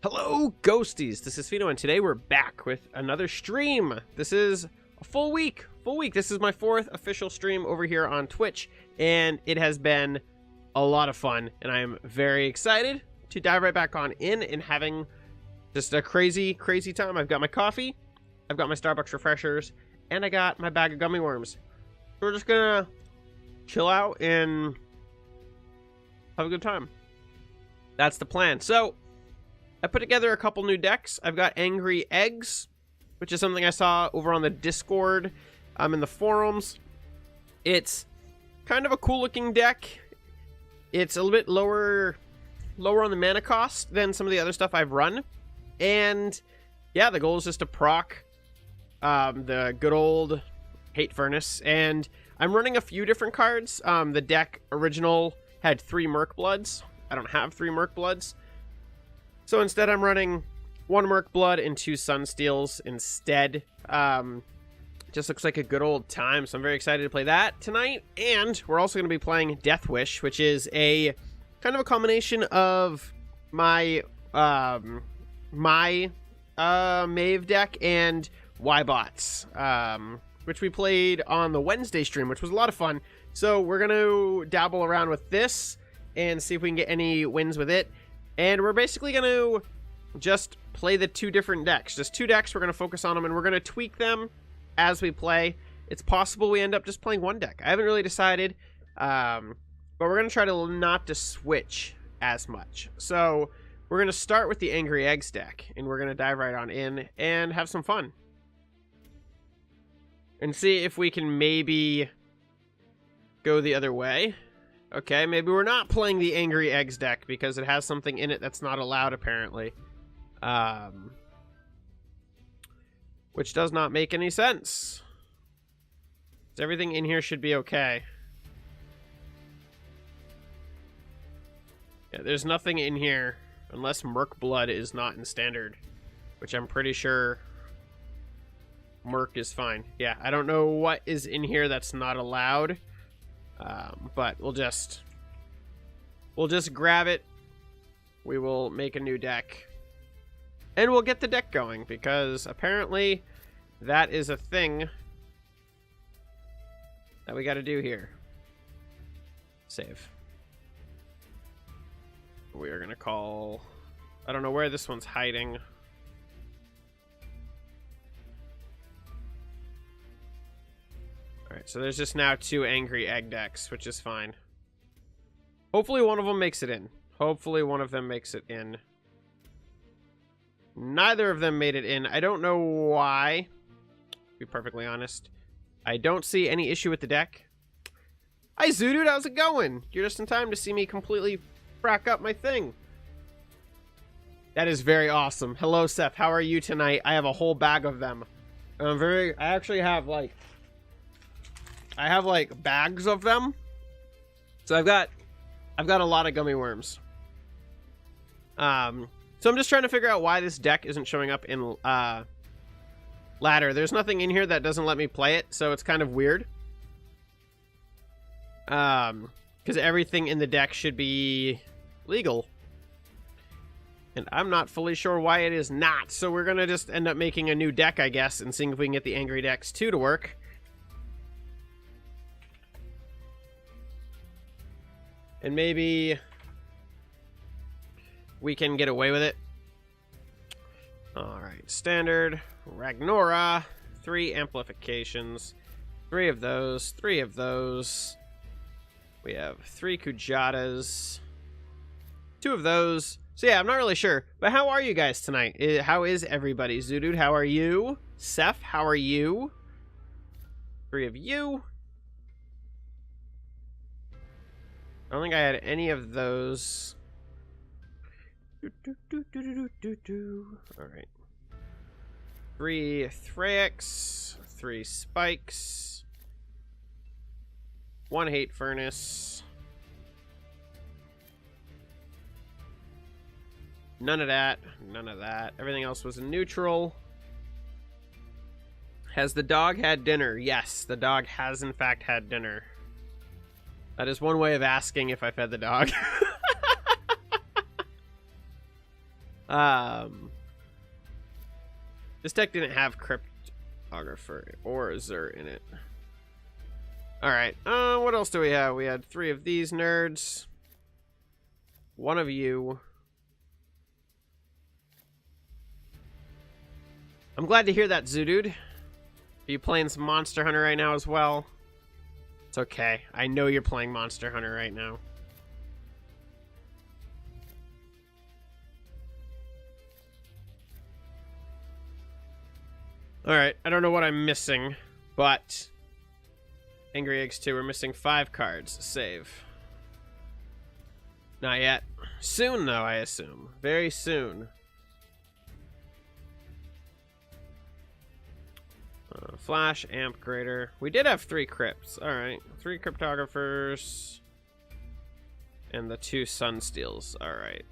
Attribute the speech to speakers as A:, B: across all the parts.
A: Hello, ghosties. This is Pheno, and today we're back with another stream. This is a full week. This is my fourth official stream over here on Twitch, and it has been a lot of fun, and I am very excited to dive right back on in and having just a crazy time. I've got my coffee, I've got my Starbucks refreshers, and I got my bag of gummy worms. So we're just gonna chill out and have a good time. That's the plan. So I put together a couple new decks. I've got Angry Eggs, which is something I saw over on the Discord, in the forums. It's kind of a cool looking deck. It's a little bit lower on the mana cost than some of the other stuff I've run. And yeah, the goal is just to proc the good old Hate Furnace. And I'm running a few different cards. The deck original had 3 Merc Bloods. I don't have 3 Merc Bloods. So instead I'm running 1 Merc Blood and 2 Sunsteels instead. Just looks like a good old time, so I'm very excited to play that tonight. And we're also going to be playing Death Wish, which is a kind of a combination of my Mave deck and Ybots, which we played on the Wednesday stream, which was a lot of fun. So we're going to dabble around with this and see if we can get any wins with it. And we're basically going to just play the 2 different decks. Just 2 decks, we're going to focus on them, and we're going to tweak them as we play. It's possible we end up just playing 1 deck. I haven't really decided, but we're going to try to not to switch as much. So we're going to start with the Angry Eggs deck, and we're going to dive right on in and have some fun. And see if we can maybe go the other way. Okay, maybe we're not playing the Angry Eggs deck because it has something in it that's not allowed, apparently. Which does not make any sense. Everything in here should be okay. Yeah, there's nothing in here unless Merc Blood is not in standard, which I'm pretty sure Merc is fine. Yeah, I don't know what is in here that's not allowed. But we'll just grab it. We will make a new deck. And we'll get the deck going, because apparently that is a thing that we gotta do here. Save. We are gonna call... I don't know where this one's hiding. Alright, so there's just now 2 Angry Egg decks, which is fine. Hopefully one of them makes it in. Hopefully one of them makes it in. Neither of them made it in. I don't know why, to be perfectly honest. I don't see any issue with the deck. Hi, Zoodude, how's it going? You're just in time to see me completely frack up my thing. That is very awesome. Hello, Seth. How are you tonight? I have a whole bag of them. I actually have, like... I have like bags of them. So I've got a lot of gummy worms. So I'm just trying to figure out why this deck isn't showing up in ladder. There's nothing in here that doesn't let me play it, so it's kind of weird. Because everything in the deck should be legal. And I'm not fully sure why it is not. So we're gonna just end up making a new deck, I guess, and seeing if we can get the Angry Decks 2 to work. And maybe we can get away with it. Alright, standard, Ragnora, 3 amplifications, 3 of those, 3 of those. We have 3 Kujatas, 2 of those. So yeah, I'm not really sure. But how are you guys tonight? How is everybody? Zoodude, how are you? Seth, how are you? 3 of you. I don't think I had any of those. Alright. 3 Thrax, 3 Spikes, 1 Hate Furnace. None of that. None of that. Everything else was neutral. Has the dog had dinner? Yes, the dog has in fact had dinner. That is one way of asking if I fed the dog. This deck didn't have Cryptographer or Xur in it. Alright, what else do we have? We had 3 of these nerds. 1 of you. I'm glad to hear that, Zoodude. Are you playing some Monster Hunter right now as well? It's okay. I know you're playing Monster Hunter right now. Alright, I don't know what I'm missing, but... Angry Eggs 2, we're missing 5 cards. Save. Not yet. Soon, though, I assume. Very soon. Flash, Amp, Grader. We did have 3 crypts. Alright. 3 Cryptographers. And the 2 Sunsteals. Alright.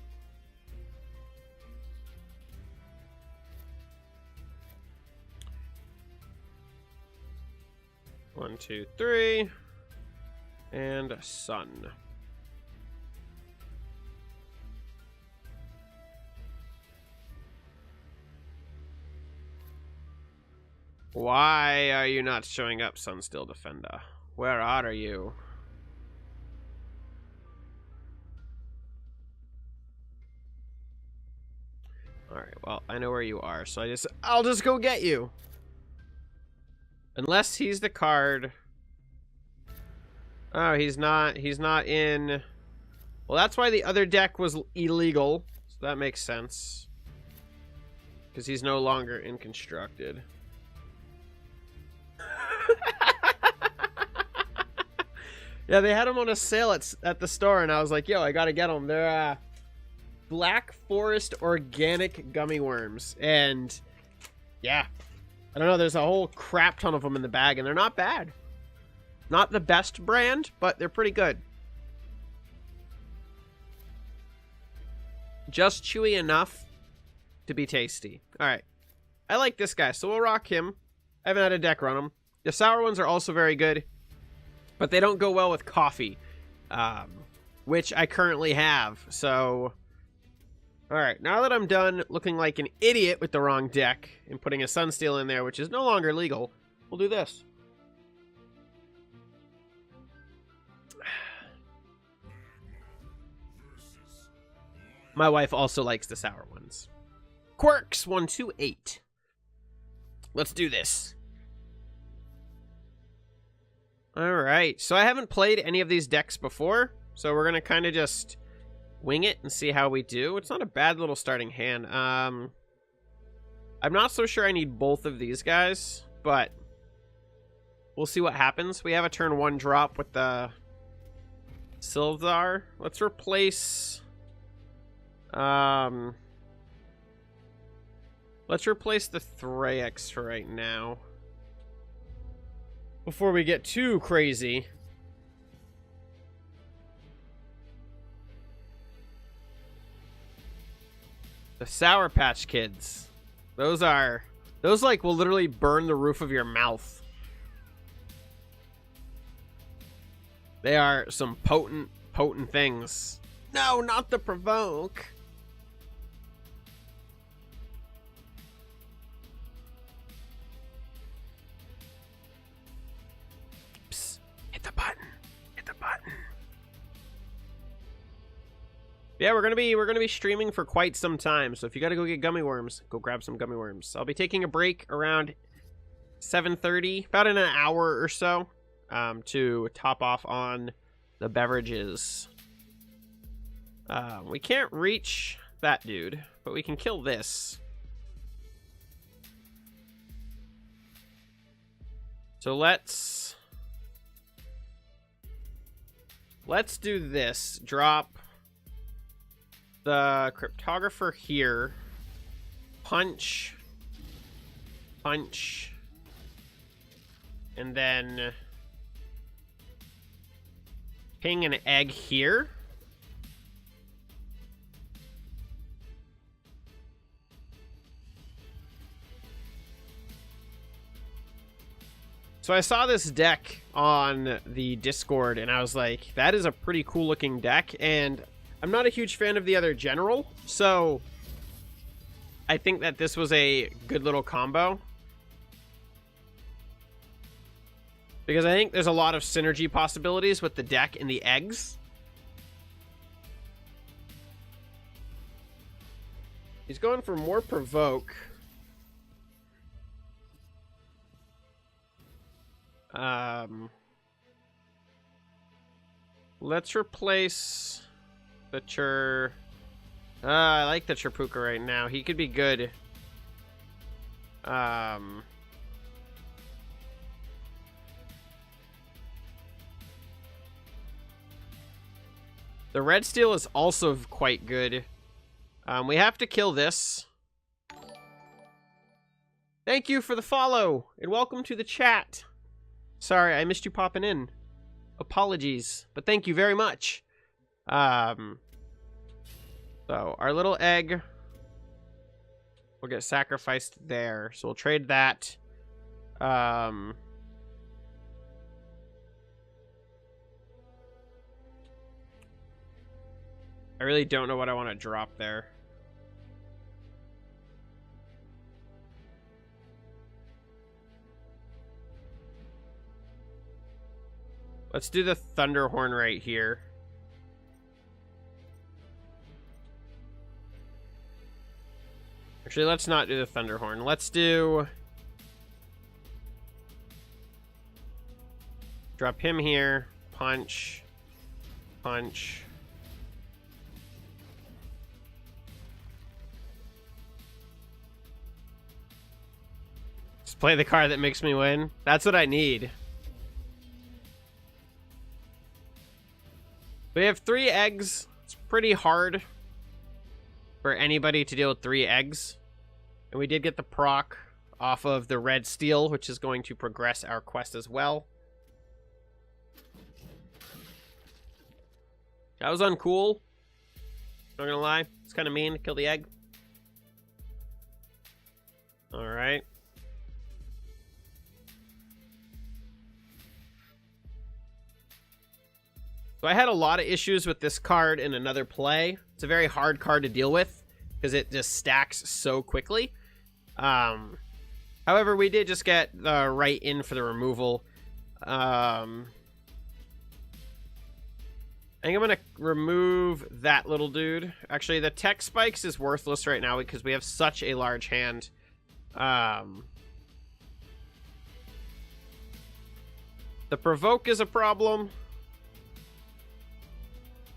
A: One, two, three. And Sun. Why are you not showing up, Sunsteel Defender? Where are you? Alright, well, I know where you are, so I'll just go get you. Unless he's the card. Oh, he's not in. Well, that's why the other deck was illegal. So that makes sense. Because he's no longer in constructed. Yeah, they had them on a sale at the store, and I was like, yo, I gotta get them. They're Black Forest Organic Gummy Worms. And yeah, I don't know, there's a whole crap ton of them in the bag, and they're not bad. Not the best brand, but they're pretty good. Just chewy enough to be tasty. Alright. I like this guy, so we'll rock him. I haven't had a deck run him. The sour ones are also very good, but they don't go well with coffee, which I currently have. So, alright, now that I'm done looking like an idiot with the wrong deck and putting a Sunsteel in there, which is no longer legal, we'll do this. My wife also likes the sour ones. Quirks 128. Let's do this. Alright, so I haven't played any of these decks before, so we're going to kind of just wing it and see how we do. It's not a bad little starting hand. I'm not so sure I need both of these guys, but we'll see what happens. We have a turn 1 drop with the Sylvar. Let's replace... let's replace the Thrax for right now. Before we get too crazy. The Sour Patch Kids. Those like will literally burn the roof of your mouth. They are some potent things. No, not the provoke. Hit the button. Hit the button. Yeah, we're gonna be streaming for quite some time. So if you gotta go get gummy worms, go grab some gummy worms. I'll be taking a break around 7:30, about in an hour or so, to top off on the beverages. We can't reach that dude, but we can kill this. So let's do this. Drop the Cryptographer here. Punch. Punch. And then ping an egg here. So I saw this deck on the Discord, and I was like, that is a pretty cool looking deck, and I'm not a huge fan of the other general, so I think that this was a good little combo. Because I think there's a lot of synergy possibilities with the deck and the eggs. He's going for more provoke. Let's replace the I like the Churpuka right now. He could be good. The red steel is also quite good. We have to kill this. Thank you for the follow, and welcome to the chat. Sorry, I missed you popping in. Apologies, but thank you very much. So, our little egg will get sacrificed there. So we'll trade that. I really don't know what I want to drop there. Let's do the Thunderhorn right here. Actually, let's not do the Thunderhorn. Let's do... Drop him here. Punch. Punch. Just play the card that makes me win. That's what I need. We have 3 eggs. It's pretty hard for anybody to deal with 3 eggs. And we did get the proc off of the red steel, which is going to progress our quest as well. That was uncool. Not gonna lie. It's kind of mean to kill the egg. Alright. So I had a lot of issues with this card in another play. It's a very hard card to deal with because it just stacks so quickly. However, we did just get the right in for the removal. I think I'm going to remove that little dude. Actually, the tech spikes is worthless right now because we have such a large hand. The provoke is a problem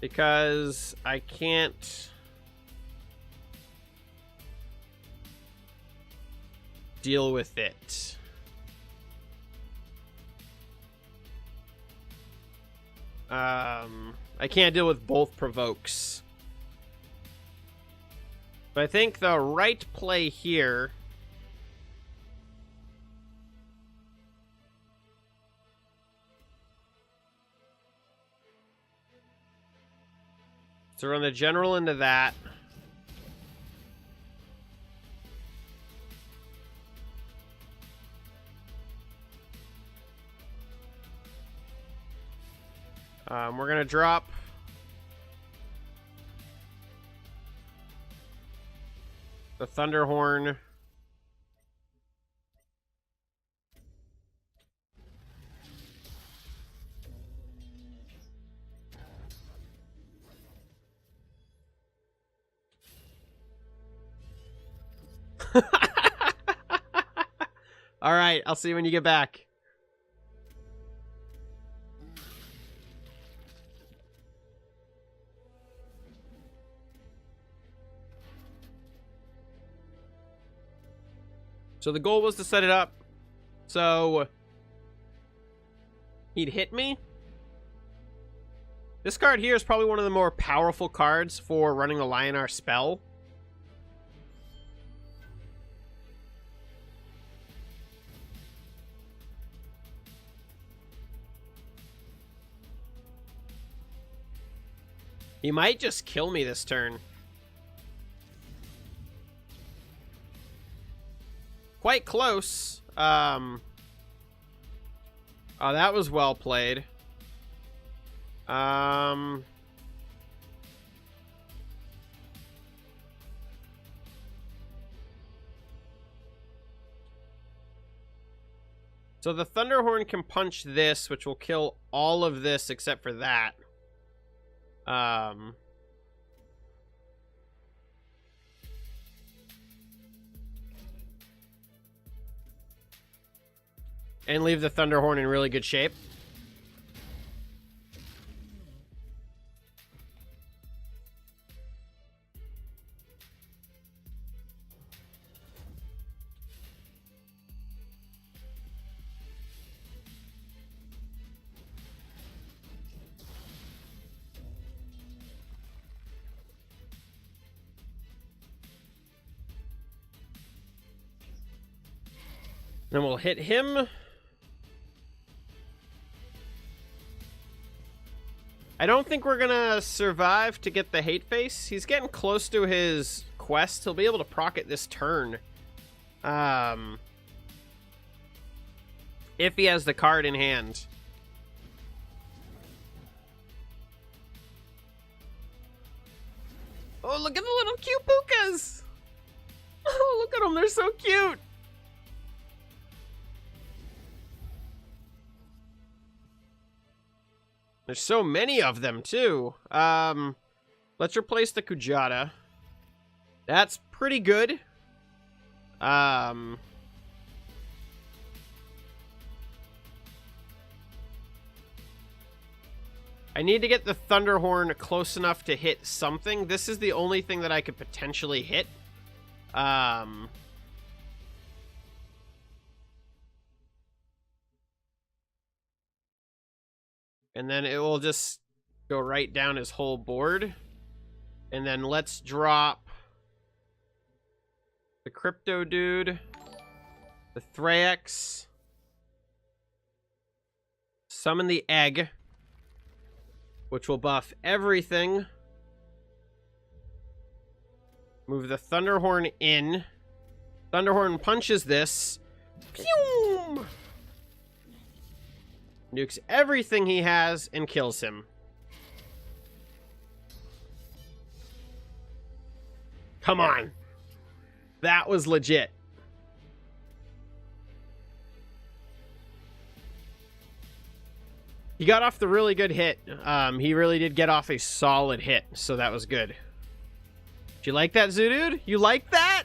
A: because I can't deal with it. I can't deal with both provokes. But I think the right play here so run the general into that. We're going to drop the Thunderhorn. All right, I'll see you when you get back. So the goal was to set it up so he'd hit me. This card here is probably one of the more powerful cards for running the Lionar spell. He might just kill me this turn. Quite close. Oh, that was well played. So the Thunderhorn can punch this, which will kill all of this except for that. And leave the Thunderhorn in really good shape. Then we'll hit him. I don't think we're gonna survive to get the hate face. He's getting close to his quest. He'll be able to proc it this turn. If he has the card in hand. Oh, look at the little cute pukas! Oh, look at them. They're so cute. There's so many of them, too. Let's replace the Kujata. That's pretty good. I need to get the Thunderhorn close enough to hit something. This is the only thing that I could potentially hit. And then it will just go right down his whole board. And then let's drop the Crypto Dude, the Thrax, summon the Egg, which will buff everything. Move the Thunderhorn in. Thunderhorn punches this. Pew! Nukes everything he has and kills him. Come on. That was legit. He got off the really good hit. He really did get off a solid hit, so that was good. Did you like that, Zoodude? You like that?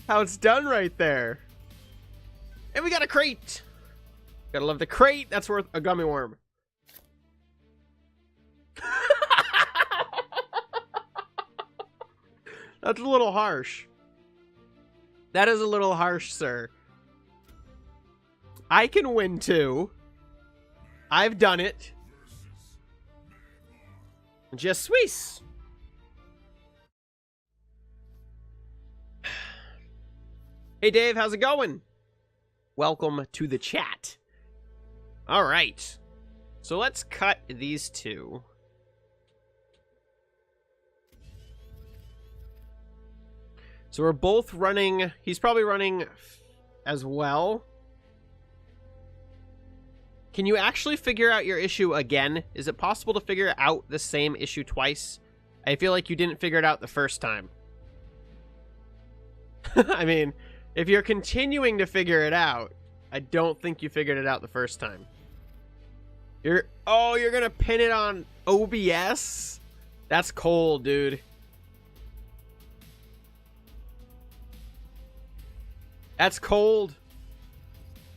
A: How it's done right there. And we got a crate. Gotta love the crate. That's worth a gummy worm. That's a little harsh. That is a little harsh, sir. I can win too. I've done it. Just Swiss. Hey Dave, how's it going? Welcome to the chat. All right. So let's cut these two. So we're both running. He's probably running as well. Can you actually figure out your issue again? Is it possible to figure out the same issue twice? I feel like you didn't figure it out the first time. I mean, if you're continuing to figure it out, I don't think you figured it out the first time. You're gonna pin it on OBS? That's cold, dude. That's cold.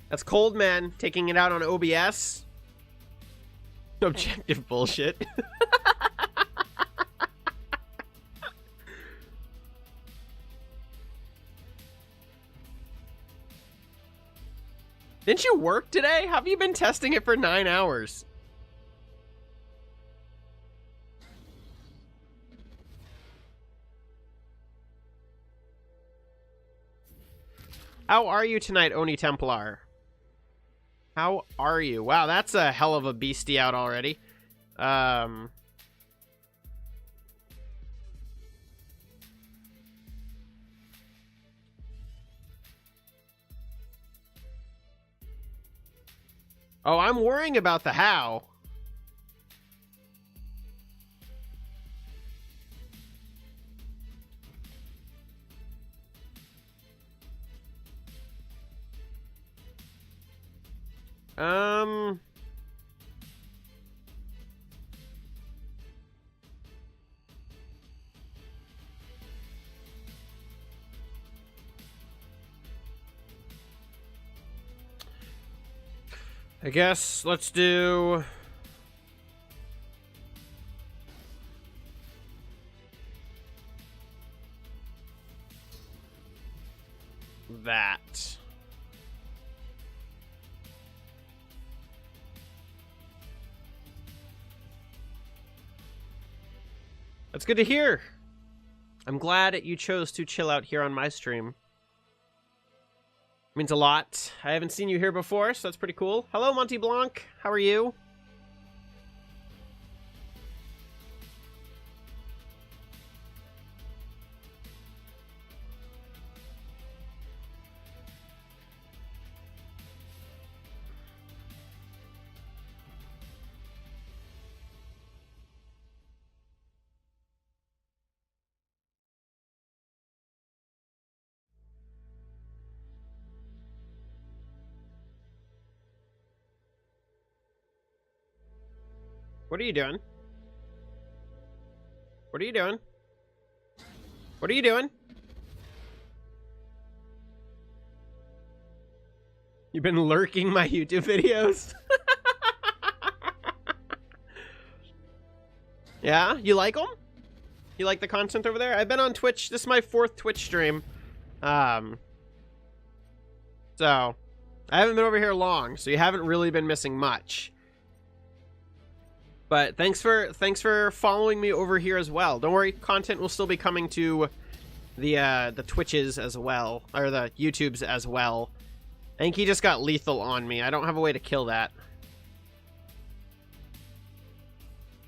A: That's cold, man. Taking it out on OBS. Objective bullshit. Didn't you work today? How have you been testing it for 9 hours? How are you tonight, Oni Templar? How are you? Wow, that's a hell of a beastie out already. Oh, I'm worrying about the how. Um... I guess let's do... that. That's good to hear. I'm glad that you chose to chill out here on my stream. Means a lot. I haven't seen you here before, so that's pretty cool. Hello, Monty Blanc. How are you? What are you doing? What are you doing? What are you doing? You've been lurking my YouTube videos? Yeah? You like them? You like the content over there? I've been on Twitch. This is my 4th Twitch stream. So, I haven't been over here long, so you haven't really been missing much. But thanks for following me over here as well. Don't worry, content will still be coming to the Twitches as well, or the YouTubes as well. I think he just got lethal on me. I don't have a way to kill that.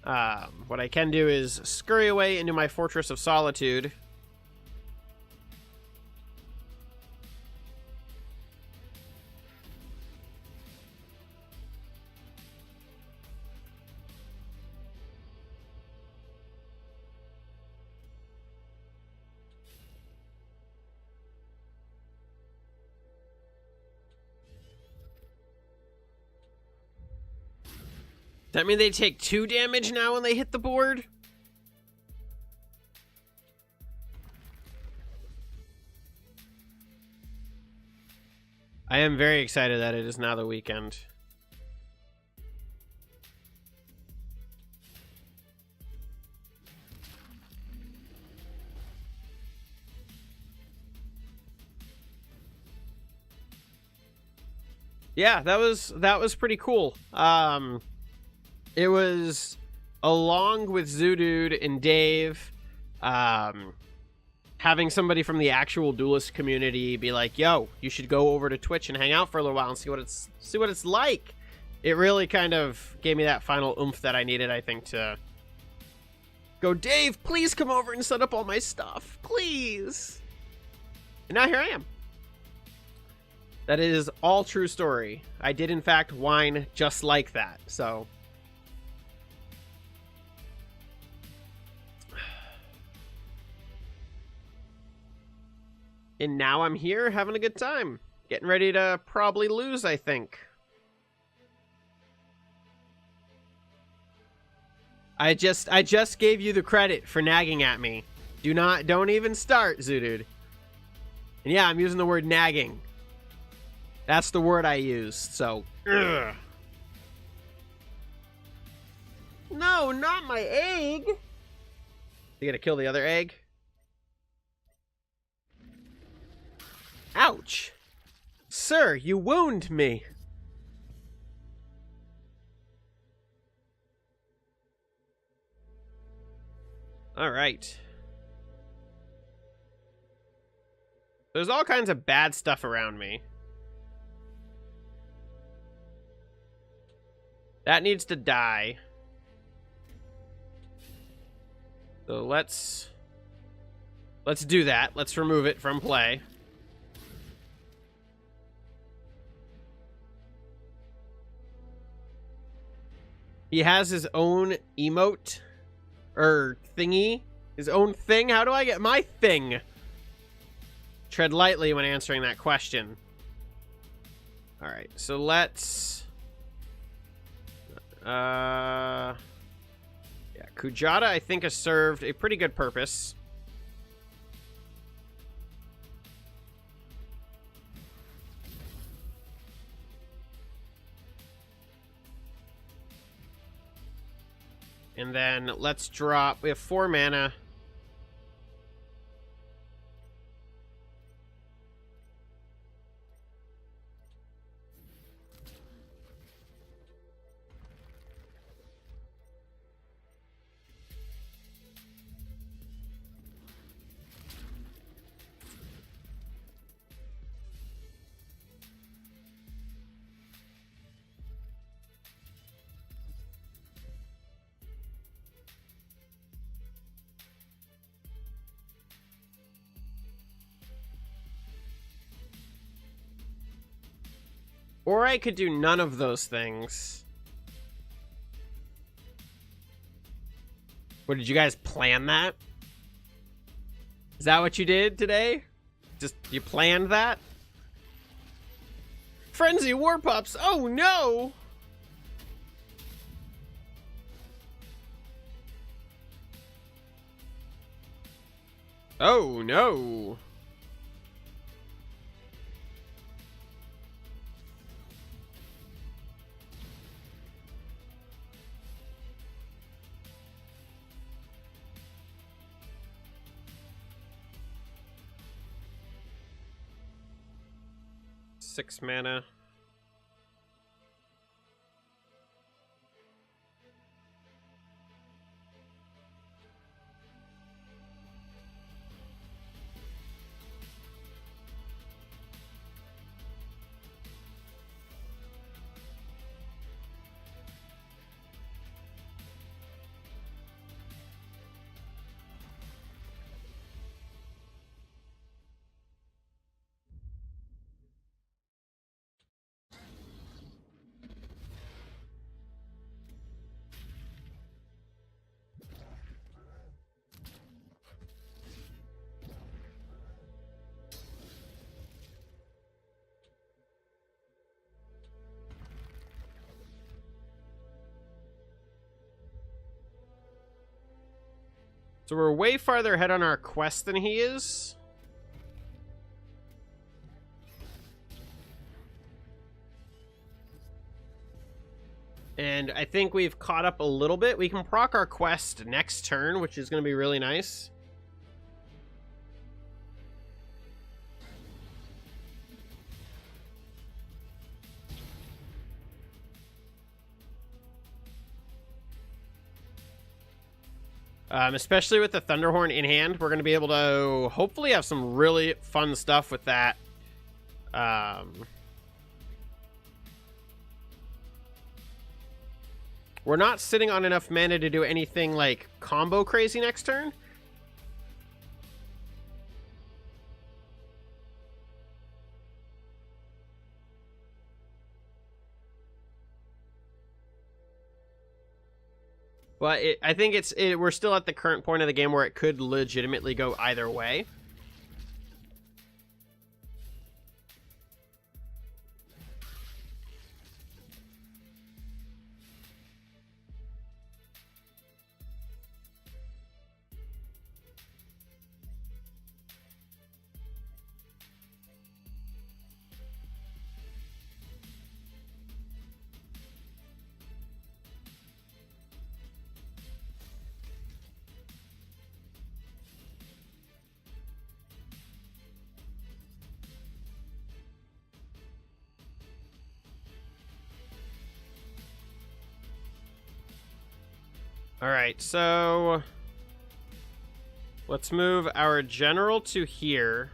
A: What I can do is scurry away into my Fortress of Solitude. Does that mean they take 2 damage now when they hit the board? I am very excited that it is now the weekend. Yeah, that was pretty cool. It was along with Zoodude and Dave, having somebody from the actual Duelyst community be like, "Yo, you should go over to Twitch and hang out for a little while and see what it's like." It really kind of gave me that final oomph that I needed, I think, to go, "Dave, please come over and set up all my stuff, please." And now here I am. That is all true story. I did in fact whine just like that. So. And now I'm here having a good time. Getting ready to probably lose, I think. I just gave you the credit for nagging at me. Don't even start, Zoodude. And yeah, I'm using the word nagging. That's the word I used, so. Ugh. No, not my egg! You gonna kill the other egg? Ouch! Sir, you wound me! Alright. There's all kinds of bad stuff around me. That needs to die. So let's do that. Let's remove it from play. He has his own emote or thingy. His own thing. How do I get my thing? Tread lightly when answering that question. All right, so let's Yeah, Kujata, I think, has served a pretty good purpose. And then let's drop... We have 4 mana. Or I could do none of those things. What, did you guys plan that? Is that what you did today? Just, you planned that? Frenzy War Pups! Oh no! Oh no! Six mana. So we're way farther ahead on our quest than he is. And I think we've caught up a little bit. We can proc our quest next turn, which is going to be really nice. Especially with the Thunderhorn in hand, we're going to be able to hopefully have some really fun stuff with that. We're not sitting on enough mana to do anything like combo crazy next turn. But I think we're still at the current point of the game where it could legitimately go either way. All right, so let's move our general to here.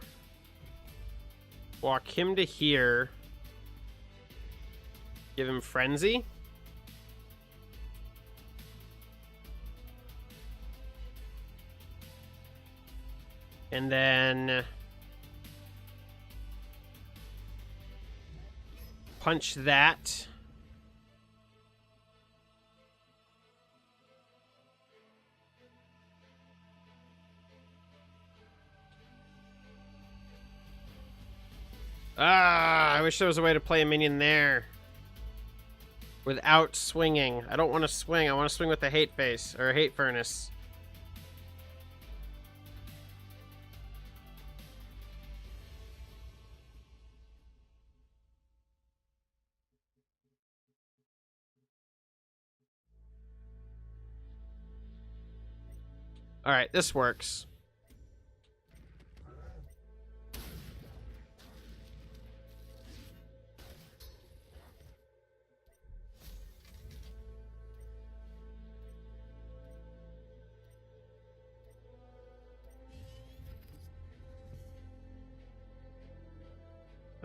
A: Walk him to here. Give him frenzy. And then punch that. Ah, I wish there was a way to play a minion there. without swinging. I don't want to swing. I want to swing with the hate face, or hate furnace. All right, this works.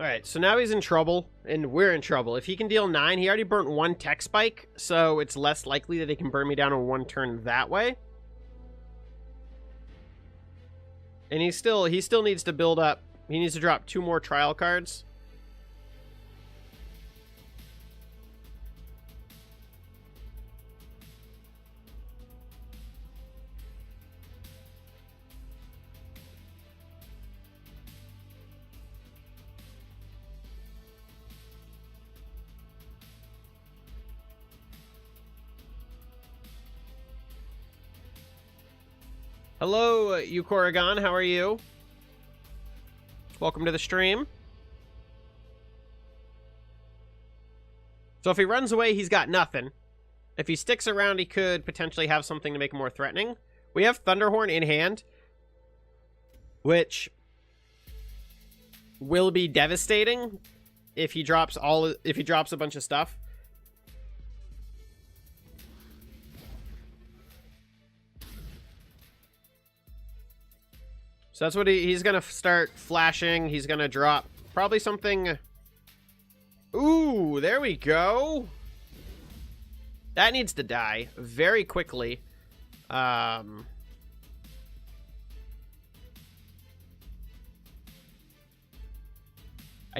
A: Alright, so now he's in trouble, and we're in trouble. If he can deal 9, he already burnt 1 tech spike, so it's less likely that he can burn me down in 1 turn that way. And he still needs to build up. He needs to drop 2 more trial cards. Hello, Eukoragon, how are you? Welcome to the stream. So if he runs away, he's got nothing. If he sticks around, he could potentially have something to make him more threatening. We have Thunderhorn in hand, which will be devastating if he drops a bunch of stuff. So that's what he's going to start flashing. He's going to drop probably something. Ooh, there we go. That needs to die very quickly. I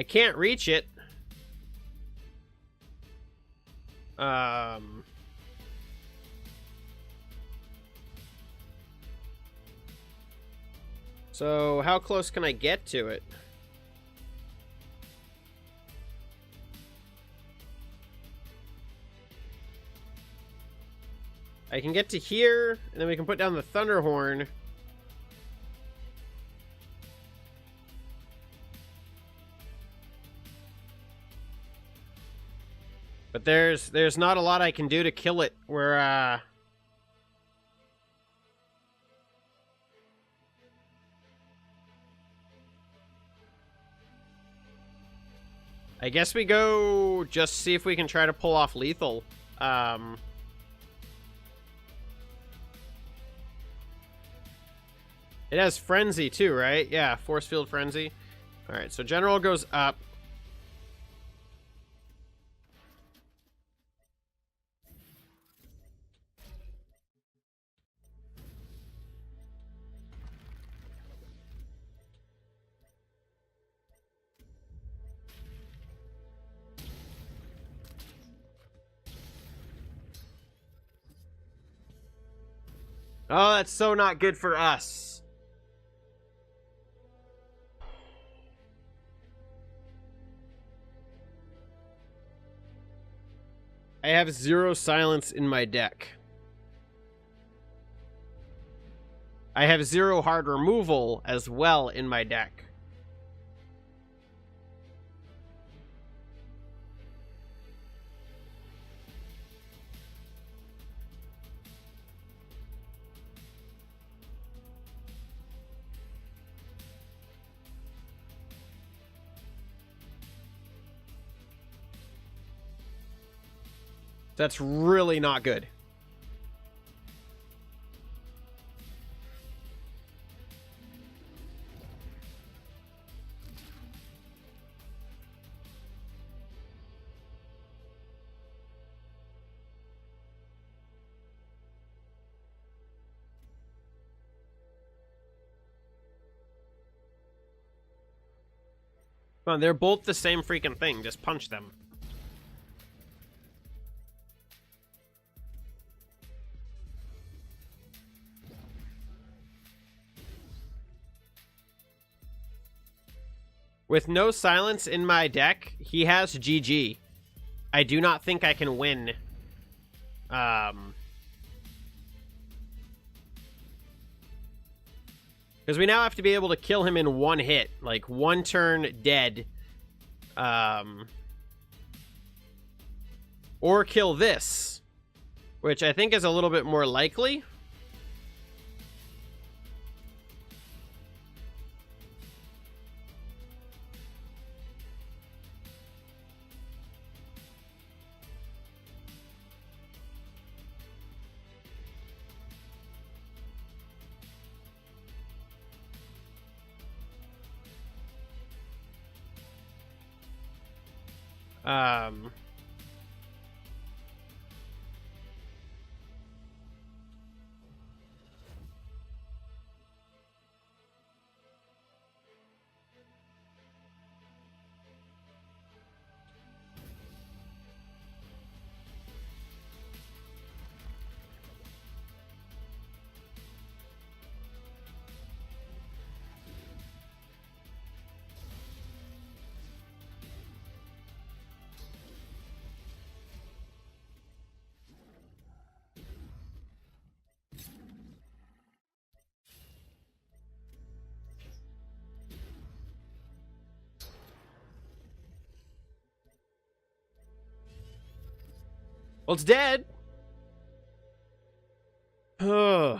A: can't reach it. So how close can I get to it? I can get to here, and then we can put down the Thunderhorn. But there's not a lot I can do to kill it. I guess we go just see if we can try to pull off lethal. It has Frenzy too, right? Yeah, Force Field Frenzy. Alright, so General goes up. Oh, that's so not good for us. I have 0 silence in my deck. I have 0 hard removal as well in my deck. That's really not good. Come on, they're both the same freaking thing. Just punch them. With no silence in my deck, he has GG. I do not think I can win. Because we now have to be able to kill him in one hit. Like, one turn, dead. Or kill this. Which I think is a little bit more likely. Well, it's dead. Ugh.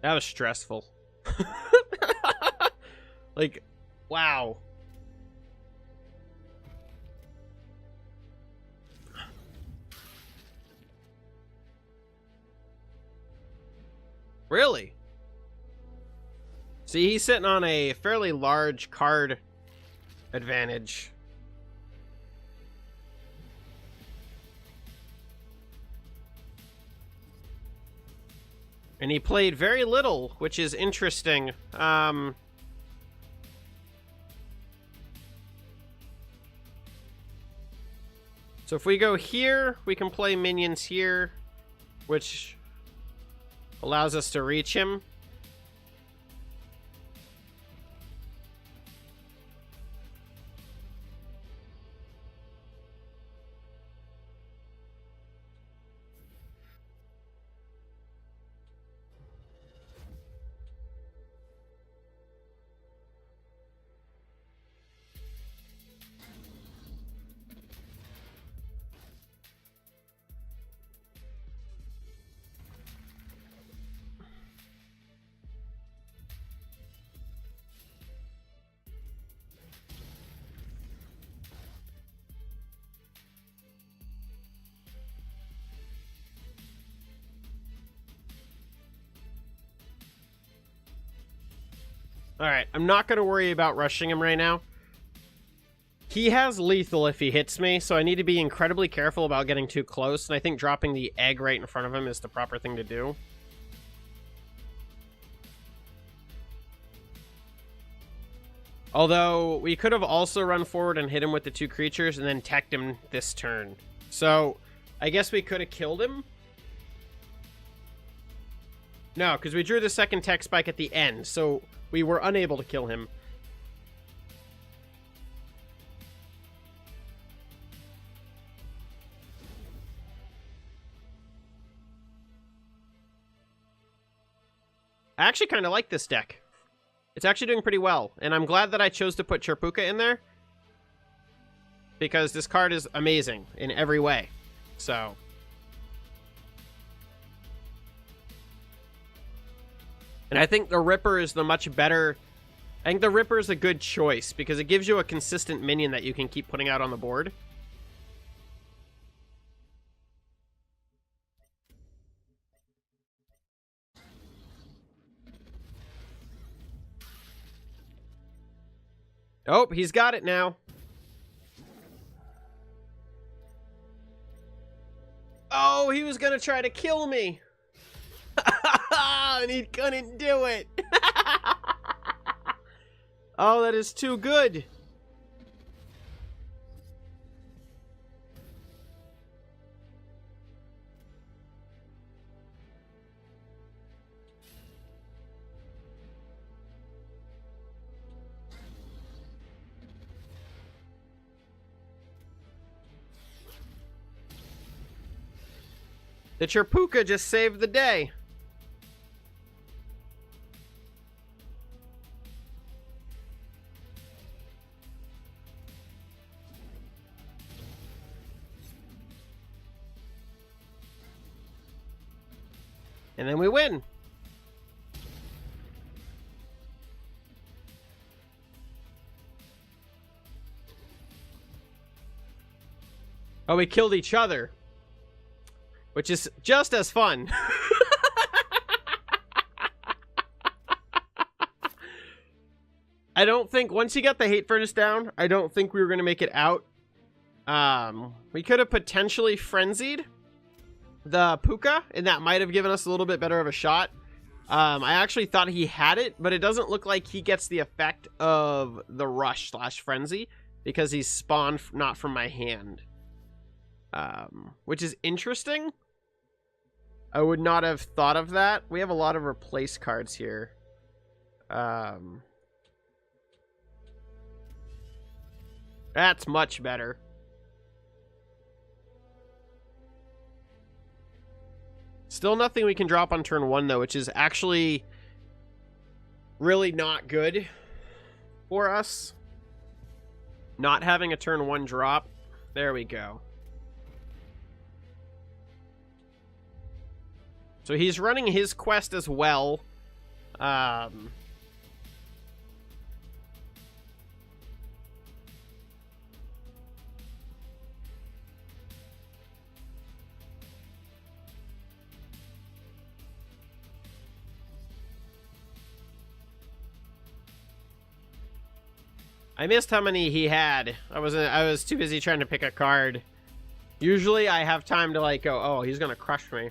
A: That was stressful. Like, wow. Really? See, he's sitting on a fairly large card advantage. And he played very little, which is interesting. So if we go here, we can play minions here, which allows us to reach him. Alright, I'm not going to worry about rushing him right now. He has lethal if he hits me, so I need to be incredibly careful about getting too close, and I think dropping the egg right in front of him is the proper thing to do. Although, we could have also run forward and hit him with the two creatures and then teched him this turn. So, I guess we could have killed him. No, because we drew the second tech spike at the end, so we were unable to kill him. I actually kind of like this deck. It's actually doing pretty well, and I'm glad that I chose to put Chirpuka in there, because this card is amazing in every way. So, and I think the Ripper is the much better... I think the Ripper is a good choice, because it gives you a consistent minion that you can keep putting out on the board. Oh, he's got it now. Oh, he was gonna try to kill me. And he couldn't do it. Oh, that is too good. The Chirpuka just saved the day. And then we win. Oh, we killed each other. Which is just as fun. I don't think, once you got the hate furnace down, I don't think we were going to make it out. We could have potentially frenzied the Puka, and that might have given us a little bit better of a shot. I actually thought he had it, but it doesn't look like he gets the effect of the rush / frenzy because he's spawned not from my hand. Which is interesting. I would not have thought of that. We have a lot of replace cards here. That's much better. Still nothing we can drop on turn 1, though, which is actually really not good for us. Not having a turn 1 drop. There we go. So he's running his quest as well. I missed how many he had. I was too busy trying to pick a card. Usually I have time to like go, oh, he's gonna crush me.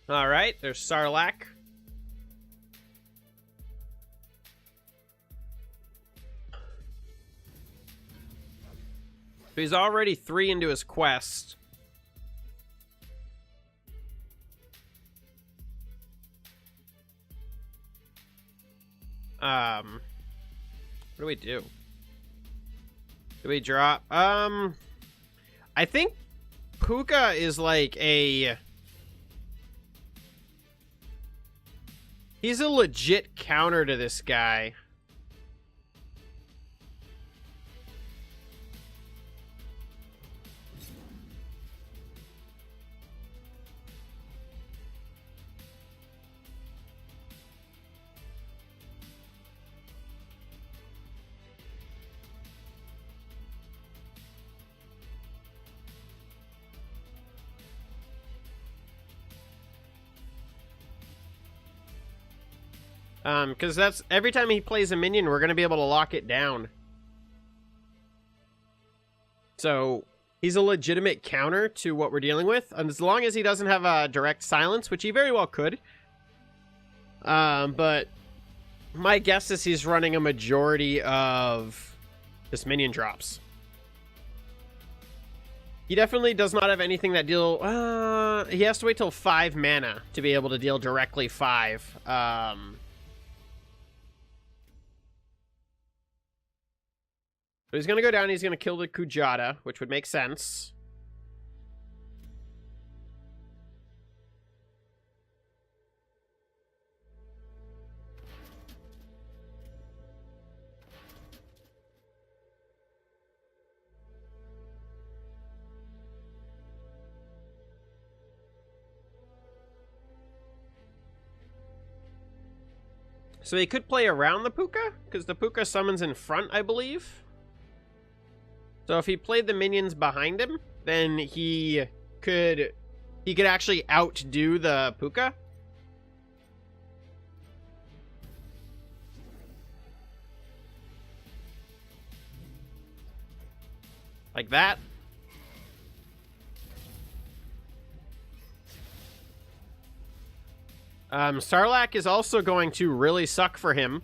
A: All right, there's Sarlacc. So he's already 3 into his quest. What do we do? Do we drop? I think Puka is like a... He's a legit counter to this guy. Because that's every time he plays a minion, we're going to be able to lock it down. So he's a legitimate counter to what we're dealing with. And as long as he doesn't have a direct silence, which he very well could. But my guess is he's running a majority of just minion drops. He definitely does not have anything that deal... he has to wait till 5 mana to be able to deal directly 5. So he's going to go down, he's going to kill the Kujata, which would make sense. So he could play around the Puka, because the Puka summons in front, I believe. So if he played the minions behind him, then he could actually outdo the Puka. Like that. Sarlacc is also going to really suck for him.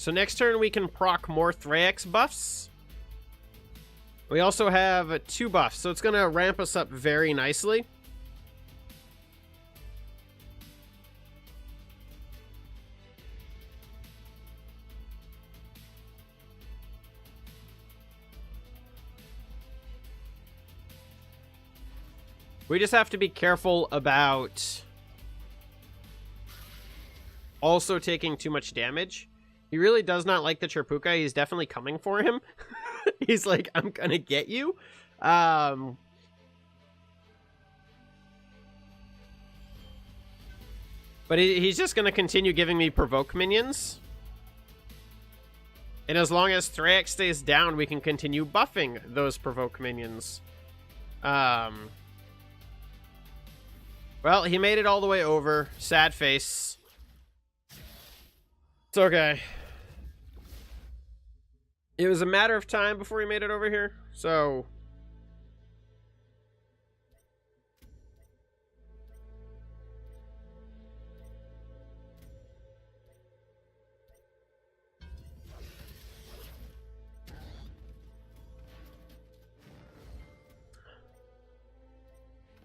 A: So next turn we can proc more Thrax buffs. We also have 2 buffs, so it's going to ramp us up very nicely. We just have to be careful about also taking too much damage. He really does not like the Cherpuka. He's definitely coming for him. He's like, I'm gonna get you. But he's just gonna continue giving me provoke minions. And as long as Thrax stays down, we can continue buffing those provoke minions. Well, he made it all the way over. Sad face. It's okay. It was a matter of time before he made it over here, so...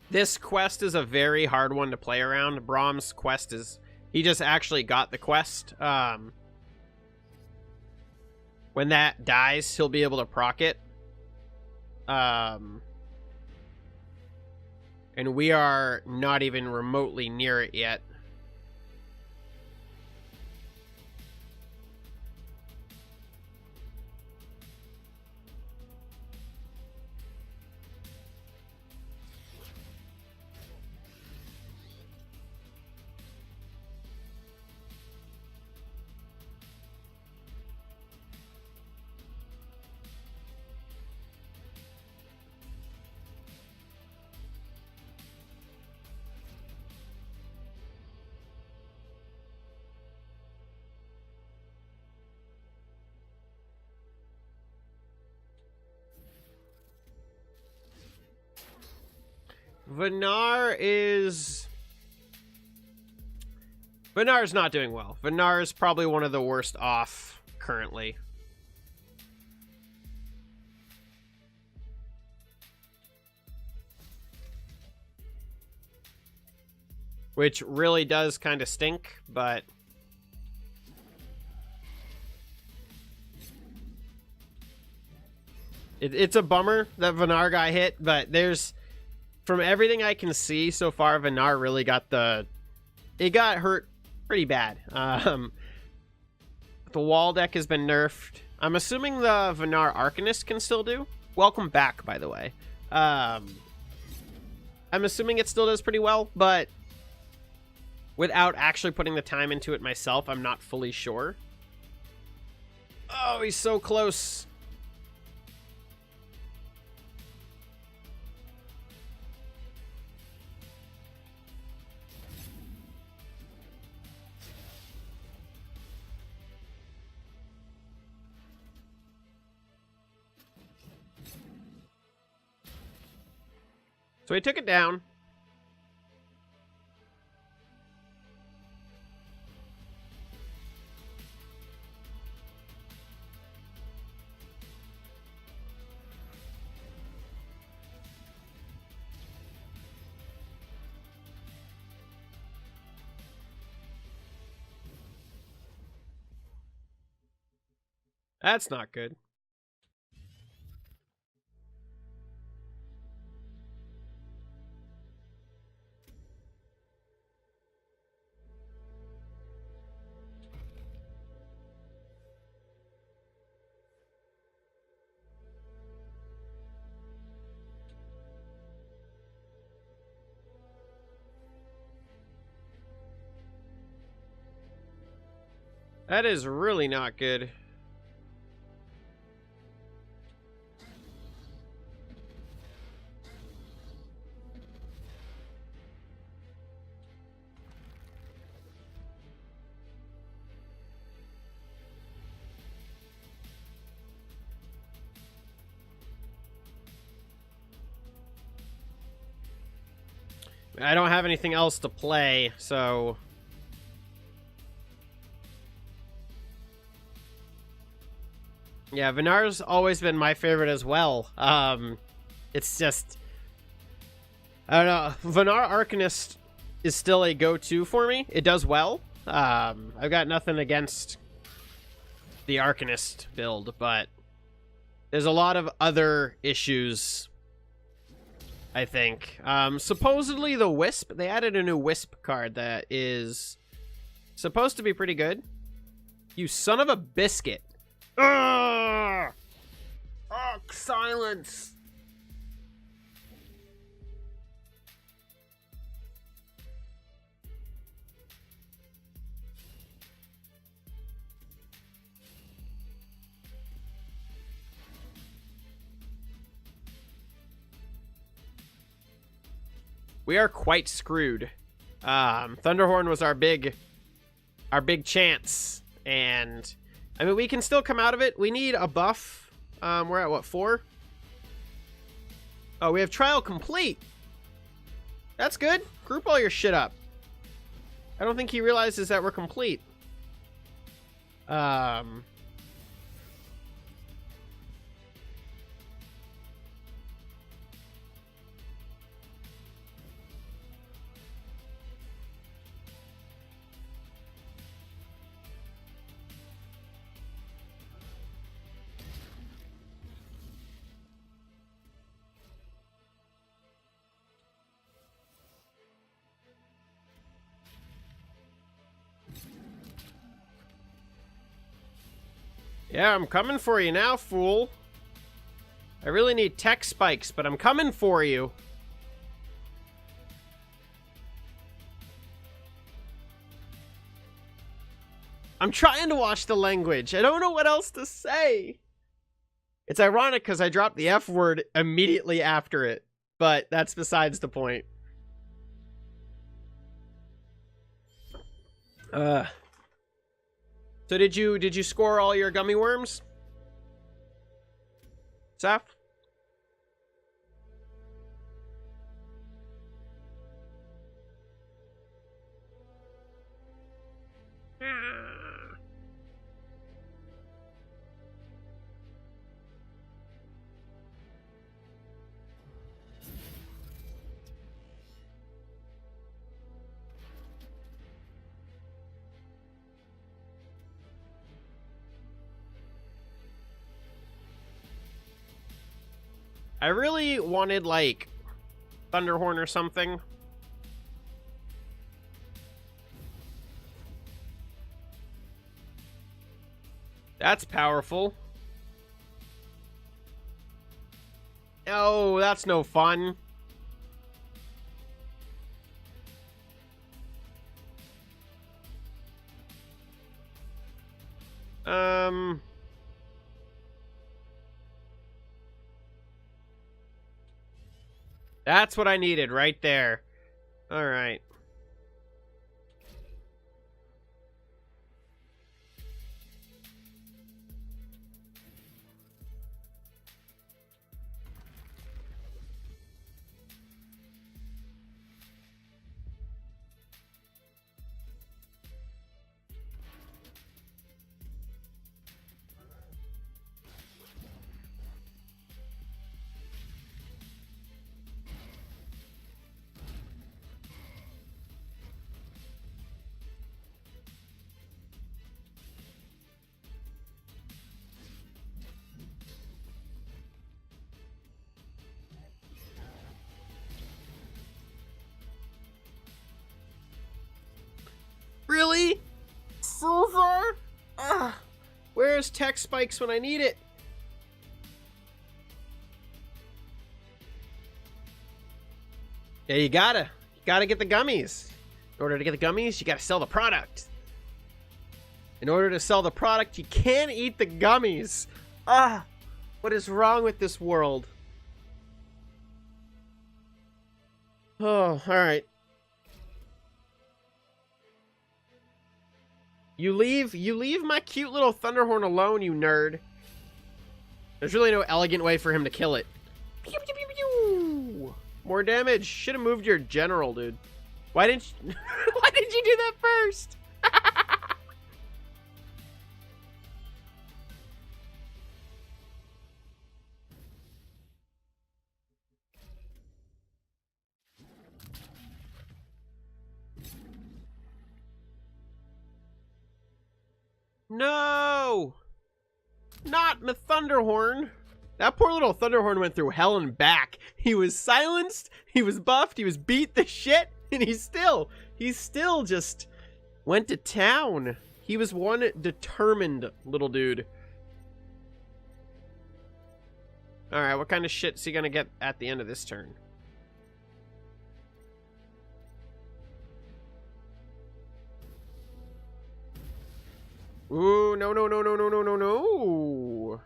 A: This quest is a very hard one to play around. Brahm's quest is... He just actually got the quest. When that dies, he'll be able to proc it. And we are not even remotely near it yet. Venar's not doing well. Venar is probably one of the worst off currently. Which really does kind of stink, but... It's a bummer that Venar got hit, but there's... From everything I can see so far, Venar really got the... It got hurt pretty bad. The wall deck has been nerfed. I'm assuming the Venar Arcanist can still do. Welcome back, by the way. I'm assuming it still does pretty well, but without actually putting the time into it myself, I'm not fully sure. Oh, he's so close. So he took it down. That's not good. That is really not good. I don't have anything else to play, so... Yeah, Venar's always been my favorite as well. It's just, I don't know. Venar Arcanist is still a go-to for me. It does well. I've got nothing against the Arcanist build, but there's a lot of other issues, I think. Supposedly the Wisp, they added a new Wisp card that is supposed to be pretty good. You son of a biscuit. Ugh! Oh, silence. We are quite screwed. Thunderhorn was our big chance, and I mean we can still come out of it. We need a buff. We're at what, 4? Oh, we have trial complete. That's good. Group all your shit up. I don't think he realizes that we're complete. Yeah, I'm coming for you now, fool. I really need tech spikes, but I'm coming for you. I'm trying to watch the language. I don't know what else to say. It's ironic because I dropped the F word immediately after it, but that's besides the point. So did you score all your gummy worms? Saf? I really wanted, like, Thunderhorn or something. That's powerful. Oh, that's no fun. That's what I needed right there. All right. Really? Silver? Ugh. Where's tech spikes when I need it? Yeah, you gotta get the gummies. In order to get the gummies, you gotta sell the product. In order to sell the product, you can't eat the gummies. Ah, what is wrong with this world? Oh, all right. You leave my cute little Thunderhorn alone, you nerd. There's really no elegant way for him to kill it. Pew, pew, pew, pew. More damage. Should have moved your general, dude. Why didn't you, why did you do that first? No! Not my Thunderhorn. That poor little Thunderhorn went through hell and back. He was silenced, he was buffed, he was beat the shit, and he still just went to town. He was one determined little dude. Alright, what kind of shit's he gonna get at the end of this turn? Ooh, no, no, no, no, no, no, no, no.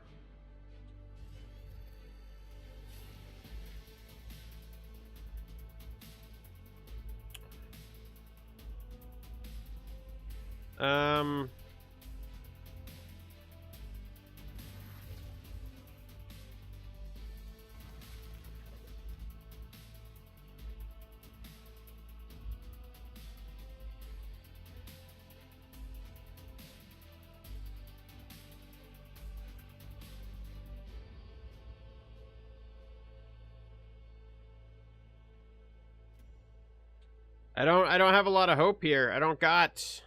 A: I don't have a lot of hope here. I don't got...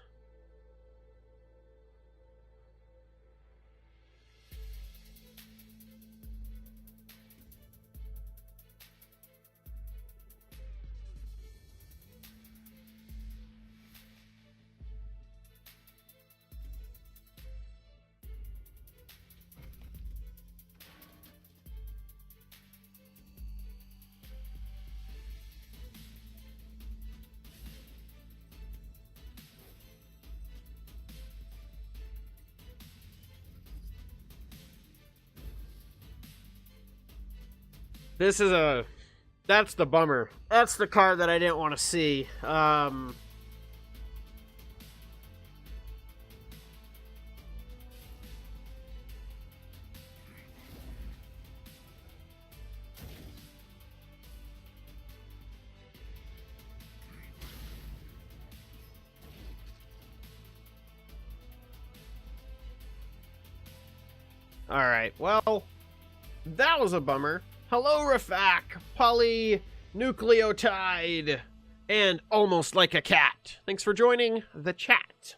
A: This is a... That's the bummer. That's the card that I didn't want to see. Alright, well, that was a bummer. Hello, Rafak, polynucleotide, and almost like a cat. Thanks for joining the chat.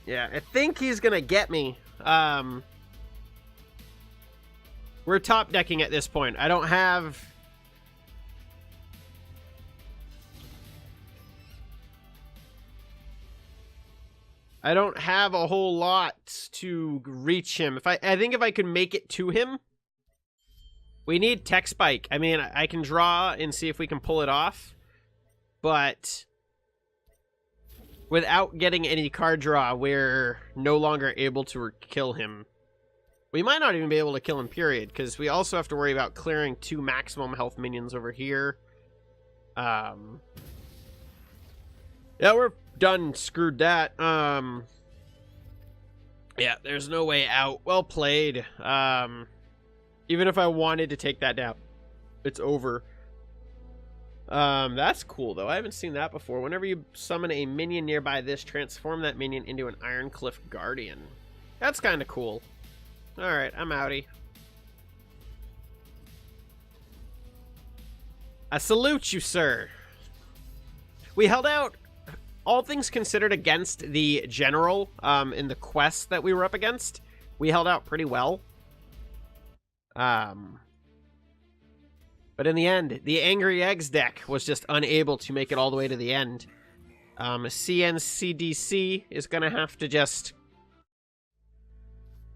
A: Yeah, I think he's gonna get me. We're top decking at this point. I don't have... a whole lot to reach him. I think if I could make it to him, we need Tech Spike. I mean, I can draw and see if we can pull it off, but without getting any card draw, we're no longer able to kill him. We might not even be able to kill him, period, because we also have to worry about clearing 2 maximum health minions over here. Yeah, we're done. Screwed that. Yeah, there's no way out. Well played. Even if I wanted to take that down, it's over. That's cool, though. I haven't seen that before. Whenever you summon a minion nearby this, transform that minion into an Ironcliff Guardian. That's kind of cool. Alright, I'm outie. I salute you, sir. We held out, all things considered, against the general in the quest that we were up against. We held out pretty well. But in the end, the Angry Eggs deck was just unable to make it all the way to the end. CNCDC is going to have to just...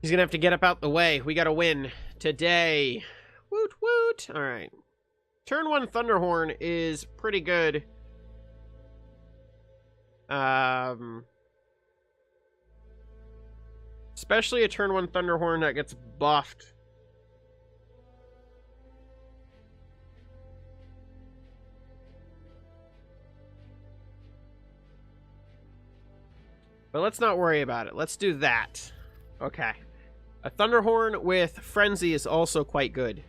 A: He's going to have to get up out the way. We got to win today. Woot woot. All right. Turn 1 Thunderhorn is pretty good. Especially a turn 1 Thunderhorn that gets buffed. But let's not worry about it. Let's do that. Okay. A Thunderhorn with Frenzy is also quite good.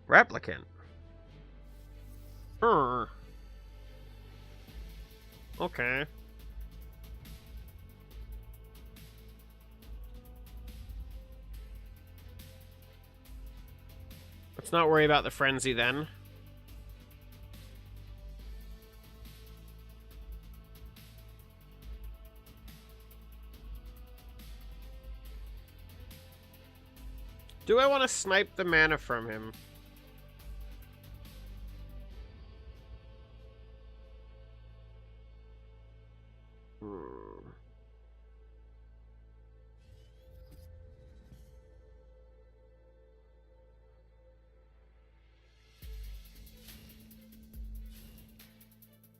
A: Replicant. Okay. Let's not worry about the frenzy then. Do I want to snipe the mana from him?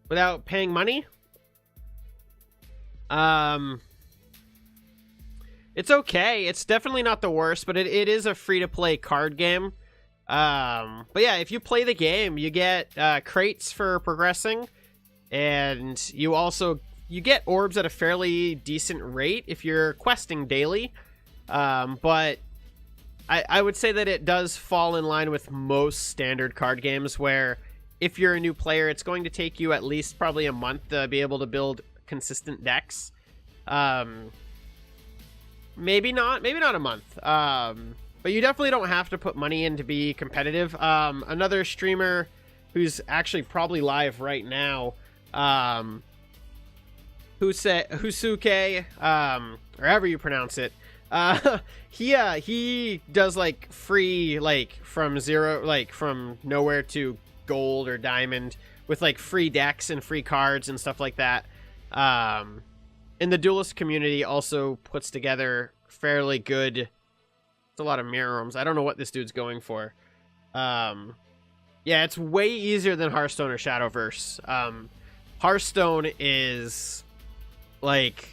A: Without paying money? It's okay. It's definitely not the worst, but it is a free-to-play card game. But yeah, if you play the game, you get crates for progressing, and you get orbs at a fairly decent rate if you're questing daily. But I would say that it does fall in line with most standard card games, where if you're a new player, it's going to take you at least probably a month to be able to build consistent decks. Maybe not a month. But you definitely don't have to put money in to be competitive. Another streamer who's actually probably live right now, Husuke, or however you pronounce it, he does like free, like from zero, like from nowhere to gold or diamond, with like free decks and free cards and stuff like that. And the Duelyst community also puts together fairly good. It's a lot of mirror rooms. I don't know what this dude's going for. Yeah, it's way easier than Hearthstone or Shadowverse. Hearthstone is like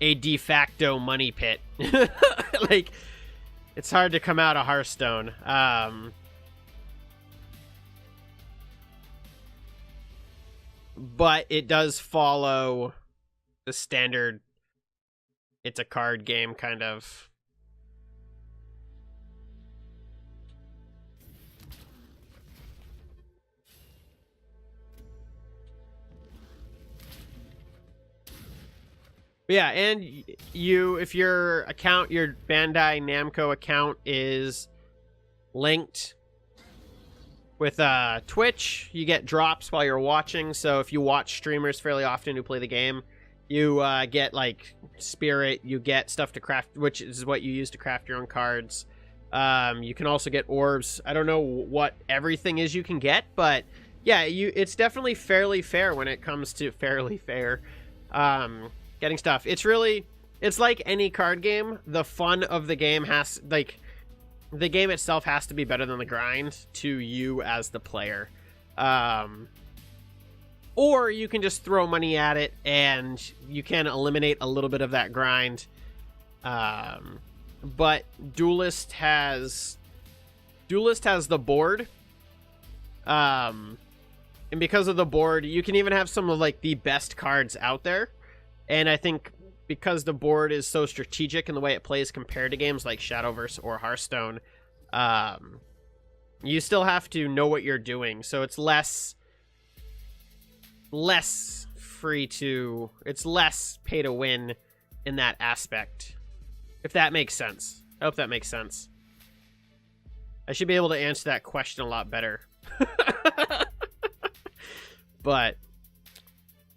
A: a de facto money pit. Like, it's hard to come out of Hearthstone. But it does follow the standard, it's a card game kind of. But yeah, and if your Bandai Namco account is linked with Twitch, you get drops while you're watching. So if you watch streamers fairly often who play the game, you get like spirit, you get stuff to craft, which is what you use to craft your own cards. You can also get orbs. I don't know what everything is you can get, but yeah, it's definitely fairly fair when it comes to getting stuff. It's like any card game. The fun of the game the game itself has to be better than the grind to you as the player. Or you can just throw money at it and you can eliminate a little bit of that grind. But Duelyst has the board. And because of the board, you can even have some of like the best cards out there. And I think because the board is so strategic in the way it plays compared to games like Shadowverse or Hearthstone, you still have to know what you're doing. So it's less pay to win in that aspect. If that makes sense. I hope that makes sense. I should be able to answer that question a lot better. But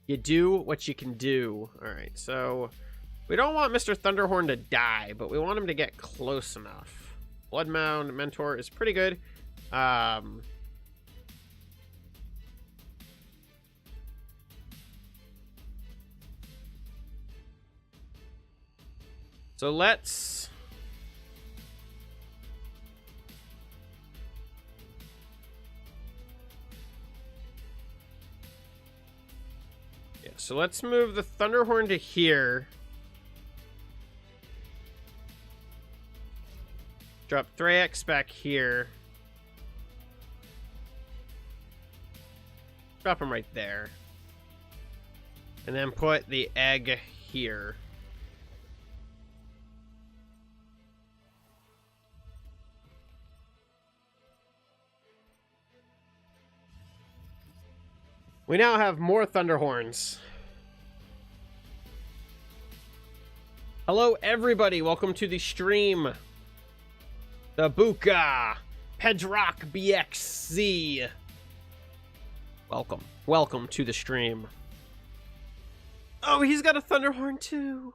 A: you do what you can do. Alright, so we don't want Mr. Thunderhorn to die, but we want him to get close enough. Bloodmound Mentor is pretty good. So let's... yeah, so let's move the Thunderhorn to here. Drop Thrax back here. Drop him right there. And then put the egg here. We now have more Thunderhorns. Hello, everybody. Welcome to the stream. The Buka. Pedrock BXZ. Welcome. Welcome to the stream. Oh, he's got a Thunderhorn too.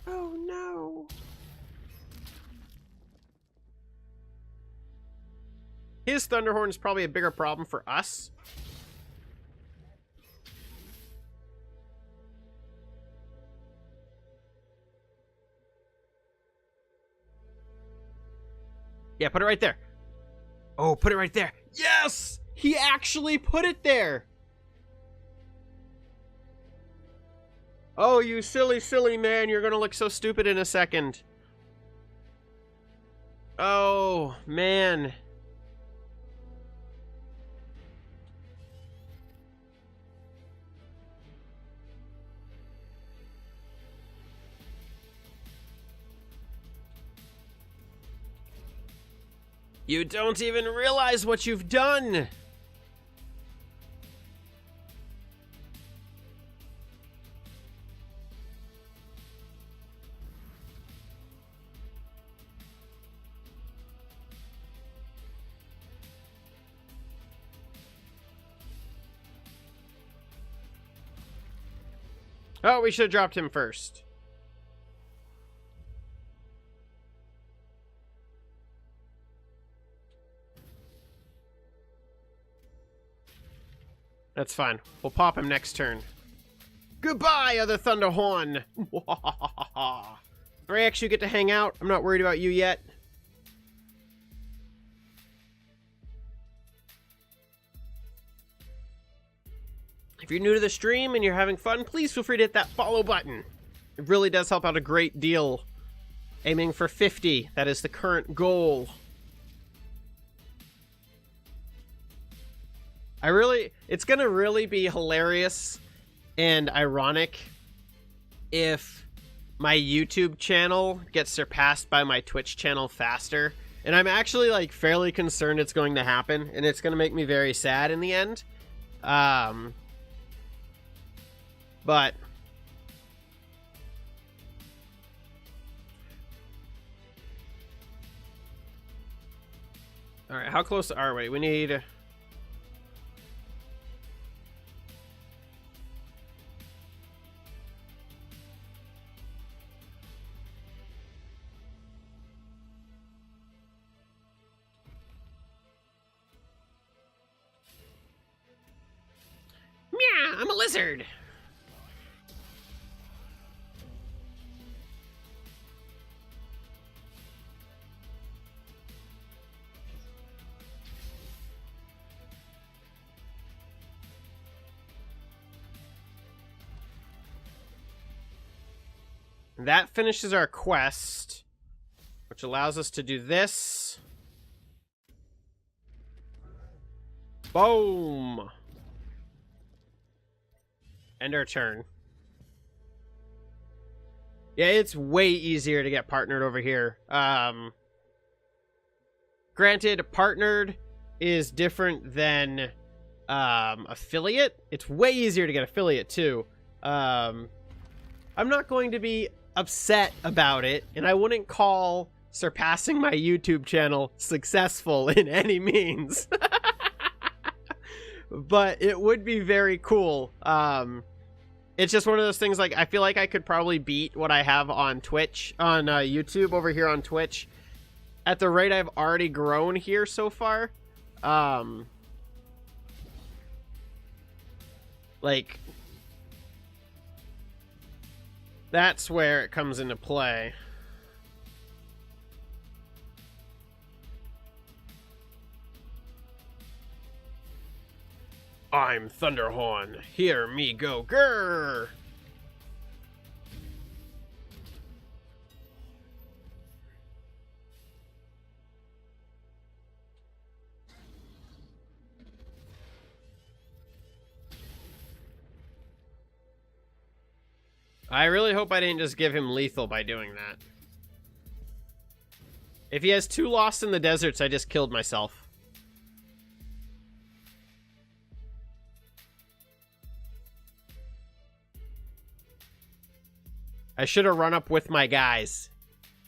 A: Oh no. His Thunderhorn is probably a bigger problem for us. Yeah, put it right there. Oh, put it right there. Yes! He actually put it there. Oh, you silly, silly man. You're gonna look so stupid in a second. Oh, man. You don't even realize what you've done! Oh, we should have dropped him first. That's fine. We'll pop him next turn. Goodbye, other Thunderhorn! Rex, you get to hang out. I'm not worried about you yet. If you're new to the stream and you're having fun, please feel free to hit that follow button. It really does help out a great deal. Aiming for 50. That is the current goal. It's gonna really be hilarious and ironic if my YouTube channel gets surpassed by my Twitch channel faster. And I'm actually like fairly concerned it's going to happen, and it's gonna make me very sad in the end. But all right, how close are we? We need. Meow, I'm a lizard. That finishes our quest, which allows us to do this. Boom. End our turn. Yeah, it's way easier to get partnered over here. Granted, partnered is different than affiliate. It's way easier to get affiliate too. I'm not going to be upset about it, and I wouldn't call surpassing my YouTube channel successful in any means. But it would be very cool. It's just one of those things, like, I feel like I could probably beat what I have on Twitch, on YouTube over here on Twitch, at the rate I've already grown here so far. Like, that's where it comes into play. I'm Thunderhorn. Hear me go grrr. I really hope I didn't just give him lethal by doing that. If he has 2 Lost in the Deserts, I just killed myself. I should have run up with my guys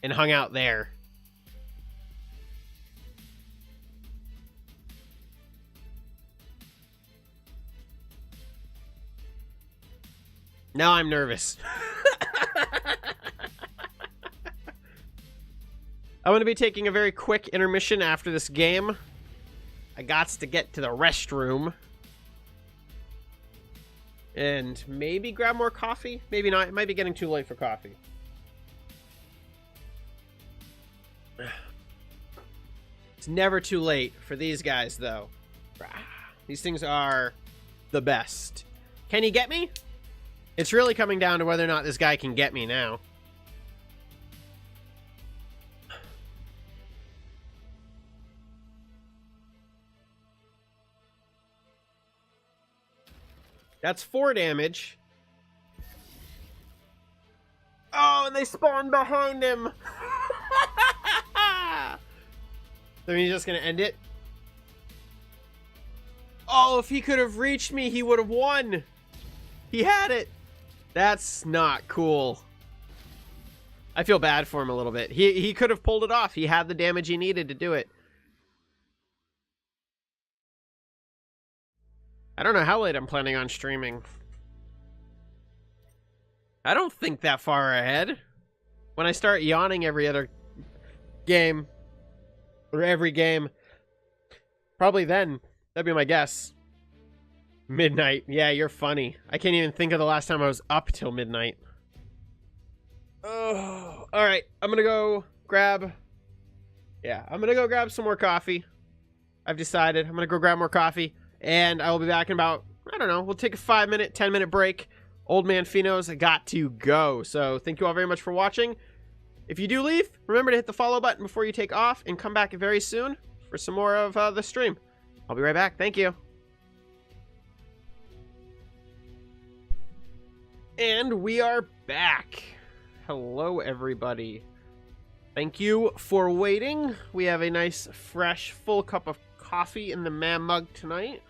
A: and hung out there. Now I'm nervous. I'm going to be taking a very quick intermission after this game. I gots to get to the restroom. And maybe grab more coffee? Maybe not. It might be getting too late for coffee. It's never too late for these guys, though. These things are the best. Can he get me? It's really coming down to whether or not this guy can get me now. That's 4 damage. Oh, and they spawn behind him. Then he's just gonna end it. Oh, if he could have reached me, he would have won. He had it. That's not cool. I feel bad for him a little bit. He could have pulled it off. He had the damage he needed to do it. I don't know how late I'm planning on streaming. I don't think that far ahead. When I start yawning every other game, or every game, probably then. That'd be my guess. Midnight. Yeah, you're funny. I can't even think of the last time I was up till midnight. Oh, all right. I'm gonna go grab. Yeah, I'm gonna go grab some more coffee. I've decided I'm gonna go grab more coffee. And I will be back in about, I don't know, we'll take a 5-minute, 10-minute break. Old man Pheno's got to go. So thank you all very much for watching. If you do leave, remember to hit the follow button before you take off and come back very soon for some more of the stream. I'll be right back. Thank you. And we are back. Hello, everybody. Thank you for waiting. We have a nice, fresh, full cup of coffee in the man mug tonight.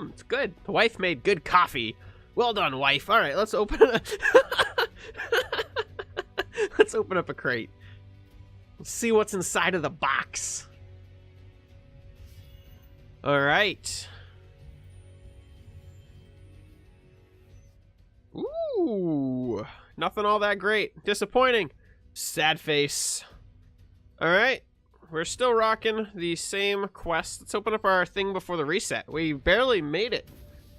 A: It's good. The wife made good coffee. Well done, wife. All right, let's open let's open up a crate. Let's see what's inside of the box. All right. Ooh, nothing all that great. Disappointing. Sad face. All right. We're still rocking the same quest. Let's open up our thing before the reset. We barely made it.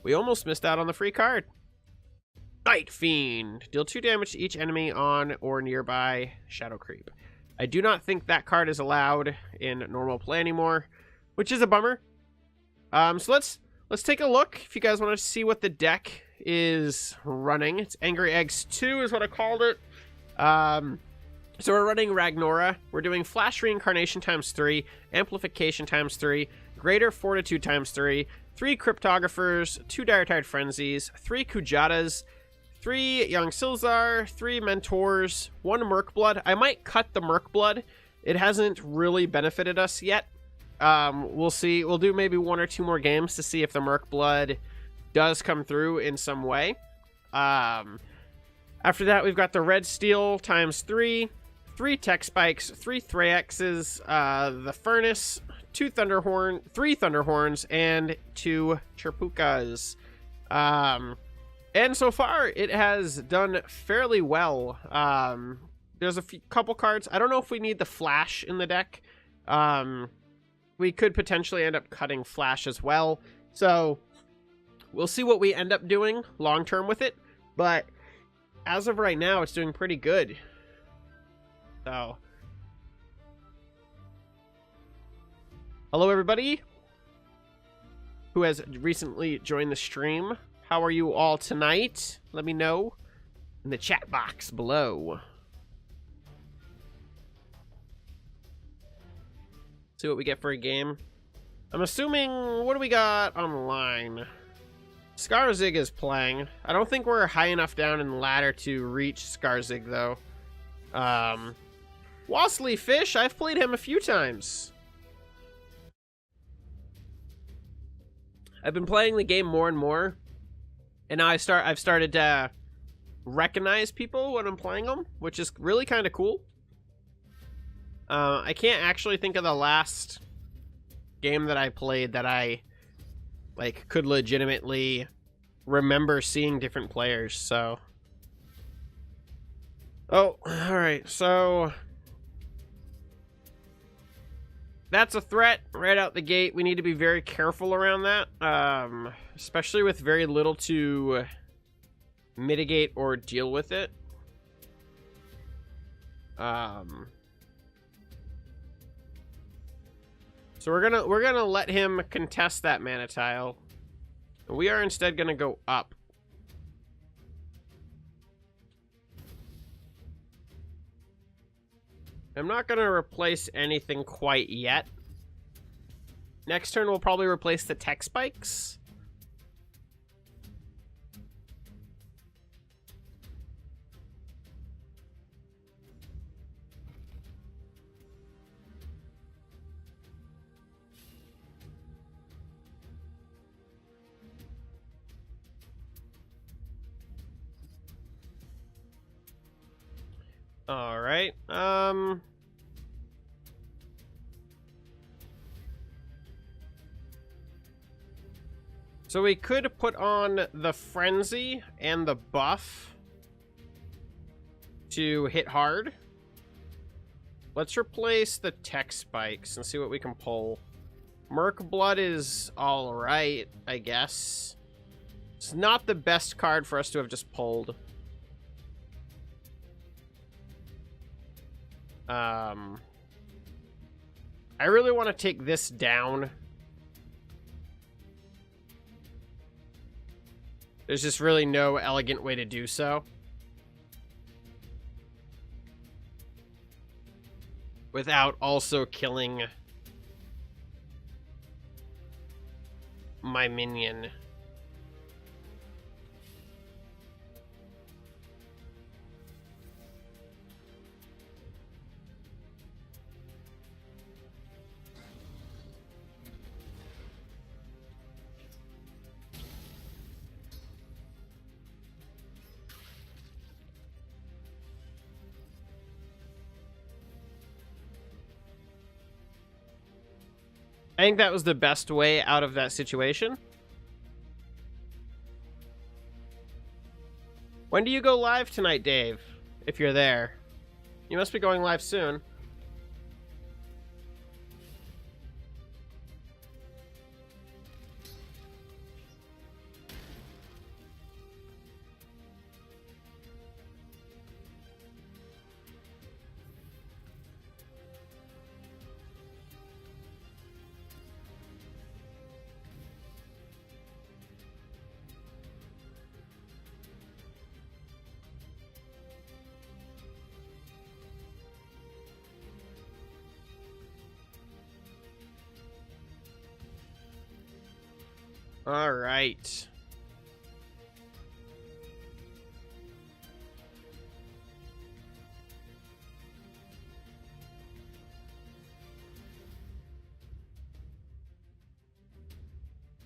A: We almost missed out on the free card. Night Fiend. Deal 2 damage to each enemy on or nearby Shadow Creep. I do not think that card is allowed in normal play anymore, which is a bummer. So let's take a look. If you guys want to see what the deck is running, it's Angry Eggs 2 is what I called it. So we're running Ragnora. We're doing Flash Reincarnation ×3, Amplification ×3, Greater Fortitude ×3, 3 Cryptographers, 2 Dire-Tide Frenzies, 3 Kujatas, 3 Young Silzar, 3 Mentors, 1 Merkblood. I might cut the Merkblood. It hasn't really benefited us yet. We'll see. We'll do maybe 1 or 2 more games to see if the Merkblood does come through in some way. After that, we've got the Red Steel ×3, 3 Tech Spikes, 3 Threxes, the Furnace, 3 Thunderhorns, and 2 Chirpukas. And so far, it has done fairly well. There's a couple cards. I don't know if we need the Flash in the deck. We could potentially end up cutting Flash as well. So we'll see what we end up doing long-term with it. But as of right now, it's doing pretty good. So, hello everybody who has recently joined the stream. How are you all tonight? Let me know in the chat box below. See what we get for a game. I'm assuming, what do we got online? Skarzig is playing. I don't think we're high enough down in the ladder to reach Skarzig, though. Wasley Fish, I've played him a few times. I've been playing the game more and more, and now I've started to recognize people when I'm playing them, which is really kind of cool. I can't actually think of the last game that I played that I like, could legitimately remember seeing different players, so... Oh, alright, so... That's a threat right out the gate. We need to be very careful around that, especially with very little to mitigate or deal with it. So we're gonna let him contest that mana tile. We are instead gonna go up. I'm not gonna replace anything quite yet. Next turn we'll probably replace the tech spikes. All right. So we could put on the frenzy and the buff to hit hard. Let's replace the tech spikes and see what we can pull. Merc Blood is all right, I guess. It's not the best card for us to have just pulled. I really want to take this down. There's just really no elegant way to do so. Without also killing my minion. I think that was the best way out of that situation. When do you go live tonight, Dave? If you're there. You must be going live soon. All right.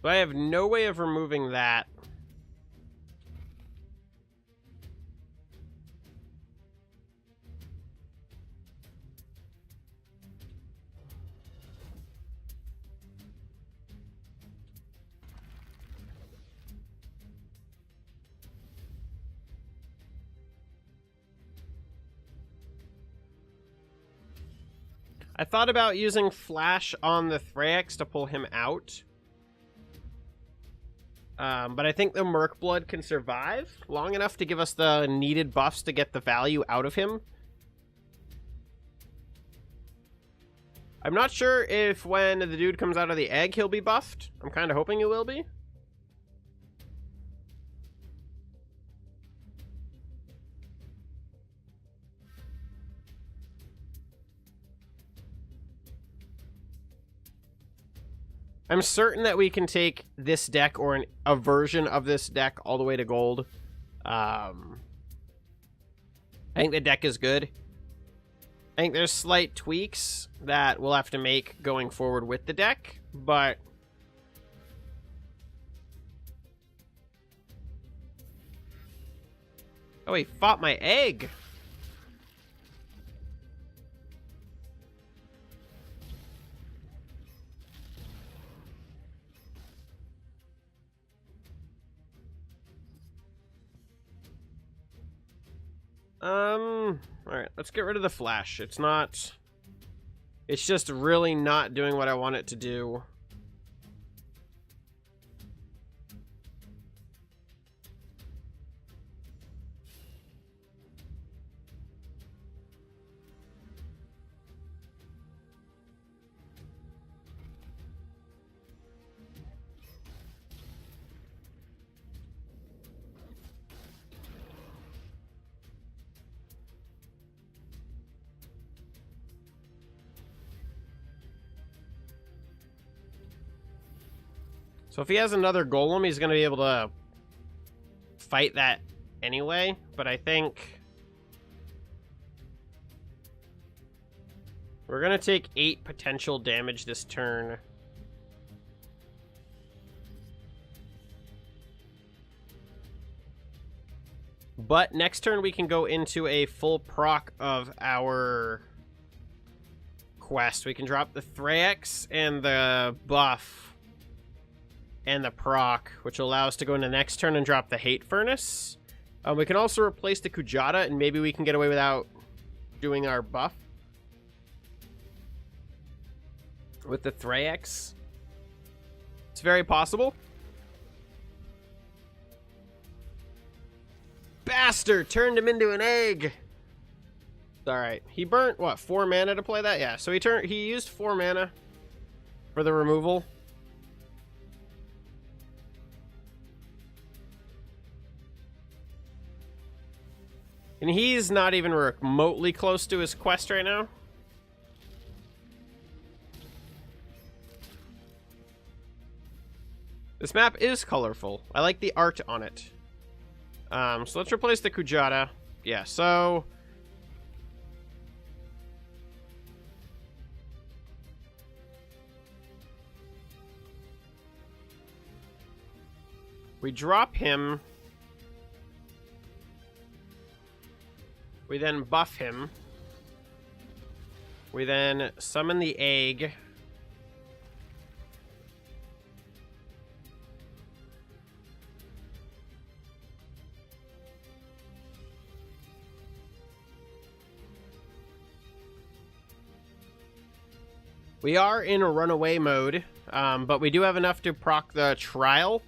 A: So I have no way of removing that. I thought about using Flash on the Thrax to pull him out. But I think the Merc Blood can survive long enough to give us the needed buffs to get the value out of him. I'm not sure if when the dude comes out of the egg he'll be buffed. I'm kind of hoping he will be. I'm certain that we can take this deck or a version of this deck all the way to gold. I think the deck is good. I think there's slight tweaks that we'll have to make going forward with the deck, but... Oh, he fought my egg! Alright, let's get rid of the flash. It's just really not doing what I want it to do. So if he has another golem, he's going to be able to fight that anyway. But I think we're going to take 8 potential damage this turn. But next turn we can go into a full proc of our quest. We can drop the Thrax and the buff and the proc, which will allow us to go into the next turn and drop the Hate Furnace. We can also replace the Kujata, and maybe we can get away without doing our buff with the Thrax. It's very possible. Bastard! Turned him into an egg! Alright, he burnt, what, 4 mana to play that? Yeah, so he used 4 mana for the removal. And he's not even remotely close to his quest right now. This map is colorful. I like the art on it. So let's replace the Kujata. Yeah, so we drop him. We then buff him. We then summon the egg. We are in a runaway mode, but we do have enough to proc the trial.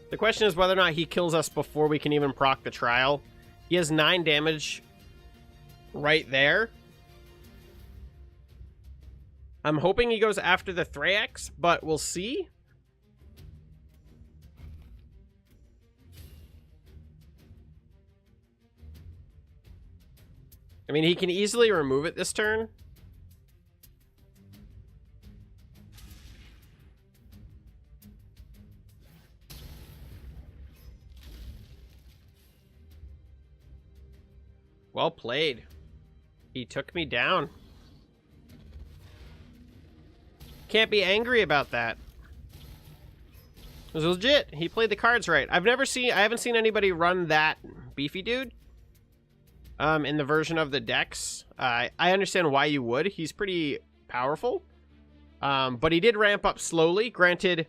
A: The question is whether or not he kills us before we can even proc the trial. He has 9 damage right there. I'm hoping he goes after the Thrax, but we'll see. I mean, he can easily remove it this turn. Well played. He took me down. Can't be angry about that. It was legit. He played the cards right. I haven't seen anybody run that beefy dude in the version of the decks. I understand why you would. He's pretty powerful. But he did ramp up slowly. Granted,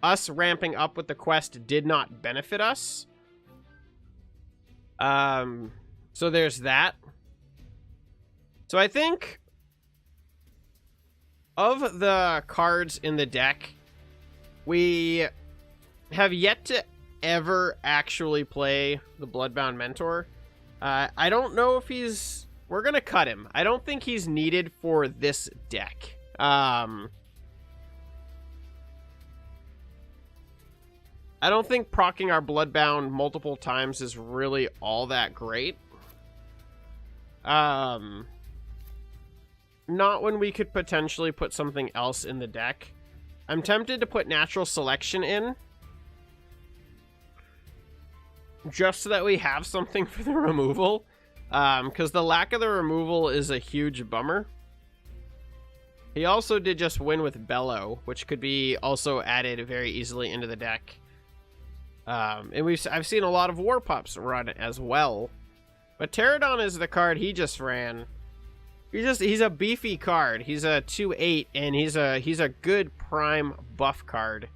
A: us ramping up with the quest did not benefit us. So there's that. So I think of the cards in the deck, we have yet to ever actually play the Bloodbound Mentor. I don't know if we're going to cut him. I don't think he's needed for this deck. I don't think proccing our Bloodbound multiple times is really all that great. Not when we could potentially put something else in the deck. I'm tempted to put Natural Selection in, just so that we have something for the removal. Because the lack of the removal is a huge bummer. He also did just win with Bellow, which could be also added very easily into the deck. And I've seen a lot of War Pups run as well. But Pterodon is the card he just ran. He's a beefy card. He's a 2/8, and he's a good prime buff card.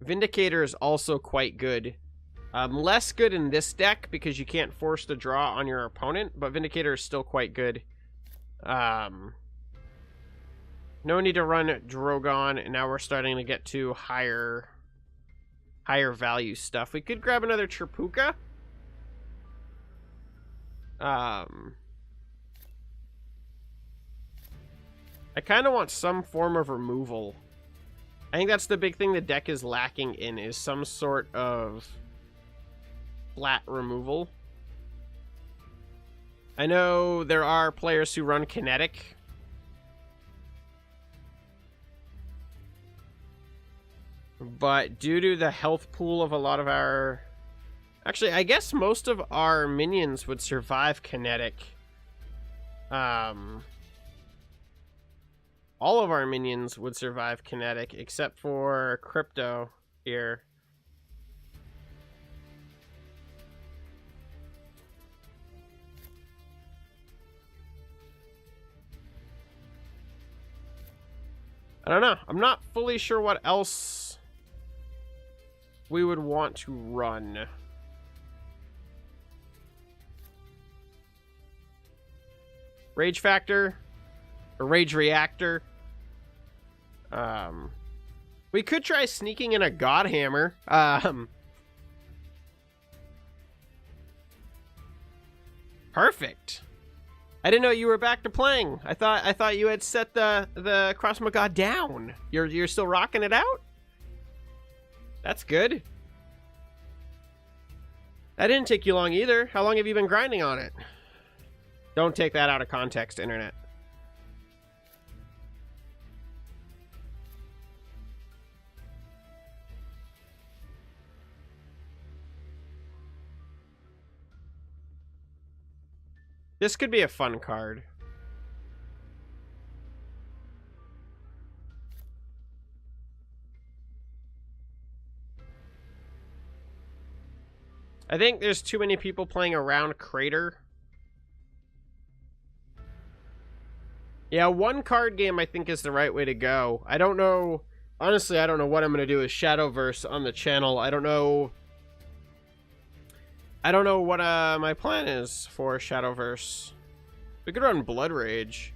A: Vindicator is also quite good Less good in this deck because you can't force the draw on your opponent, but Vindicator is still quite good. No need to run Drogon, and now we're starting to get to higher value stuff. We could grab another Tripuka. I kind of want some form of removal. I think that's the big thing the deck is lacking in, is some sort of flat removal. I know there are players who run kinetic. But due to the health pool of a lot of our... Actually, I guess most of our minions would survive kinetic. All of our minions would survive kinetic, except for Crypto here. I don't know. I'm not fully sure what else we would want to run. Rage Factor or Rage Reactor. We could try sneaking in a God Hammer. Perfect. I didn't know you were back to playing. I thought you had set the Crossma God down. You're still rocking it out? That's good. That didn't take you long either. How long have you been grinding on it? Don't take that out of context, internet. This could be a fun card. I think there's too many people playing around Crater. Yeah, one card game I think is the right way to go. I don't know. Honestly, I don't know what I'm going to do with Shadowverse on the channel. I don't know what my plan is for Shadowverse. We could run Blood Rage.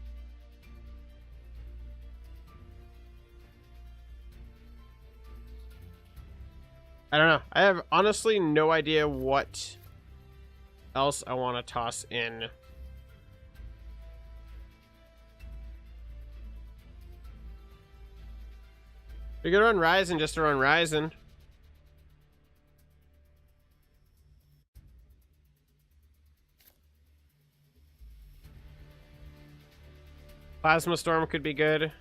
A: I don't know. I have honestly no idea what else I want to toss in. We could run Ryzen just to run Ryzen. Plasma Storm could be good.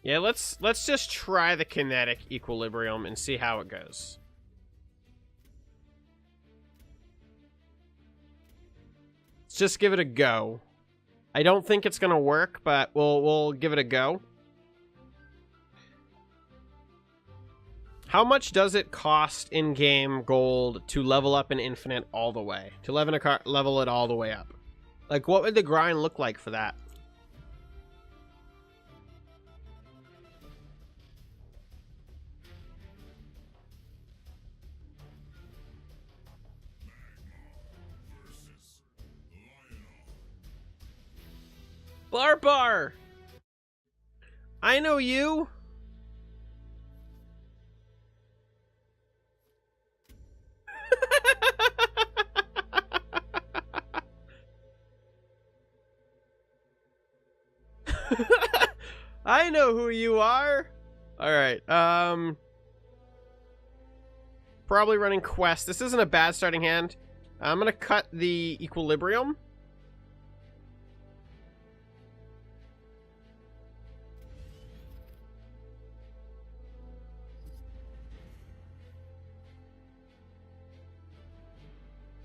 A: Yeah, let's just try the kinetic equilibrium and see how it goes. Let's just give it a go. I don't think it's gonna work, but we'll give it a go. How much does it cost in-game gold to level up an infinite all the way? To level it all the way up? Like, what would the grind look like for that? Bar! I know you! I know who you are! Alright, probably running Quest. This isn't a bad starting hand. I'm gonna cut the Equilibrium.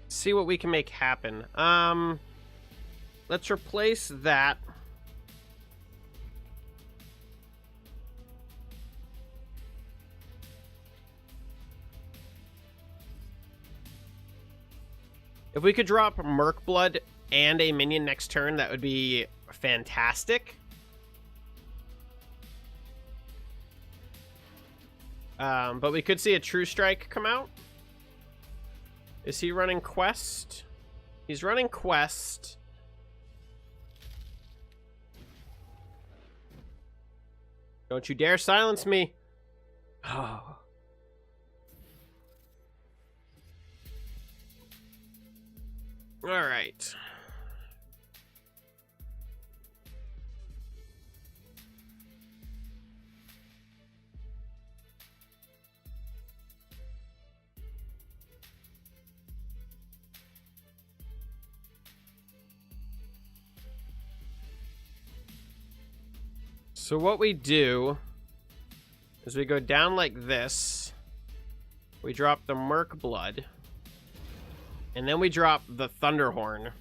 A: See what we can make happen. Let's replace that If we could drop Merc Blood and a minion next turn, that would be fantastic. But we could see a True Strike come out. Is he running Quest? He's running Quest. Don't you dare silence me. Oh. All right. So what we do is we go down like this. We drop the Merc Blood. And then we drop the Thunderhorn.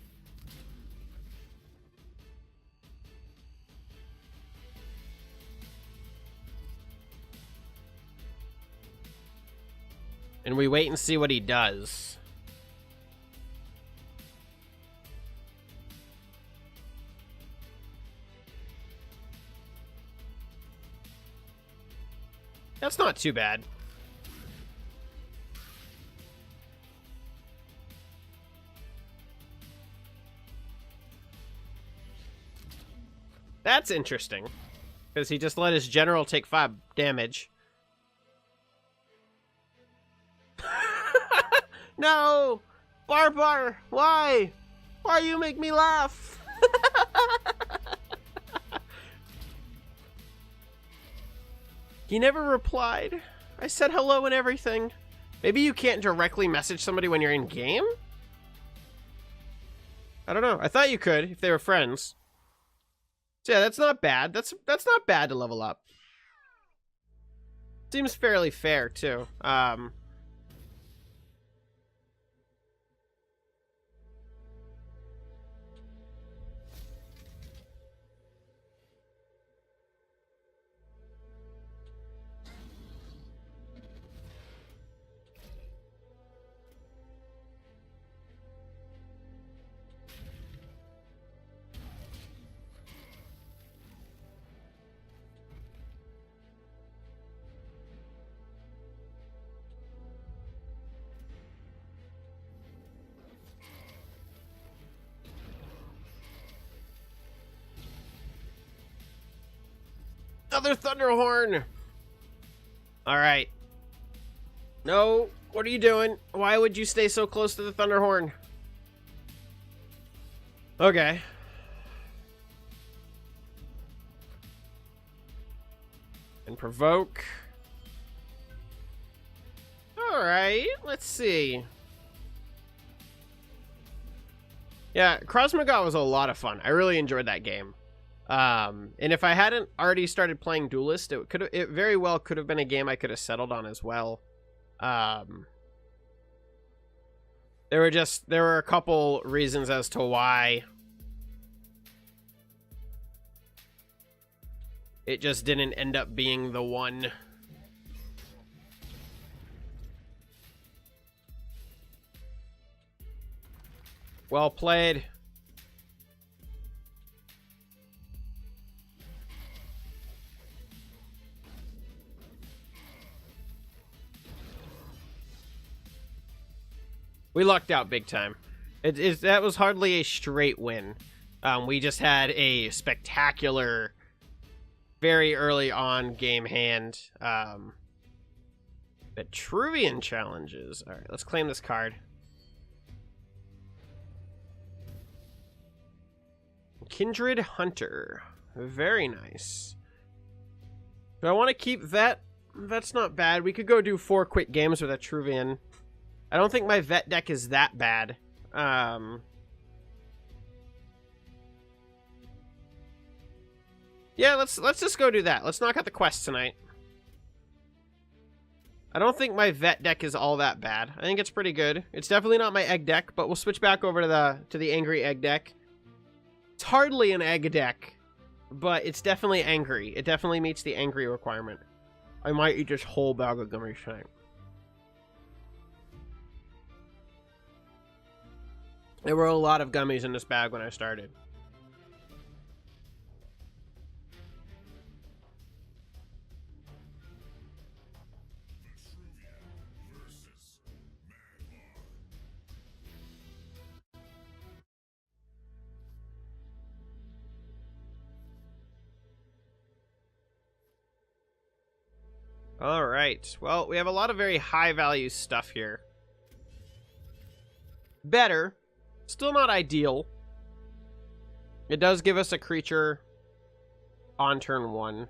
A: And we wait and see what he does. That's not too bad. That's interesting. Because he just let his general take 5 damage. No! Barbar! Why? Why you make me laugh? He never replied. I said hello and everything. Maybe you can't directly message somebody when you're in game? I don't know. I thought you could if they were friends. So yeah, that's not bad. That's not bad to level up. Seems fairly fair too. Another Thunderhorn! Alright. No, what are you doing? Why would you stay so close to the Thunderhorn? Okay. And provoke. Alright, let's see. Yeah, Krasmagat was a lot of fun. I really enjoyed that game. And if I hadn't already started playing Duelyst, it very well could have been a game I could have settled on as well. There were a couple reasons as to why it just didn't end up being the one. Well played. We lucked out big time. That was hardly a straight win. We just had a spectacular, very early on game hand. Vitruvian challenges. All right, let's claim this card. Kindred Hunter. Very nice. Do I want to keep that? That's not bad. We could go do 4 quick games with a Vitruvian. I don't think my vet deck is that bad. Yeah, let's just go do that. Let's knock out the quest tonight. I don't think my vet deck is all that bad. I think it's pretty good. It's definitely not my egg deck, but we'll switch back over to the angry egg deck. It's hardly an egg deck, but it's definitely angry. It definitely meets the angry requirement. I might eat this whole bag of gummies tonight. There were a lot of gummies in this bag when I started. All right. Well, we have a lot of very high value stuff here. Better. Still not ideal. It does give us a creature on turn 1.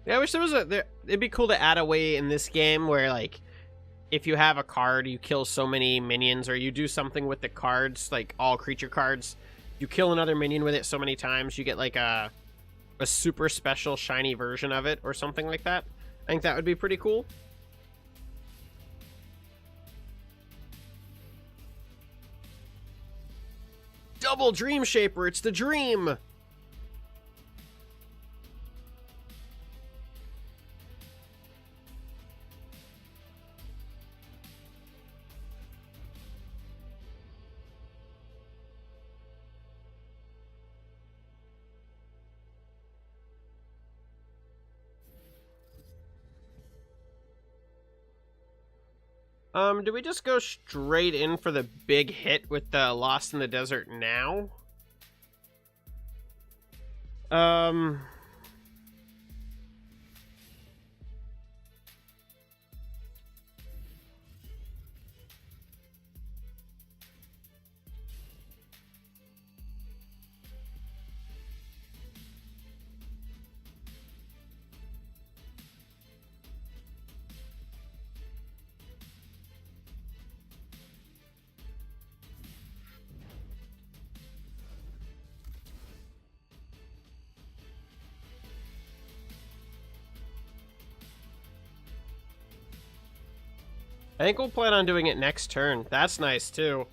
A: Yeah, I wish there was it'd be cool to add a way in this game where, like, if you have a card, you kill so many minions, or you do something with the cards, like all creature cards, you kill another minion with it so many times, you get like a super special shiny version of it or something like that. I think that would be pretty cool. Double Dream Shaper, it's the dream! Do we just go straight in for the big hit with the Lost in the Desert now? I think we'll plan on doing it next turn. That's nice, too.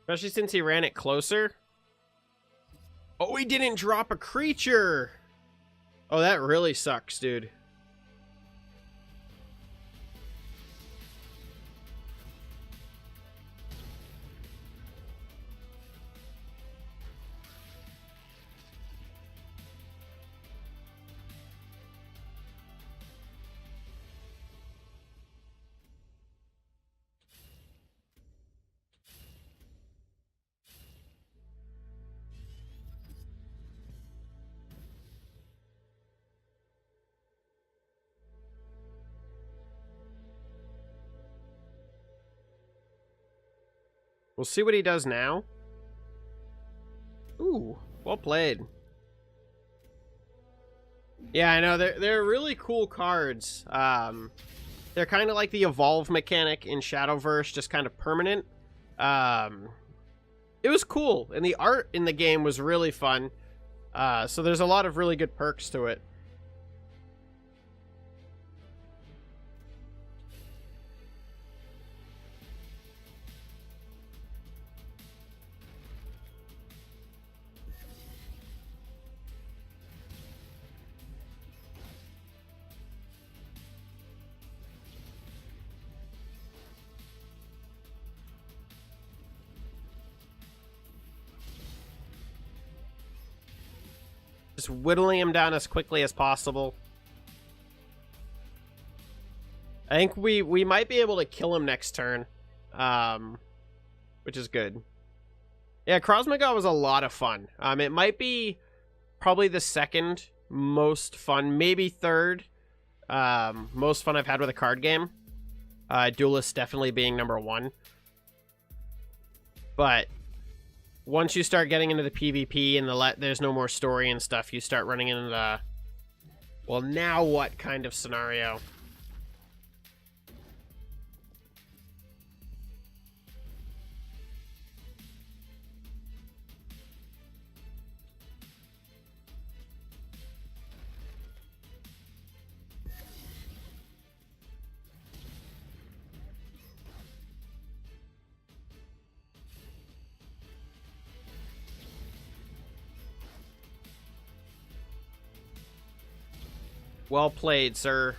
A: Especially since he ran it closer. Oh, he didn't drop a creature! Oh, that really sucks, dude. We'll see what he does now. Ooh, well played. Yeah, I know, they're really cool cards. They're kind of like the evolve mechanic in Shadowverse, just kind of permanent. It was cool, and the art in the game was really fun. So there's a lot of really good perks to it. Just whittling him down as quickly as possible. I think we might be able to kill him next turn, which is good. Yeah, Krasmaga was a lot of fun. It might be probably the second most fun, maybe third most fun I've had with a card game. Duelyst definitely being number 1. But once you start getting into the PvP and there's no more story and stuff, you start running into the, well, now what kind of scenario. Well played, sir.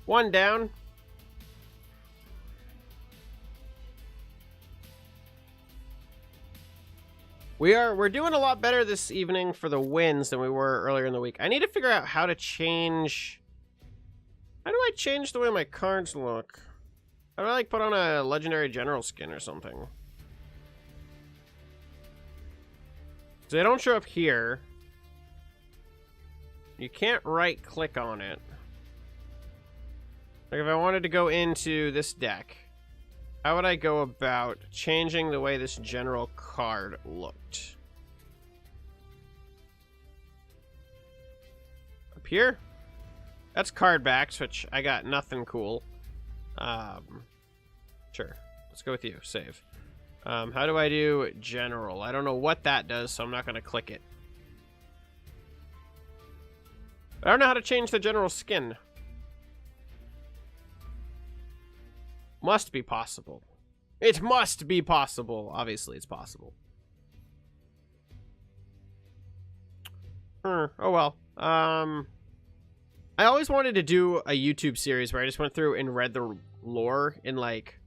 A: One down. We're doing a lot better this evening for the wins than we were earlier in the week. I need to figure out how to change... How do I change the way my cards look? How do I, like, put on a legendary general skin or something? So they don't show up here. You can't right-click on it. Like, if I wanted to go into this deck, how would I go about changing the way this general card looked? Up here? That's card backs, which I got nothing cool. Sure. Let's go with you. Save. How do I do general? I don't know what that does, so I'm not going to click it. I don't know how to change the general skin. Must be possible. It must be possible. Obviously, it's possible. Oh, well. I always wanted to do a YouTube series where I just went through and read the lore in, like...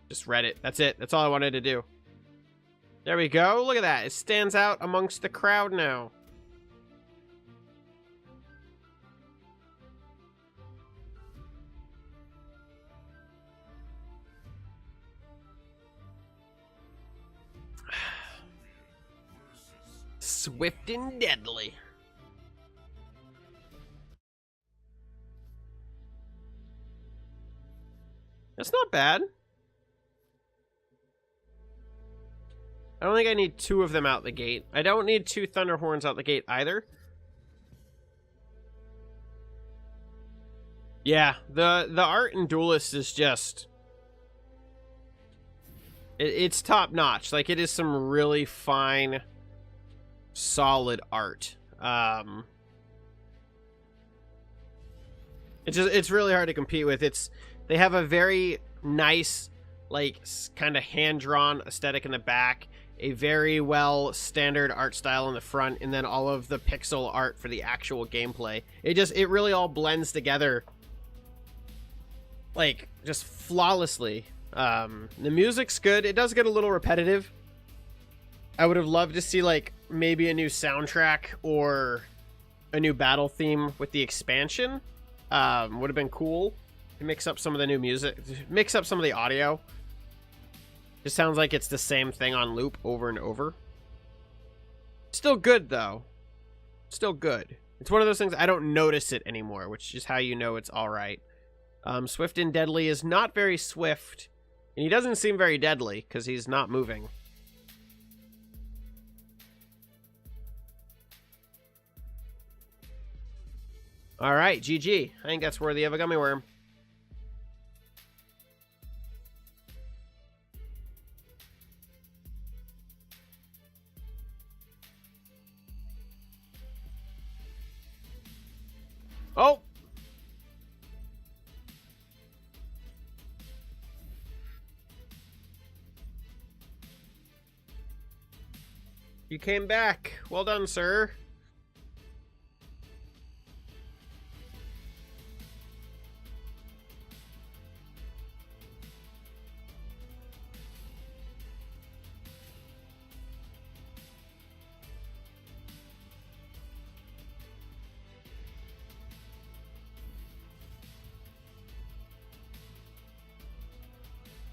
A: Just read it. That's it. That's all I wanted to do. There we go. Look at that. It stands out amongst the crowd now. Swift and deadly. That's not bad. I don't think I need 2 of them out the gate. I don't need 2 Thunderhorns out the gate either. Yeah, the art in Duelyst is just... It's top notch. Like, it is some really fine... solid art. It's really hard to compete with. They have a very nice, like, kind of hand-drawn aesthetic in the back, a very well standard art style in the front, and then all of the pixel art for the actual gameplay. It really all blends together, like, just flawlessly. The music's good. It does get a little repetitive. I would have loved to see, like, maybe a new soundtrack or a new battle theme with the expansion. Would have been cool to mix up some of the new music, mix up some of the audio. Just sounds like it's the same thing on loop over and over. Still good, though. Still good. It's one of those things I don't notice it anymore, which is how you know it's all right. Swift and Deadly is not very swift, and he doesn't seem very deadly because he's not moving. All right, GG. I think that's worthy of a gummy worm. Oh! You came back. Well done, sir.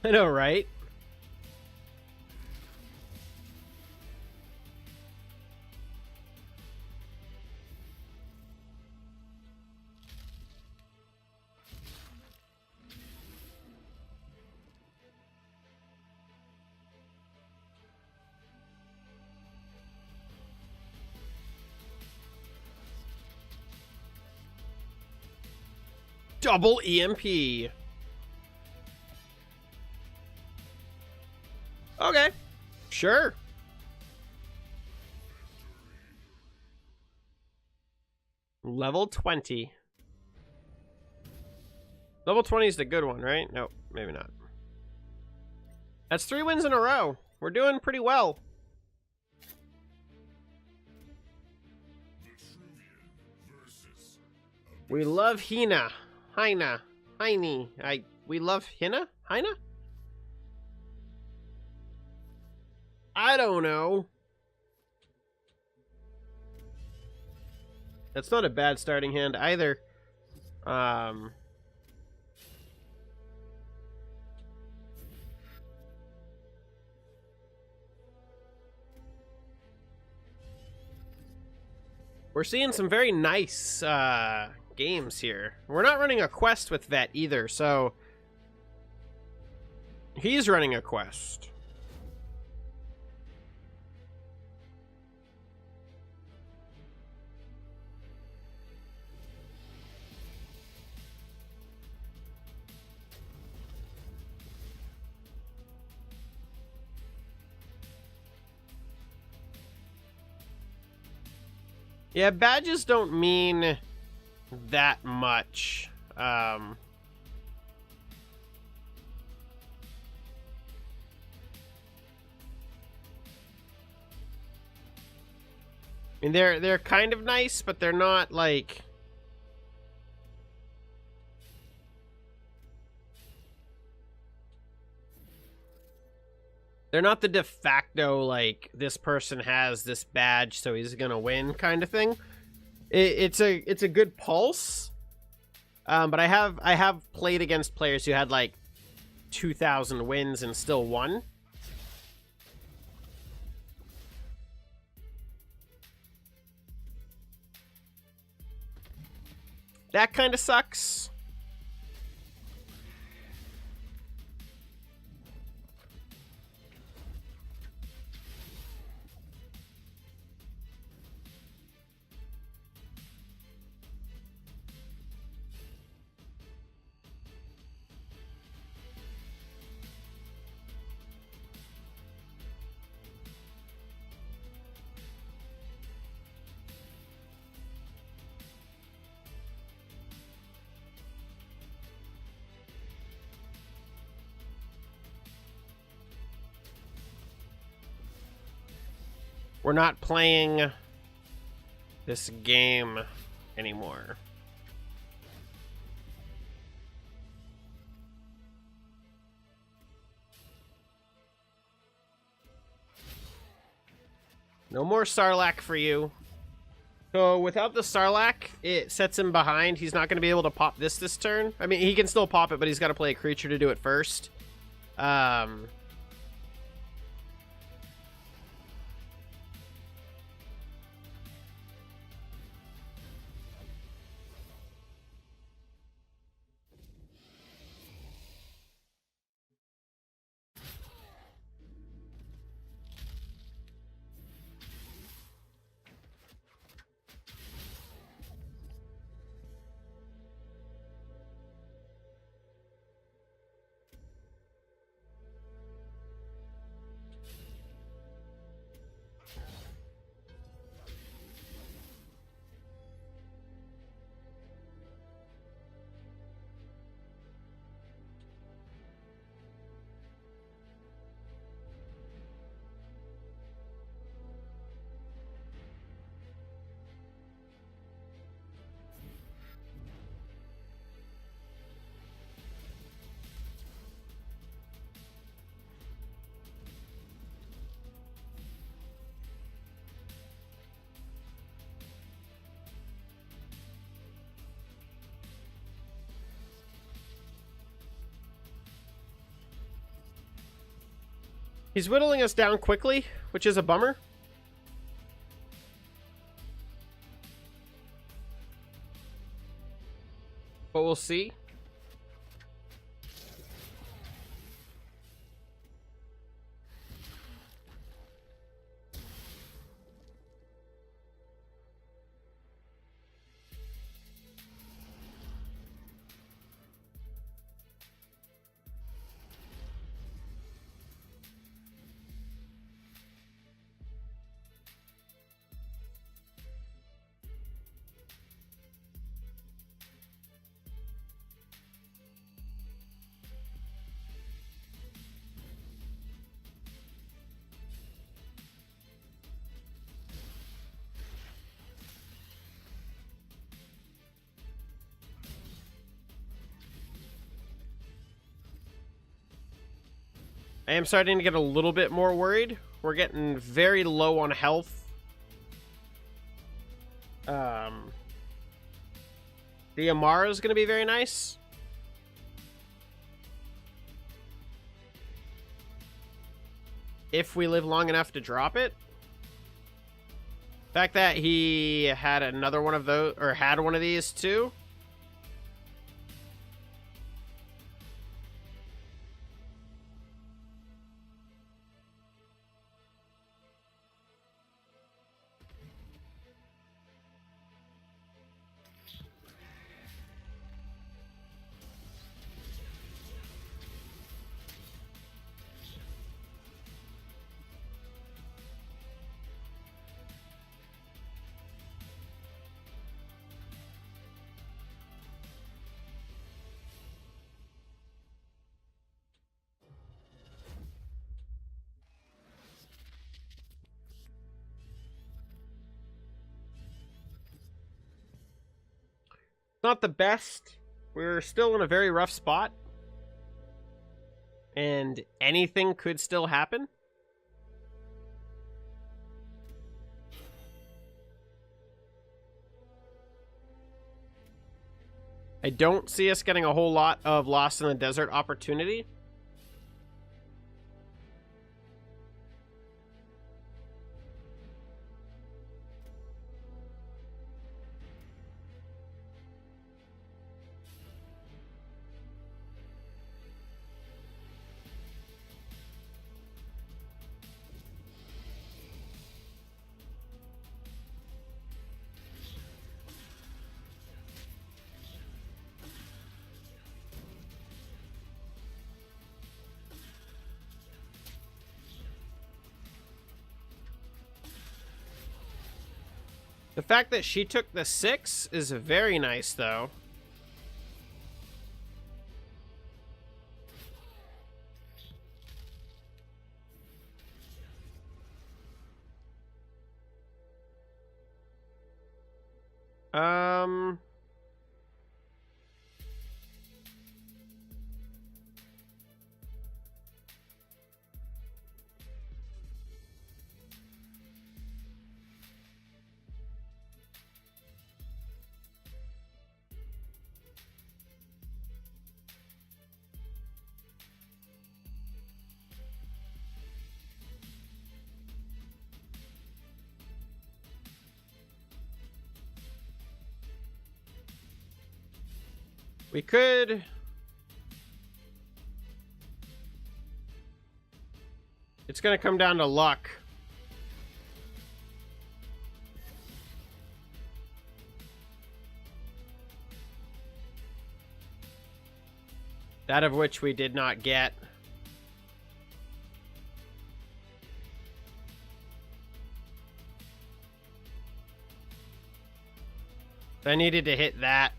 A: I know, right? Double EMP. Okay. Sure. Level 20. Level 20 is the good one, right? Nope, maybe not. That's 3 wins in a row. We're doing pretty well. We love Hina. Heine. We love Hina? Heine? I don't know. That's not a bad starting hand either. We're seeing some very nice games here. We're not running a quest with Vet either, so he's running a quest. Yeah, badges don't mean that much. I mean, they're kind of nice, but they're not like... They're not the de facto, like, this person has this badge, so he's gonna win kind of thing. It's a good pulse, but I have played against players who had like 2,000 wins and still won. That kind of sucks. We're not playing this game anymore. No more Sarlacc for you. So without the Sarlacc, it sets him behind. He's not going to be able to pop this turn. I mean, he can still pop it, but he's got to play a creature to do it first. He's whittling us down quickly, which is a bummer. But we'll see. I am starting to get a little bit more worried. We're getting very low on health. The Amara is going to be very nice. If we live long enough to drop it. The fact that he had another one of those, or had one of these too. Not the best. We're still in a very rough spot. And anything could still happen. I don't see us getting a whole lot of Lost in the Desert opportunity. The fact that she took the 6 is very nice, though. We could... It's going to come down to luck. That of which we did not get. I needed to hit that.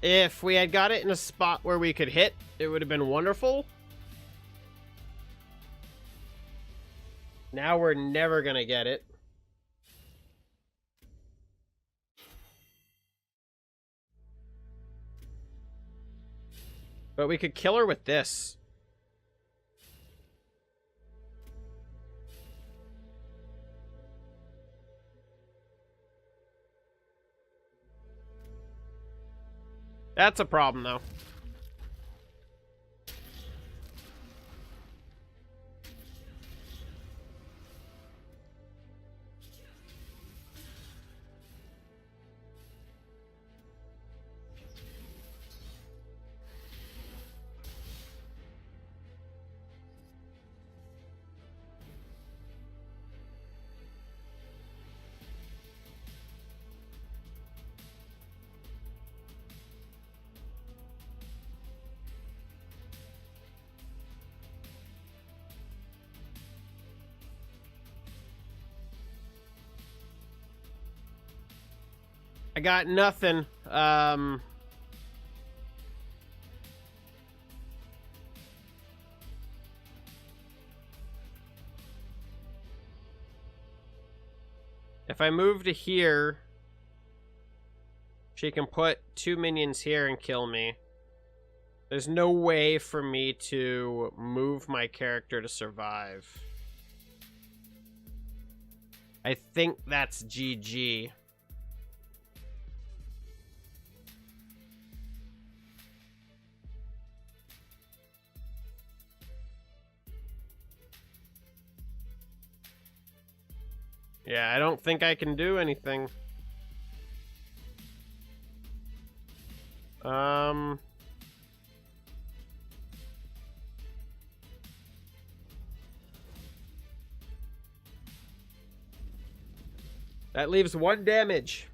A: If we had got it in a spot where we could hit, it would have been wonderful. Now we're never gonna get it. But we could kill her with this. That's a problem, though. I got nothing. If I move to here, she can put 2 minions here and kill me. There's no way for me to move my character to survive. I think that's GG. Yeah, I don't think I can do anything. That leaves 1 damage.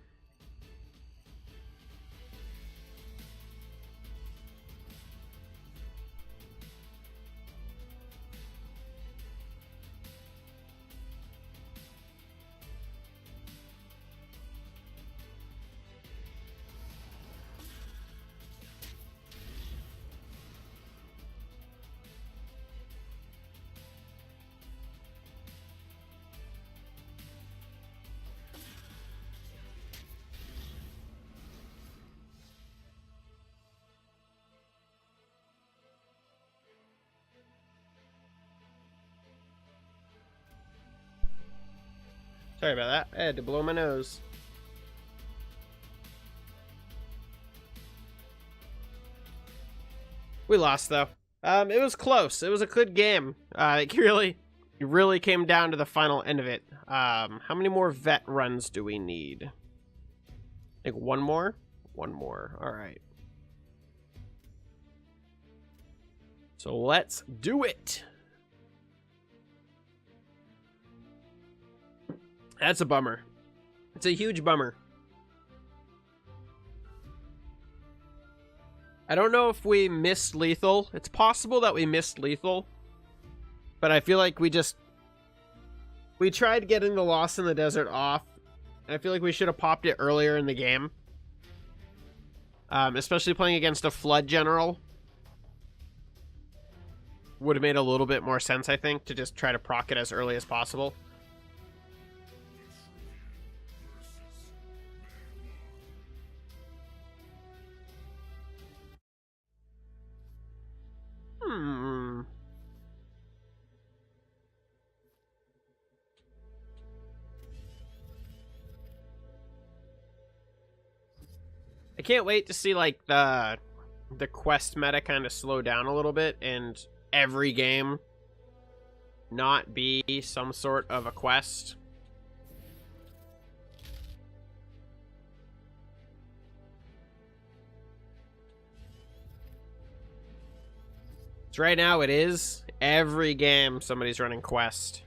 A: Sorry about that. I had to blow my nose. We lost, though. It was close. It was a good game. It really came down to the final end of it. How many more vet runs do we need? I think 1 more? 1 more. All right. So let's do it. That's a bummer. It's a huge bummer. I don't know if we missed lethal. It's possible that we missed lethal. But I feel like we tried getting the Lost in the Desert off. And I feel like we should have popped it earlier in the game. Especially playing against a Flood General. Would have made a little bit more sense, I think, to just try to proc it as early as possible. I can't wait to see like the quest meta kind of slow down a little bit and every game not be some sort of a quest. So right now it is every game somebody's running quest.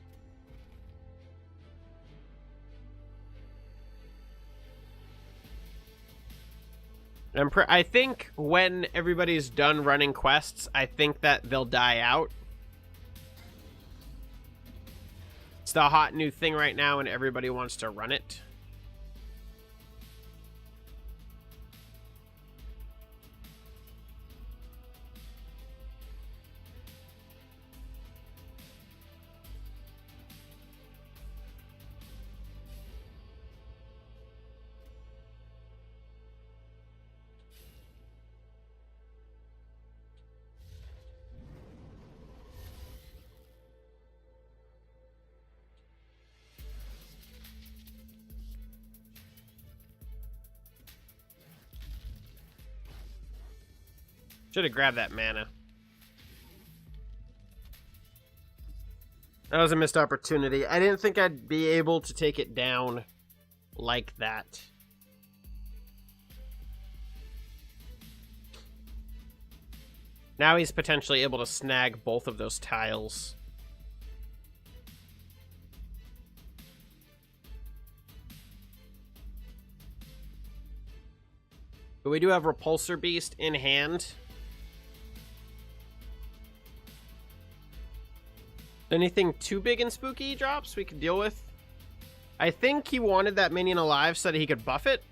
A: I think when everybody's done running quests, I think that they'll die out. It's the hot new thing right now and everybody wants to run it. Should have grabbed that mana. That was a missed opportunity. I didn't think I'd be able to take it down like that. Now he's potentially able to snag both of those tiles. But we do have Repulsor Beast in hand. Anything too big and spooky he drops we could deal with? I think he wanted that minion alive so that he could buff it.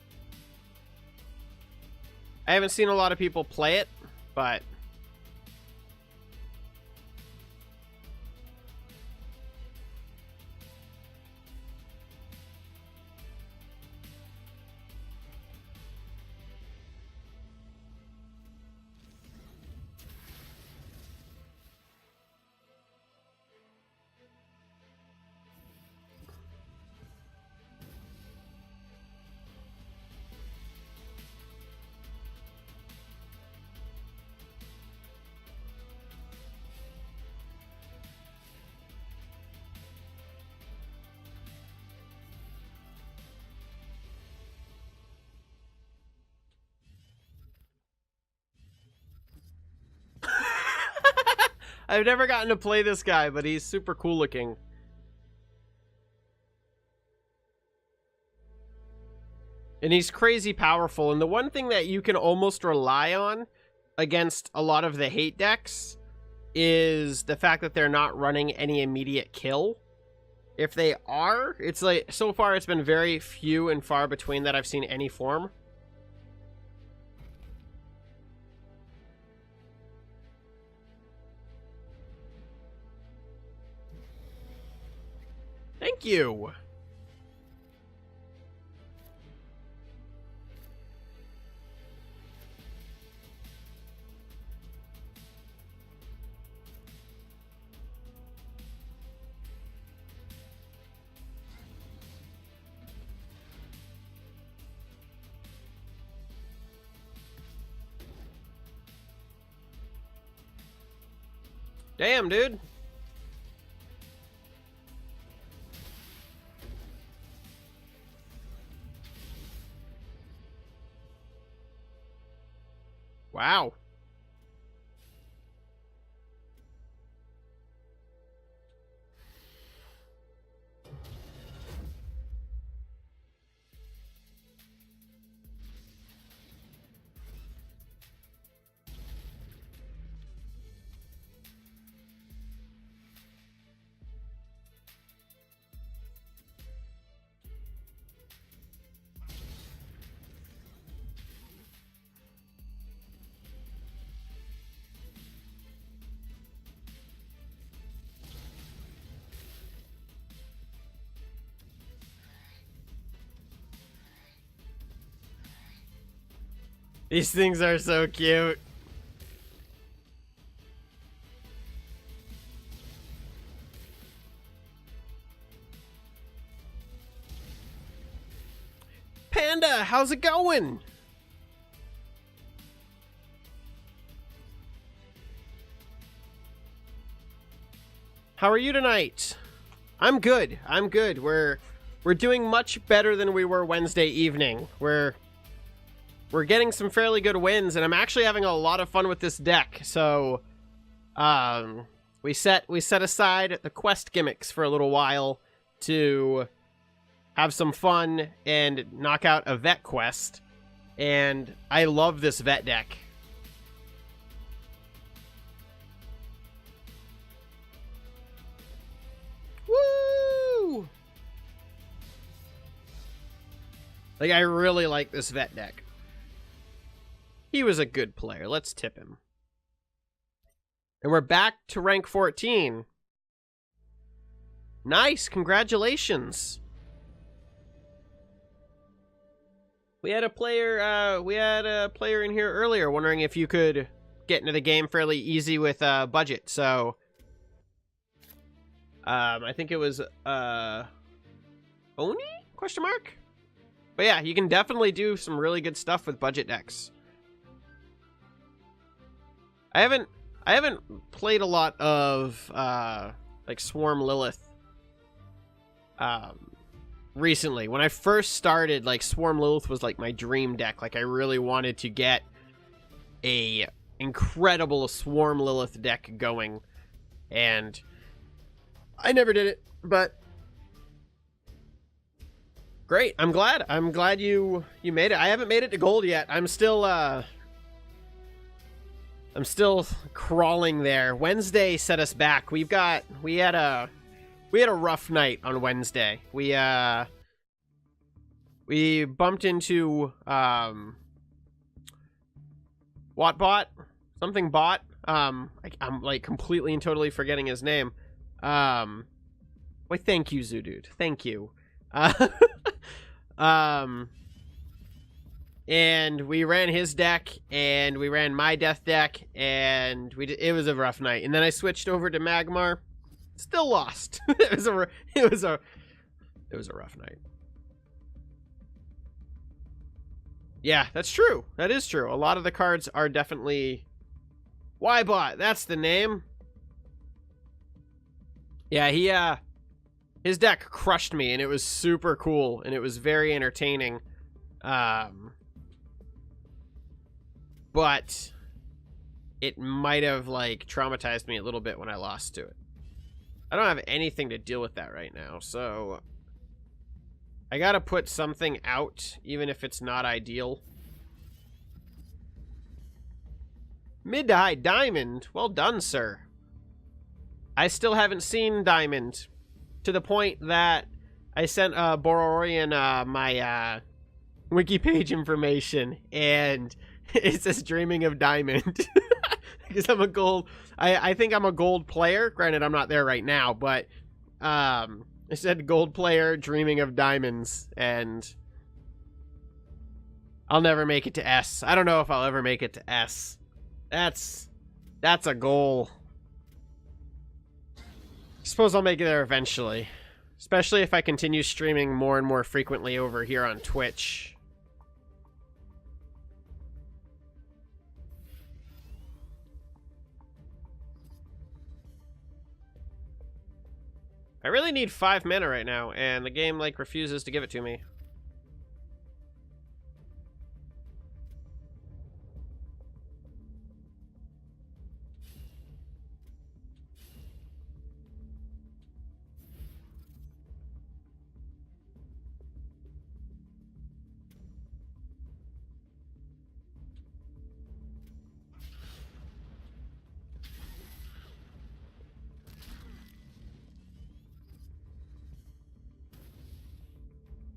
A: I haven't seen a lot of people play it, but I've never gotten to play this guy, but he's super cool looking. And he's crazy powerful. And the one thing that you can almost rely on against a lot of the hate decks is the fact that they're not running any immediate kill. If they are, it's like, so far it's been very few and far between that I've seen any form. Thank you. Damn, dude. Wow. These things are so cute. Panda, how's it going? How are you tonight? I'm good. I'm good. We're doing much better than we were Wednesday evening. We're getting some fairly good wins, and I'm actually having a lot of fun with this deck. So, we set aside the quest gimmicks for a little while to have some fun and knock out a vet quest. And I love this vet deck. Woo! Like, I really like this vet deck. He was a good player. Let's tip him. And we're back to rank 14. Nice. Congratulations. We had a player in here earlier wondering if you could get into the game fairly easy with budget. So I think it was Oni? Question mark? But yeah, you can definitely do some really good stuff with budget decks. I haven't played a lot of like Swarm Lilith recently. When I first started, like, Swarm Lilith was like my dream deck. Like, I really wanted to get a incredible Swarm Lilith deck going, and I never did it, but great. I'm glad you made it. I haven't made it to gold yet. I'm still crawling there. Wednesday set us back. We had a rough night on Wednesday. We bumped into Wattbot, something bot. I'm like completely and totally forgetting his name. Wait, thank you, Zoodude. Thank you. And we ran his deck, and we ran my death deck, and it was a rough night. And then I switched over to Magmar, still lost. it was a rough night. Yeah, that's true. That is true. A lot of the cards are definitely Ybot. That's the name. Yeah, his deck crushed me, and it was super cool, and it was very entertaining. But it might have, like, traumatized me a little bit when I lost to it. I don't have anything to deal with that right now, so I gotta put something out, even if it's not ideal. Mid to high diamond. Well done, sir. I still haven't seen diamond, to the point that I sent Bororian my wiki page information, and it says dreaming of diamond. Because I'm a gold. I think I'm a gold player. Granted, I'm not there right now, but it said gold player dreaming of diamonds, and I'll never make it to S. I don't know if I'll ever make it to S. That's a goal. I suppose I'll make it there eventually. Especially if I continue streaming more and more frequently over here on Twitch. I really need 5 mana right now, and the game, like, refuses to give it to me.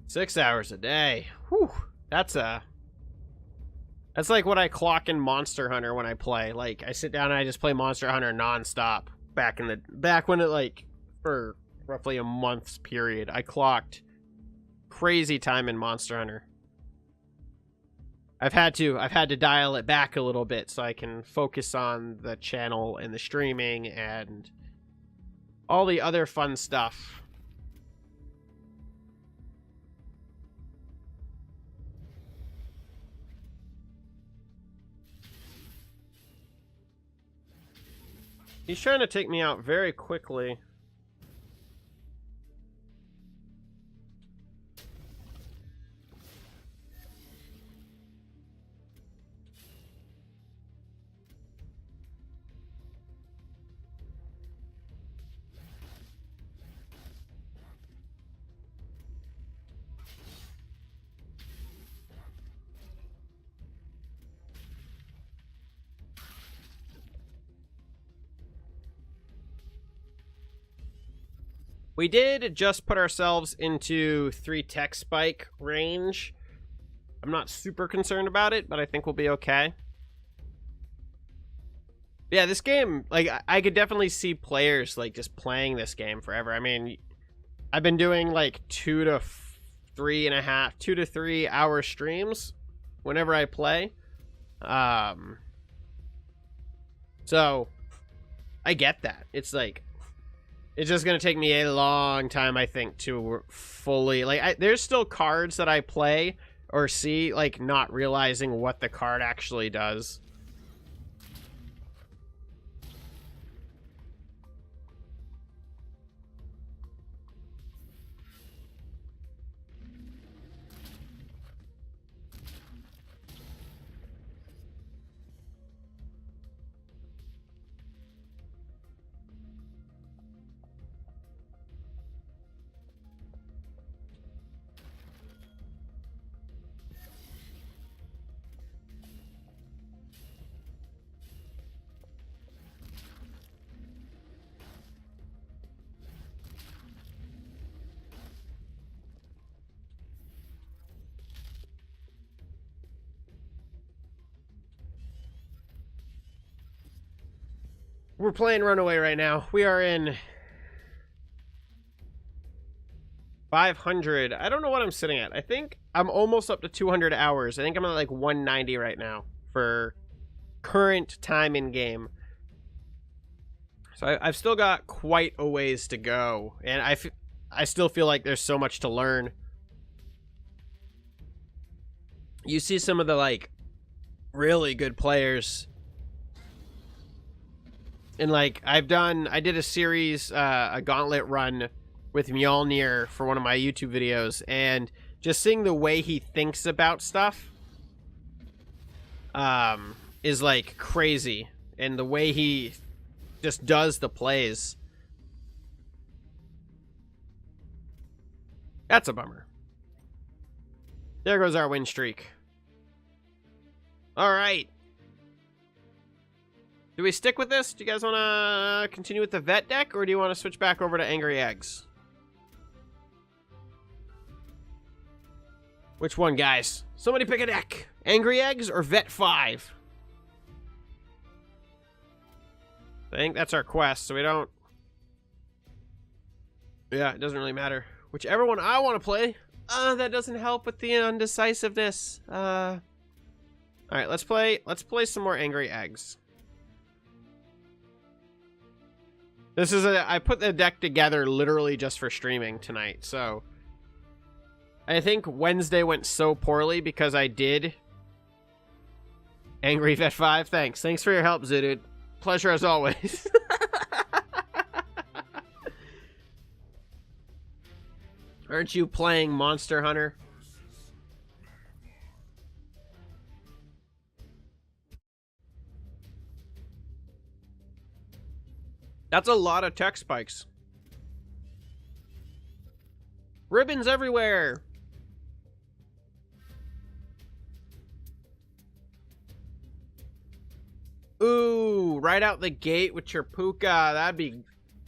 A: Six hours a day. Whew. That's like what I clock in Monster Hunter when I play. Like, I sit down and I just play Monster Hunter nonstop. Back when it, like, for roughly a month's period, I clocked crazy time in Monster Hunter. I've had to dial it back a little bit so I can focus on the channel and the streaming and all the other fun stuff. He's trying to take me out very quickly. We did just put ourselves into 3 tech spike range. I'm not super concerned about it, but I think we'll be okay. Yeah, this game, like, I could definitely see players, like, just playing this game forever. I mean, I've been doing, like, 2 to 3 hour streams whenever I play. So, I get that. It's, like, it's just going to take me a long time, I think, to fully... Like, there's still cards that I play or see, like, not realizing what the card actually does. We're playing Runaway right now. We are in 500. I don't know what I'm sitting at. I think I'm almost up to 200 hours. I think I'm at like 190 right now for current time in game. So I've still got quite a ways to go, and I still feel like there's so much to learn. You see some of the like really good players, and like I did a series, a gauntlet run with Mjolnir for one of my YouTube videos, and just seeing the way he thinks about stuff is like crazy, and the way he just does the plays. That's a bummer. There goes our win streak. All right. Do we stick with this? Do you guys want to continue with the vet deck, or do you want to switch back over to Angry Eggs? Which one, guys? Somebody pick a deck. Angry Eggs or Vet 5? I think that's our quest, so we don't... Yeah, it doesn't really matter. Whichever one I want to play. That doesn't help with the undecisiveness. Alright, let's play some more Angry Eggs. This is I put the deck together literally just for streaming tonight, so... I think Wednesday went so poorly because I did Angry Vet 5. Thanks for your help, Zudude. Pleasure as always. Aren't you playing Monster Hunter? That's a lot of tech spikes. Ribbons everywhere. Ooh, right out the gate with your puka. That'd be...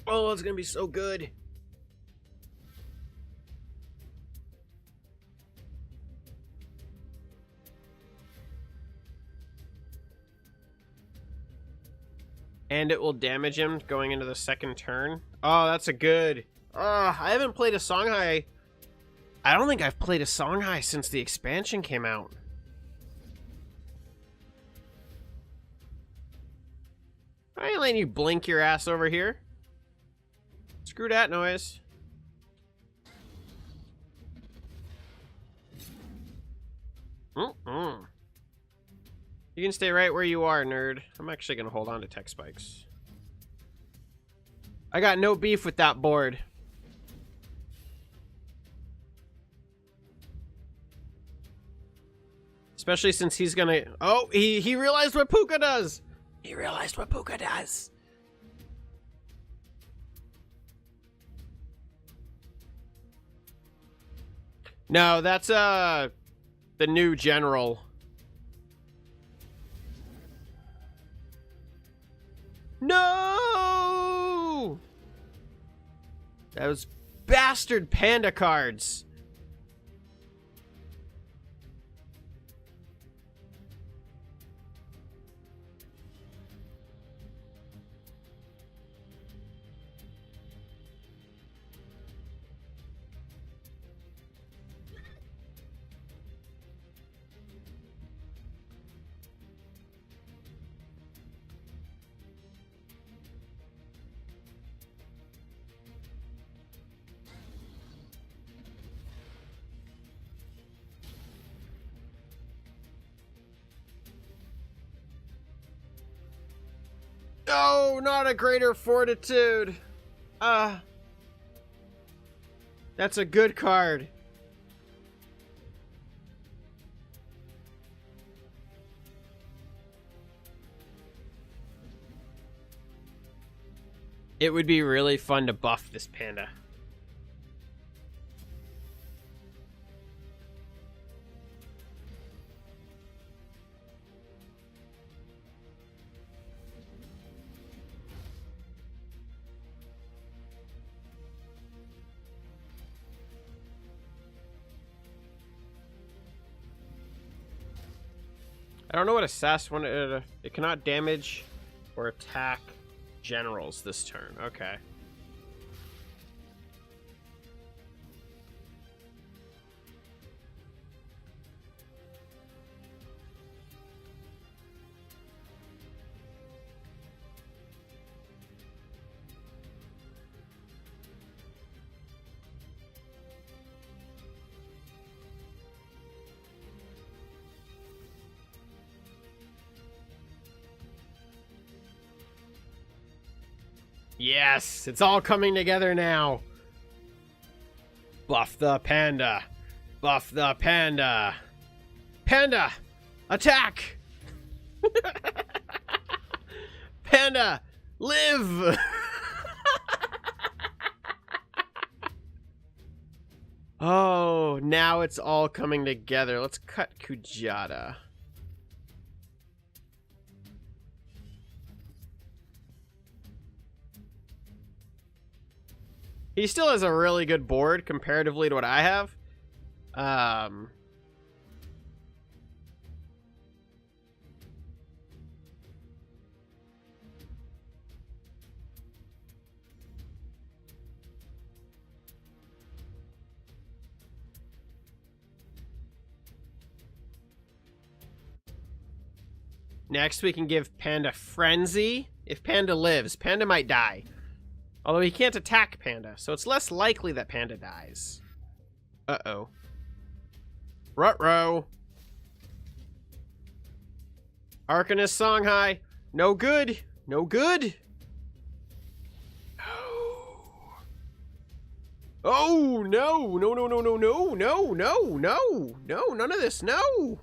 A: Oh, it's gonna be so good. And it will damage him going into the second turn. Oh, that's a good... I haven't played a Songhai. I don't think I've played a Songhai since the expansion came out. I ain't letting you blink your ass over here. Screw that noise. You can stay right where you are, nerd. I'm actually gonna hold on to tech spikes. I got no beef with that board. Especially since he's gonna... Oh, he realized what Puka does! He realized what Puka does! No, that's, the new general. No! Those bastard panda cards. No, not a greater fortitude. That's a good card. It would be really fun to buff this panda. I don't know what Assassin wanted. It cannot damage or attack generals this turn. Okay. Yes, it's all coming together now. Buff the panda. Buff the panda. Panda, attack. Panda, live. Oh, now it's all coming together. Let's cut Kujata. He still has a really good board comparatively to what I have. Next, we can give Panda Frenzy. If Panda lives, Panda might die. Although he can't attack Panda, so it's less likely that Panda dies. Uh-oh. Ruh-roh. Arcanist Songhai. No good. No good. Oh, no. No, no, no, no, no, no, no, no. No, none of this. No.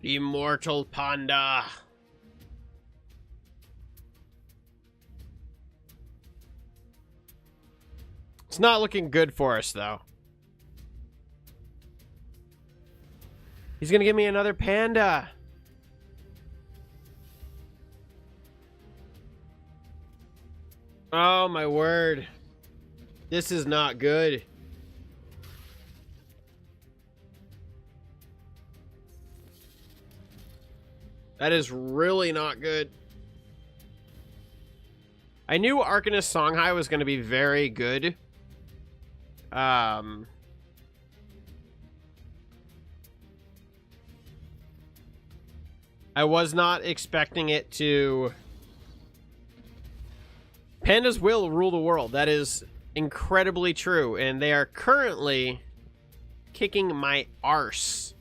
A: Immortal Panda. It's not looking good for us, though. He's gonna give me another panda. Oh, my word. This is not good. That is really not good. I knew Arcanist Songhai was going to be very good. I was not expecting it to... Pandas will rule the world. That is incredibly true. And they are currently kicking my arse.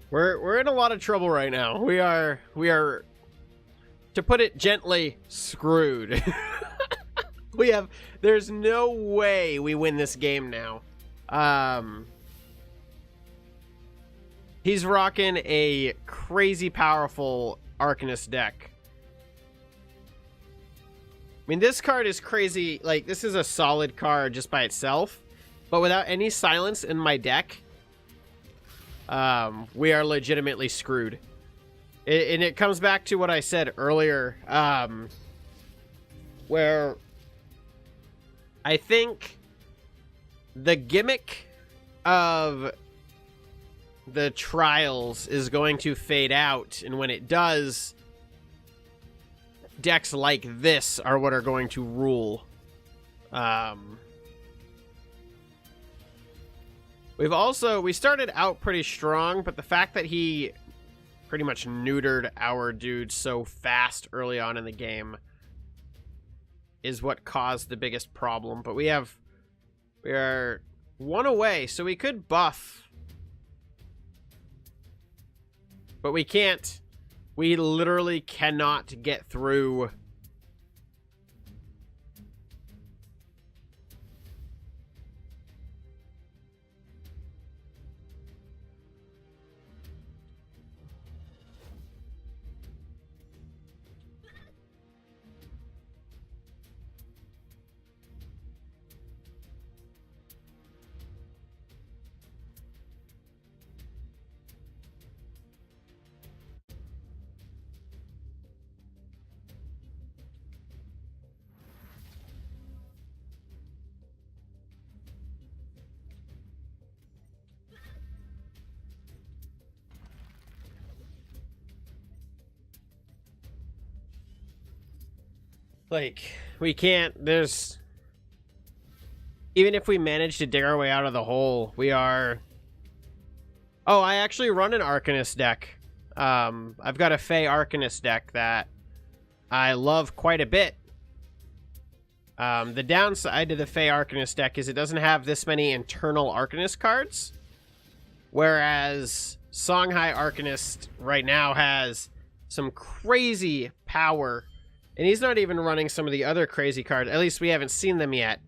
A: We're in a lot of trouble right now. We are, to put it gently, screwed. There's no way we win this game now. He's rocking a crazy powerful Arcanist deck. I mean, this card is crazy. Like, this is a solid card just by itself, but without any silence in my deck, we are legitimately screwed. And it comes back to what I said earlier, where I think the gimmick of the trials is going to fade out, and when it does, decks like this are what are going to rule. We started out pretty strong, but the fact that he pretty much neutered our dude so fast early on in the game is what caused the biggest problem. But we are one away, so we could buff. But we can't. We literally cannot get through. Like, we can't, there's... Even if we manage to dig our way out of the hole, we are... Oh, I actually run an Arcanist deck. I've got a Fey Arcanist deck that I love quite a bit. The downside to the Fey Arcanist deck is it doesn't have this many internal Arcanist cards, whereas Songhai Arcanist right now has some crazy power. And he's not even running some of the other crazy cards. At least we haven't seen them yet.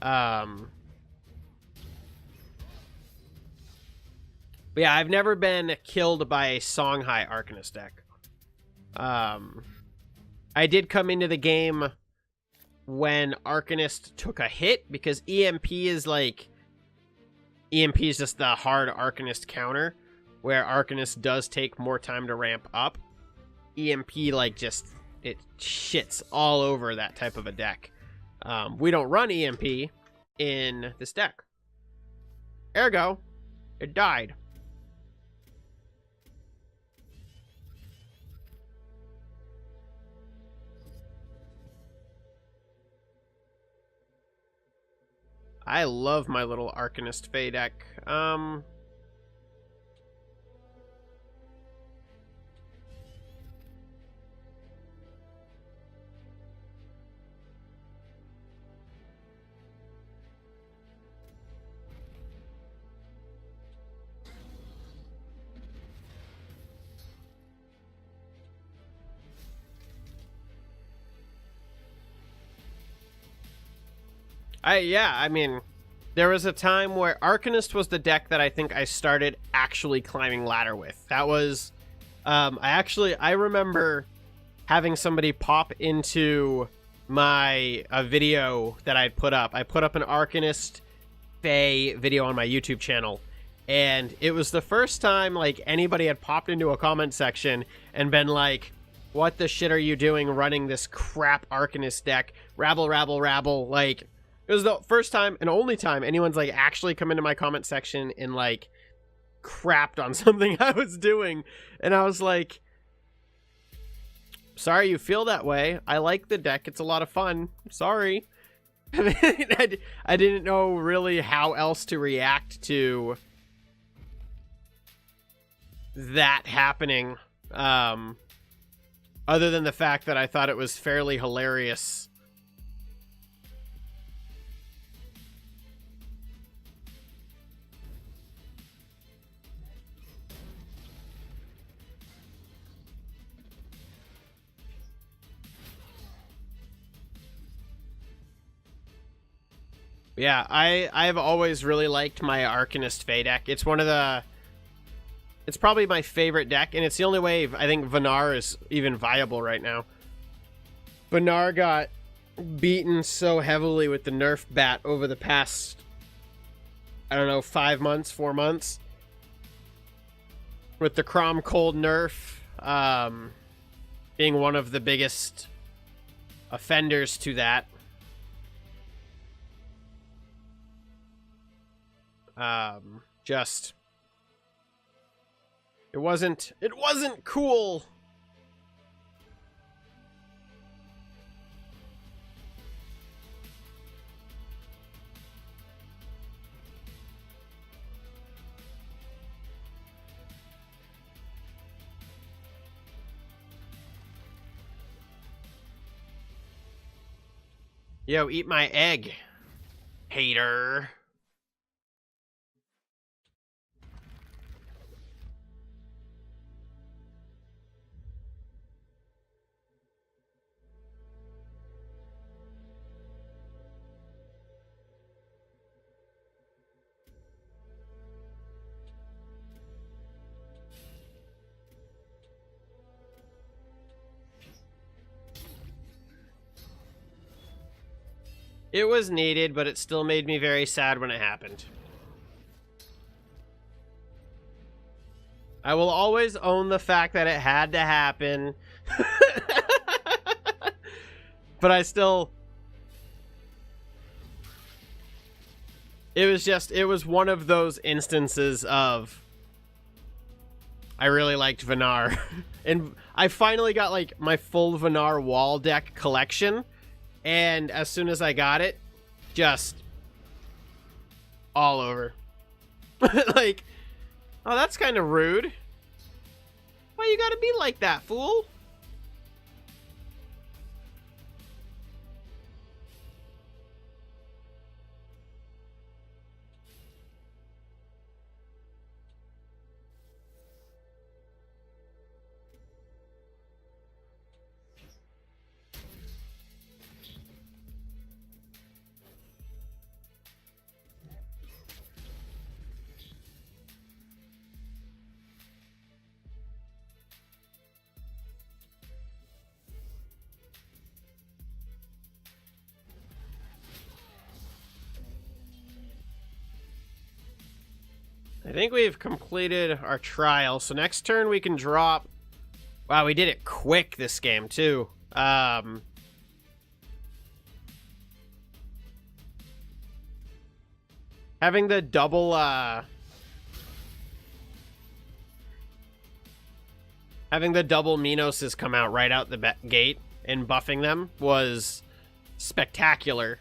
A: But yeah, I've never been killed by a Songhai Arcanist deck. I did come into the game when Arcanist took a hit, because EMP is like... EMP is just the hard Arcanist counter, where Arcanist does take more time to ramp up. EMP, like, just... It shits all over that type of a deck. We don't run EMP in this deck. Ergo, it died. I love my little Arcanist Fey deck. I mean, there was a time where Arcanist was the deck that I think I started actually climbing ladder with. That was, I remember having somebody pop into my video that I'd put up. I put up an Arcanist Fey video on my YouTube channel, and it was the first time, like, anybody had popped into a comment section and been like, what the shit are you doing running this crap Arcanist deck? Rabble, rabble, rabble. Like, it was the first time and only time anyone's, like, actually come into my comment section and, like, crapped on something I was doing. And I was like, sorry you feel that way. I like the deck. It's a lot of fun. Sorry. I didn't know really how else to react to that happening. Other than the fact that I thought it was fairly hilarious. Yeah, I've always really liked my Arcanist Fey deck. It's one of the... It's probably my favorite deck, and it's the only way I think Vanar is even viable right now. Vanar got beaten so heavily with the nerf bat over the past, I don't know, 5 months, 4 months. With the Crom Cold nerf being one of the biggest offenders to that. Just... It wasn't cool. Yo, eat my egg, hater. It was needed, but it still made me very sad when it happened. I will always own the fact that it had to happen. But I still... It was one of those instances of... I really liked Venar. And I finally got, like, my full Venar wall deck collection. And as soon as I got it, just all over. Like, oh, that's kind of rude. Why you gotta be like that, fool? I think we've completed our trial, so next turn we can drop... Wow, we did it quick this game, too. Having the double, having the double Minoses come out right out the gate and buffing them was spectacular.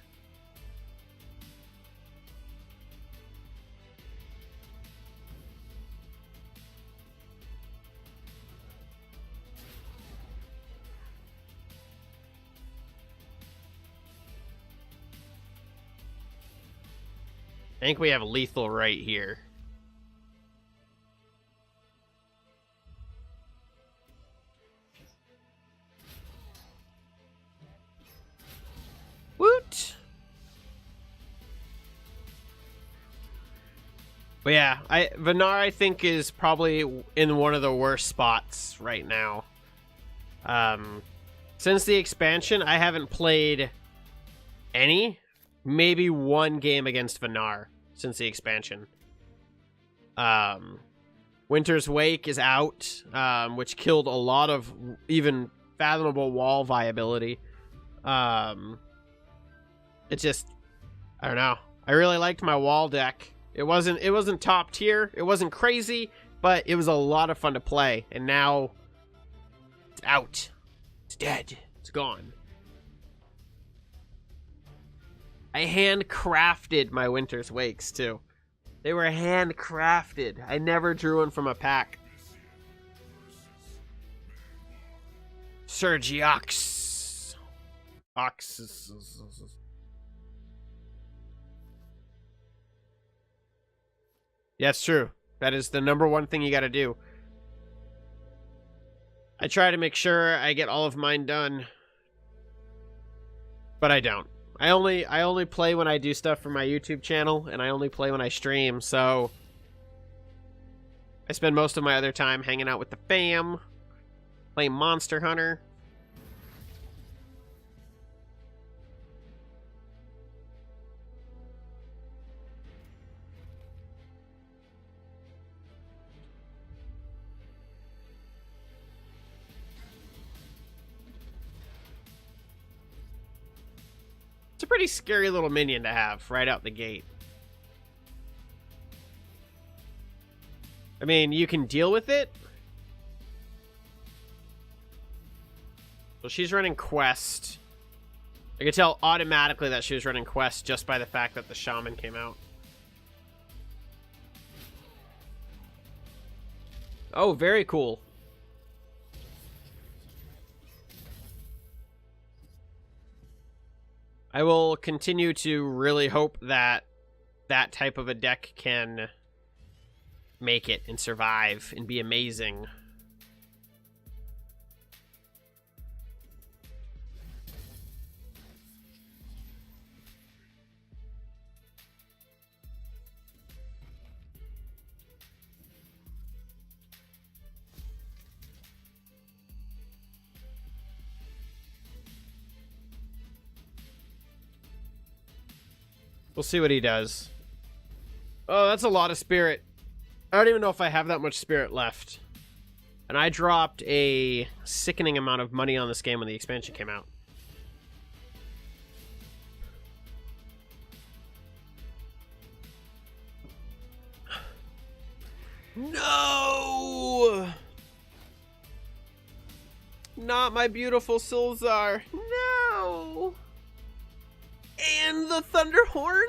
A: I think we have lethal right here. Woot! But yeah, Venar I think is probably in one of the worst spots right now. Since the expansion, I haven't played any. Maybe one game against Venar since the expansion. Winter's Wake is out, which killed a lot of even fathomable wall viability. It's just, I don't know. I really liked my wall deck. It wasn't top tier. It wasn't crazy, but it was a lot of fun to play. And now it's out. It's dead. It's gone. I handcrafted my Winter's Wakes, too. They were handcrafted. I never drew one from a pack. Sergiox. Yeah, it's true. That is the number one thing you gotta do. I try to make sure I get all of mine done. But I don't. I only play when I do stuff for my YouTube channel, and I only play when I stream, so I spend most of my other time hanging out with the fam, playing Monster Hunter. It's a pretty scary little minion to have right out the gate. I mean, you can deal with it. Well, she's running Quest. I could tell automatically that she was running Quest just by the fact that the Shaman came out. Oh, very cool. I will continue to really hope that that type of a deck can make it and survive and be amazing. We'll see what he does. Oh, that's a lot of spirit. I don't even know if I have that much spirit left. And I dropped a sickening amount of money on this game when the expansion came out. No! Not my beautiful Silzar. No! And the Thunderhorn?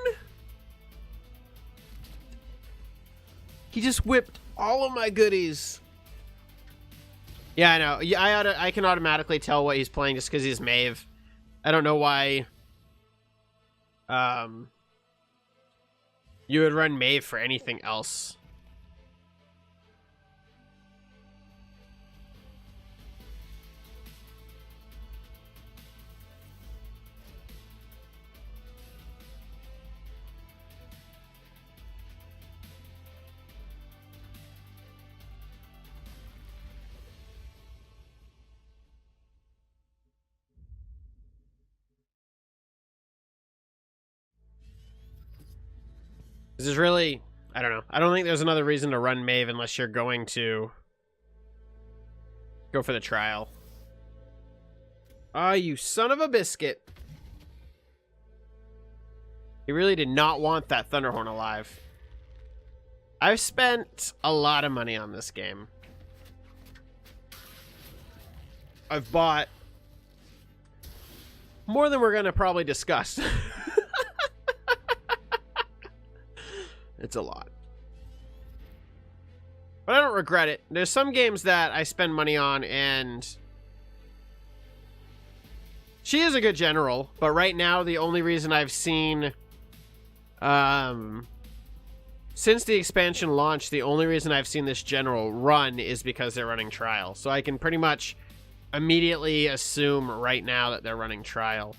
A: He just whipped all of my goodies. Yeah, I know. Yeah, I can automatically tell what he's playing just because he's Maeve. I don't know why you would run Maeve for anything else. This is really, I don't know. I don't think there's another reason to run Maeve unless you're going to go for the trial. Ah, you son of a biscuit. He really did not want that Thunderhorn alive. I've spent a lot of money on this game. I've bought more than we're going to probably discuss. It's a lot. But I don't regret it. There's some games that I spend money on, and she is a good general, but right now the only reason I've seen since the expansion launched, the only reason I've seen this general run is because they're running trial. So I can pretty much immediately assume right now that they're running trial.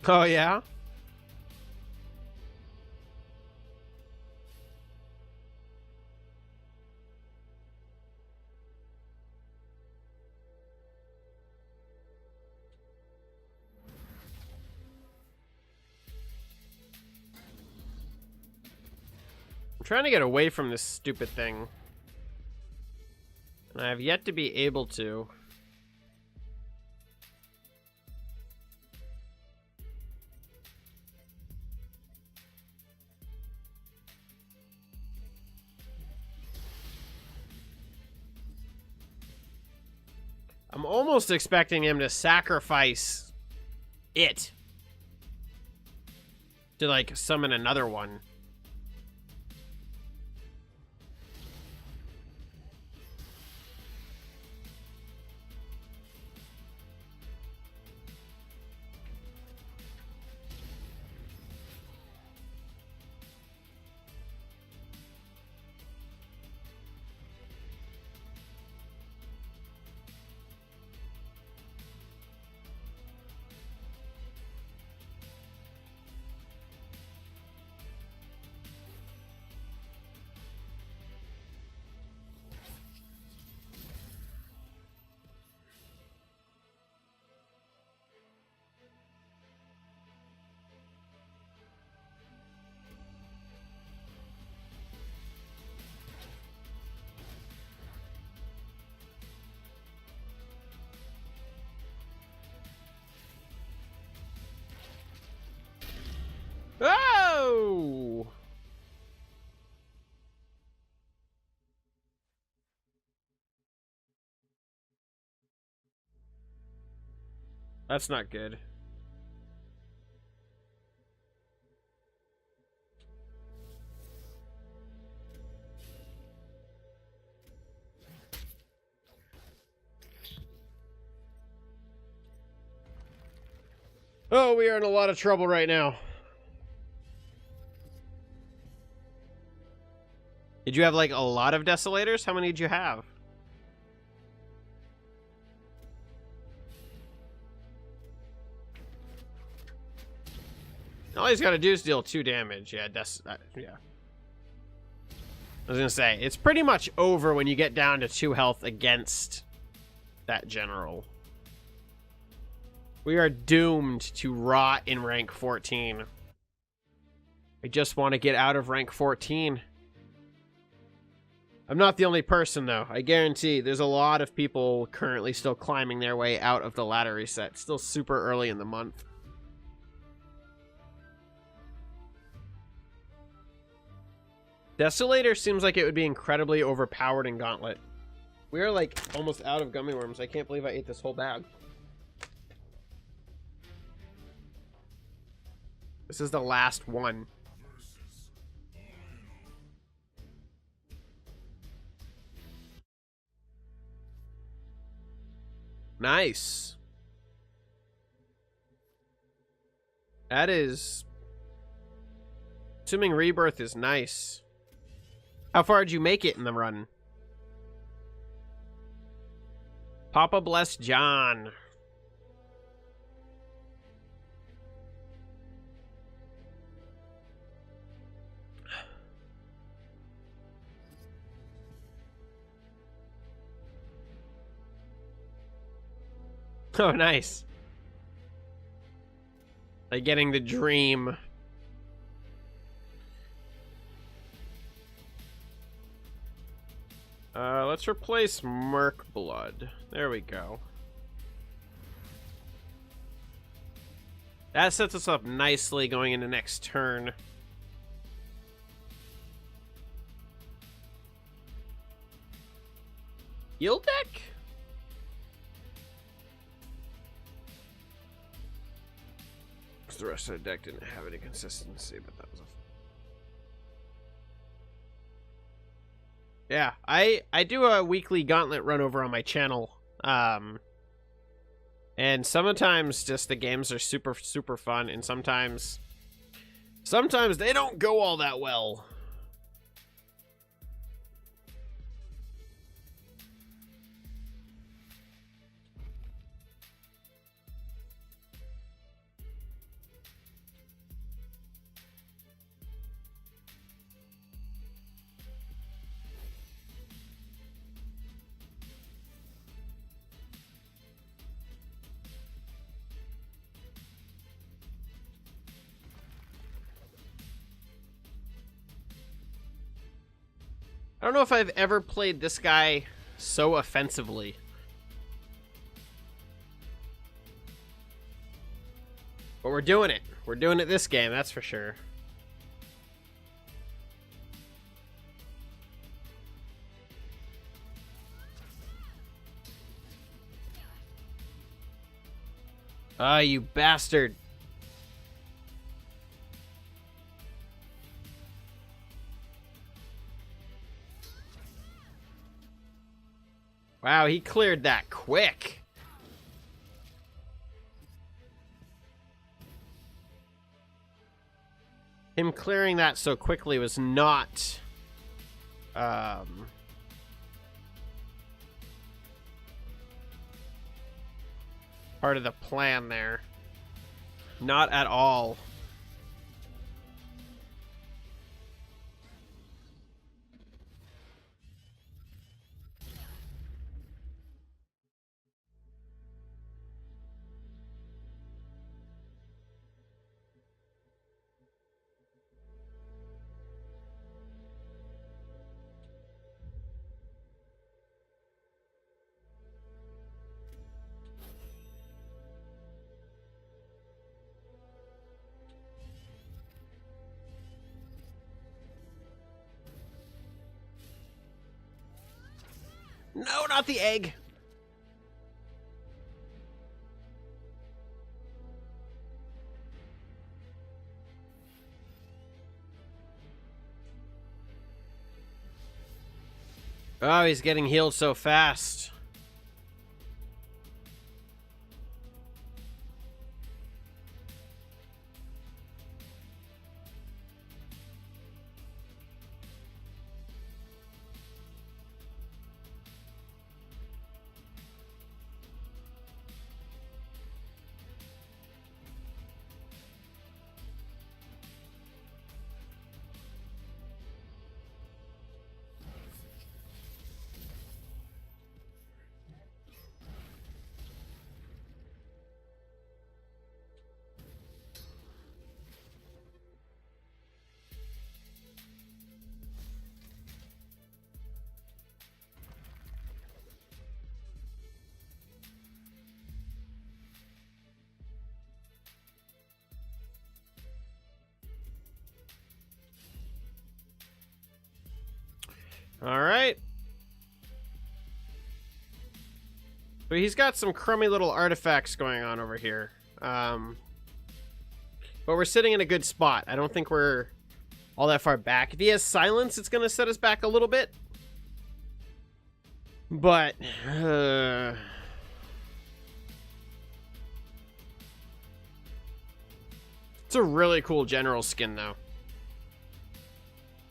A: Oh, yeah? I'm trying to get away from this stupid thing. And I have yet to be able to. I'm almost expecting him to sacrifice it to, like, summon another one. Oh! That's not good. Oh, we are in a lot of trouble right now. Did you have, like, a lot of Desolators? How many did you have? All he's got to do is deal 2 damage. Yeah, yeah. I was going to say, it's pretty much over when you get down to 2 health against that general. We are doomed to rot in rank 14. I just want to get out of rank 14. I'm not the only person, though. I guarantee there's a lot of people currently still climbing their way out of the ladder reset. Still super early in the month. Desolator seems like it would be incredibly overpowered in Gauntlet. We are, like, almost out of gummy worms. I can't believe I ate this whole bag. This is the last one. Nice. That is... Assuming Rebirth is nice. How far did you make it in the run? Papa bless John. Oh, nice. Like getting the dream. Let's replace Merc Blood. There we go. That sets us up nicely going into next turn. Heal deck? The rest of the deck didn't have any consistency, but that was a... Yeah, I do a weekly Gauntlet run over on my channel. And sometimes just the games are super fun, and sometimes they don't go all that well. I don't know if I've ever played this guy so offensively. But we're doing it. We're doing it this game, that's for sure. Ah, you bastard. Wow, he cleared that quick. Him clearing that so quickly was not... part of the plan there. Not at all. No, not the egg. Oh, he's getting healed so fast. All right. So he's got some crummy little artifacts going on over here. But we're sitting in a good spot. I don't think we're all that far back. If he has silence, it's going to set us back a little bit. But... it's a really cool general skin, though.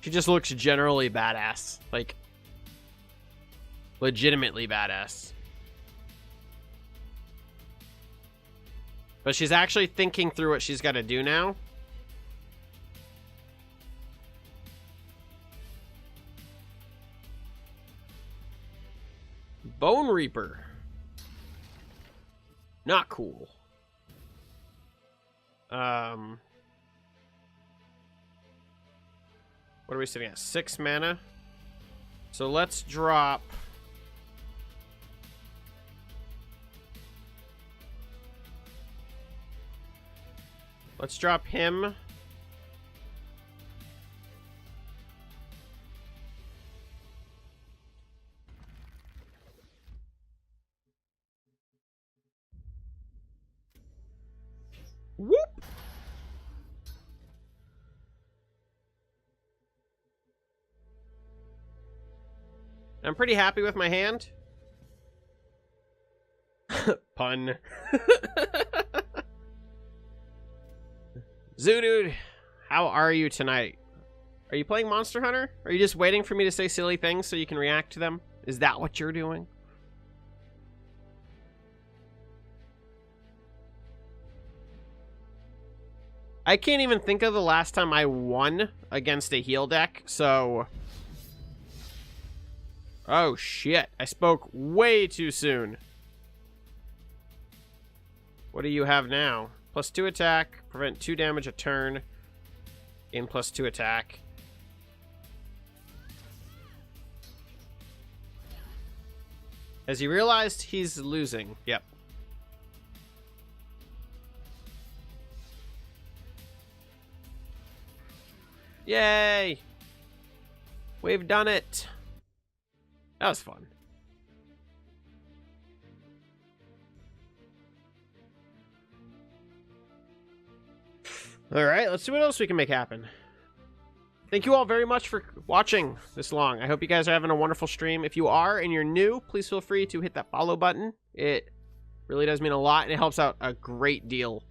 A: She just looks generally badass. Like, legitimately badass. But she's actually thinking through what she's got to do now. Bone Reaper. Not cool. What are we sitting at? 6 mana. So let's drop... let's drop him. Whoop! I'm pretty happy with my hand. Pun. Zoodude, how are you tonight? Are you playing Monster Hunter? Are you just waiting for me to say silly things so you can react to them? Is that what you're doing? I can't even think of the last time I won against a heal deck, so... oh, shit. I spoke way too soon. What do you have now? +2 attack, prevent 2 damage a turn, gain +2 attack. Has he realized he's losing? Yep. Yay! We've done it! That was fun. All right, let's see what else we can make happen. Thank you all very much for watching this long. I hope you guys are having a wonderful stream. If you are and you're new, please feel free to hit that follow button. It really does mean a lot, and it helps out a great deal.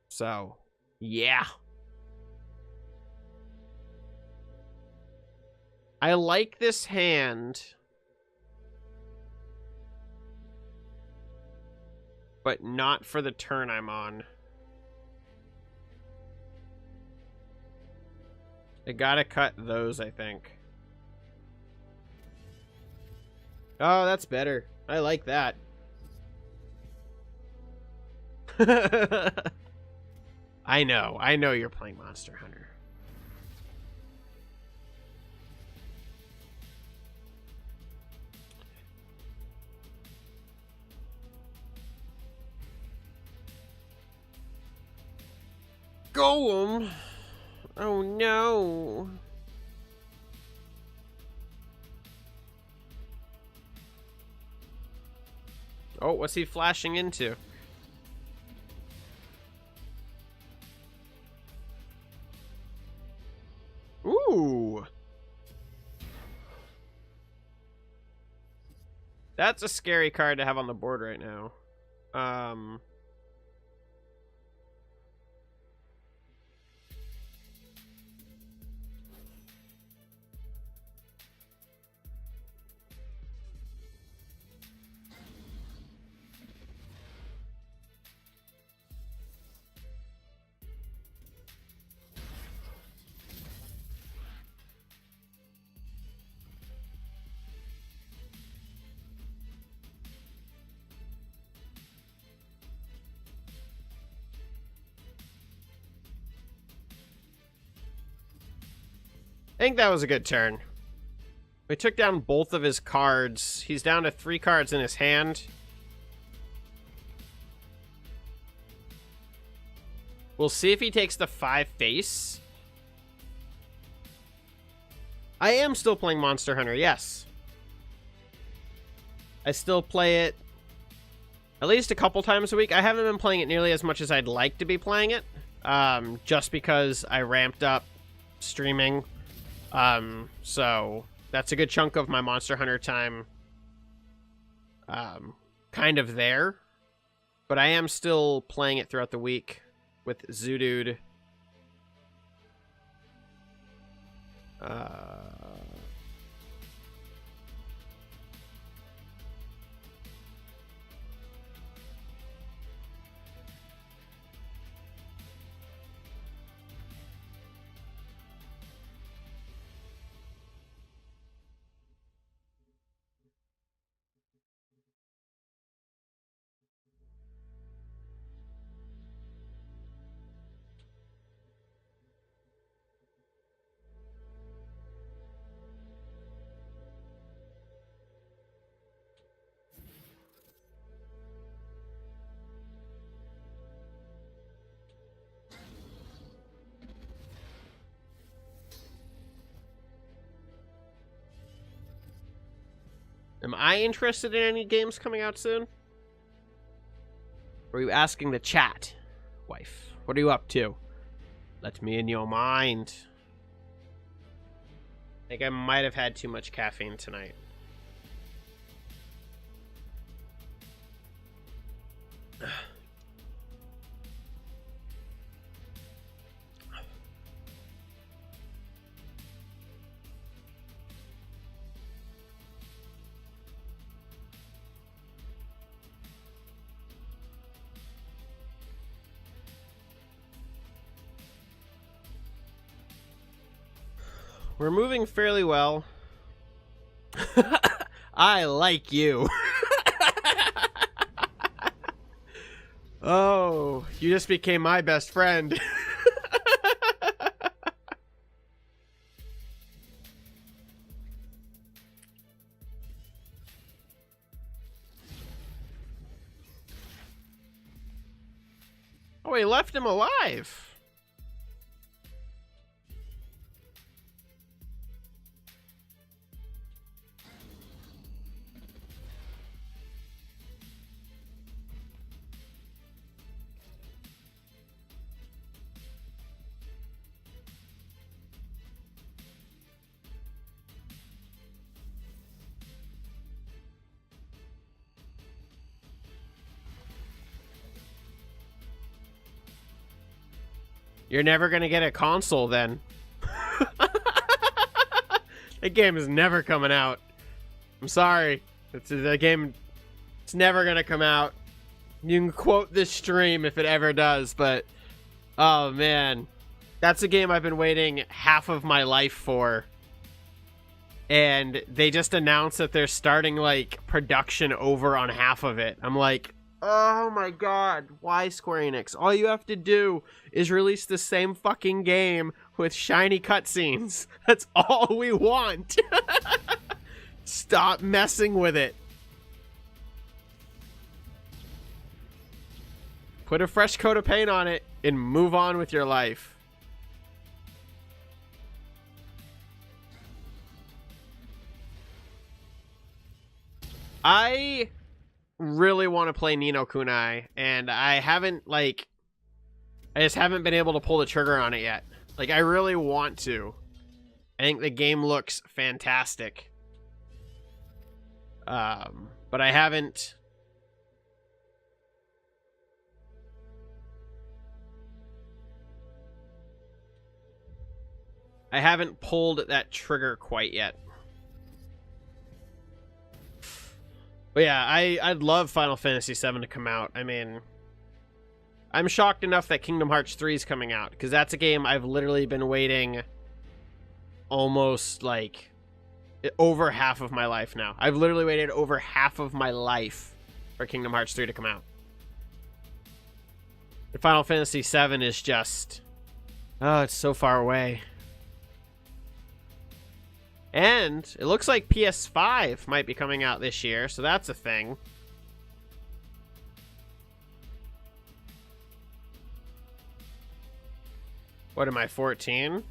A: So, yeah. I like this hand, but not for the turn I'm on. I gotta cut those, I think. Oh, that's better. I like that. I know you're playing Monster Hunter. Golem. Oh no. Oh, what's he flashing into? Ooh. That's a scary card to have on the board right now. I think that was a good turn. We took down both of his cards. He's down to 3 cards in his hand. We'll see if he takes the 5 face. I am still playing Monster Hunter, yes. I still play it at least a couple times a week. I haven't been playing it nearly as much as I'd like to be playing it, just because I ramped up streaming. So that's a good chunk of my Monster Hunter time kind of there. But I am still playing it throughout the week with Zoodude. Am I interested in any games coming out soon? Or are you asking the chat, wife? What are you up to? Let me in your mind. I think I might have had too much caffeine tonight. We're moving fairly well. I like you. Oh, you just became my best friend. Oh, he left him alive. You're never gonna get a console then. That game is never coming out. I'm sorry. The game, it's never gonna come out. You can quote this stream if it ever does, but oh man. That's a game I've been waiting half of my life for. And they just announced that they're starting like production over on half of it. I'm like, oh my god, why Square Enix? All you have to do is release the same fucking game with shiny cutscenes. That's all we want. Stop messing with it. Put a fresh coat of paint on it and move on with your life. I really want to play Ni no Kunai, and I just haven't been able to pull the trigger on it yet. Like, I really want to. I think the game looks fantastic. But I haven't pulled that trigger quite yet. But yeah, I'd love Final Fantasy VII to come out. I mean, I'm shocked enough that Kingdom Hearts 3 is coming out, because that's a game I've literally been waiting almost, like, over half of my life now. I've literally waited over half of my life for Kingdom Hearts 3 to come out. And Final Fantasy VII is just... oh, it's so far away. And it looks like PS5 might be coming out this year, so that's a thing. What am I, 14?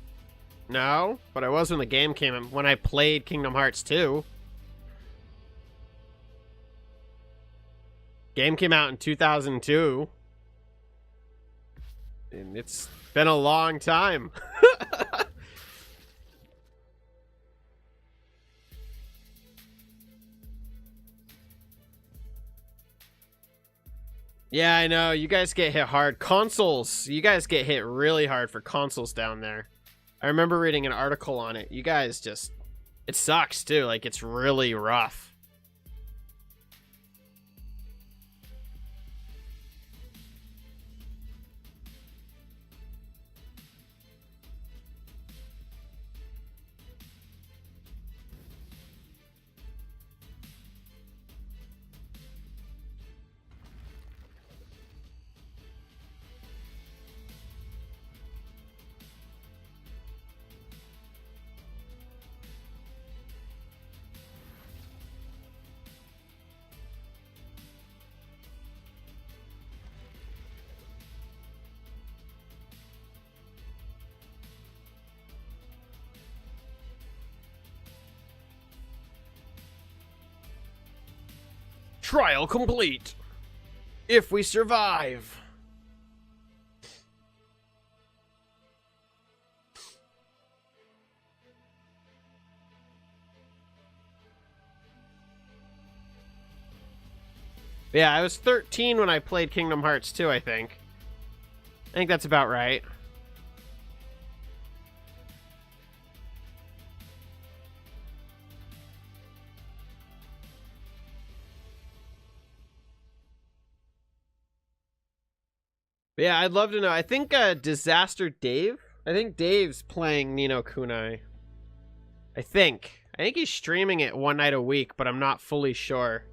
A: No, but I was when the game came in, when I played Kingdom Hearts 2. Game came out in 2002. And it's been a long time. Yeah, I know. You guys get hit hard. Consoles. You guys get hit really hard for consoles down there. I remember reading an article on it. You guys just... It sucks, too. Like, it's really rough. Trial complete. If we survive. Yeah, I was 13 when I played Kingdom Hearts 2, I think. I think that's about right. But yeah, I'd love to know. I think Disaster Dave? I think Dave's playing Ni no Kunai. I think he's streaming it one night a week, but I'm not fully sure.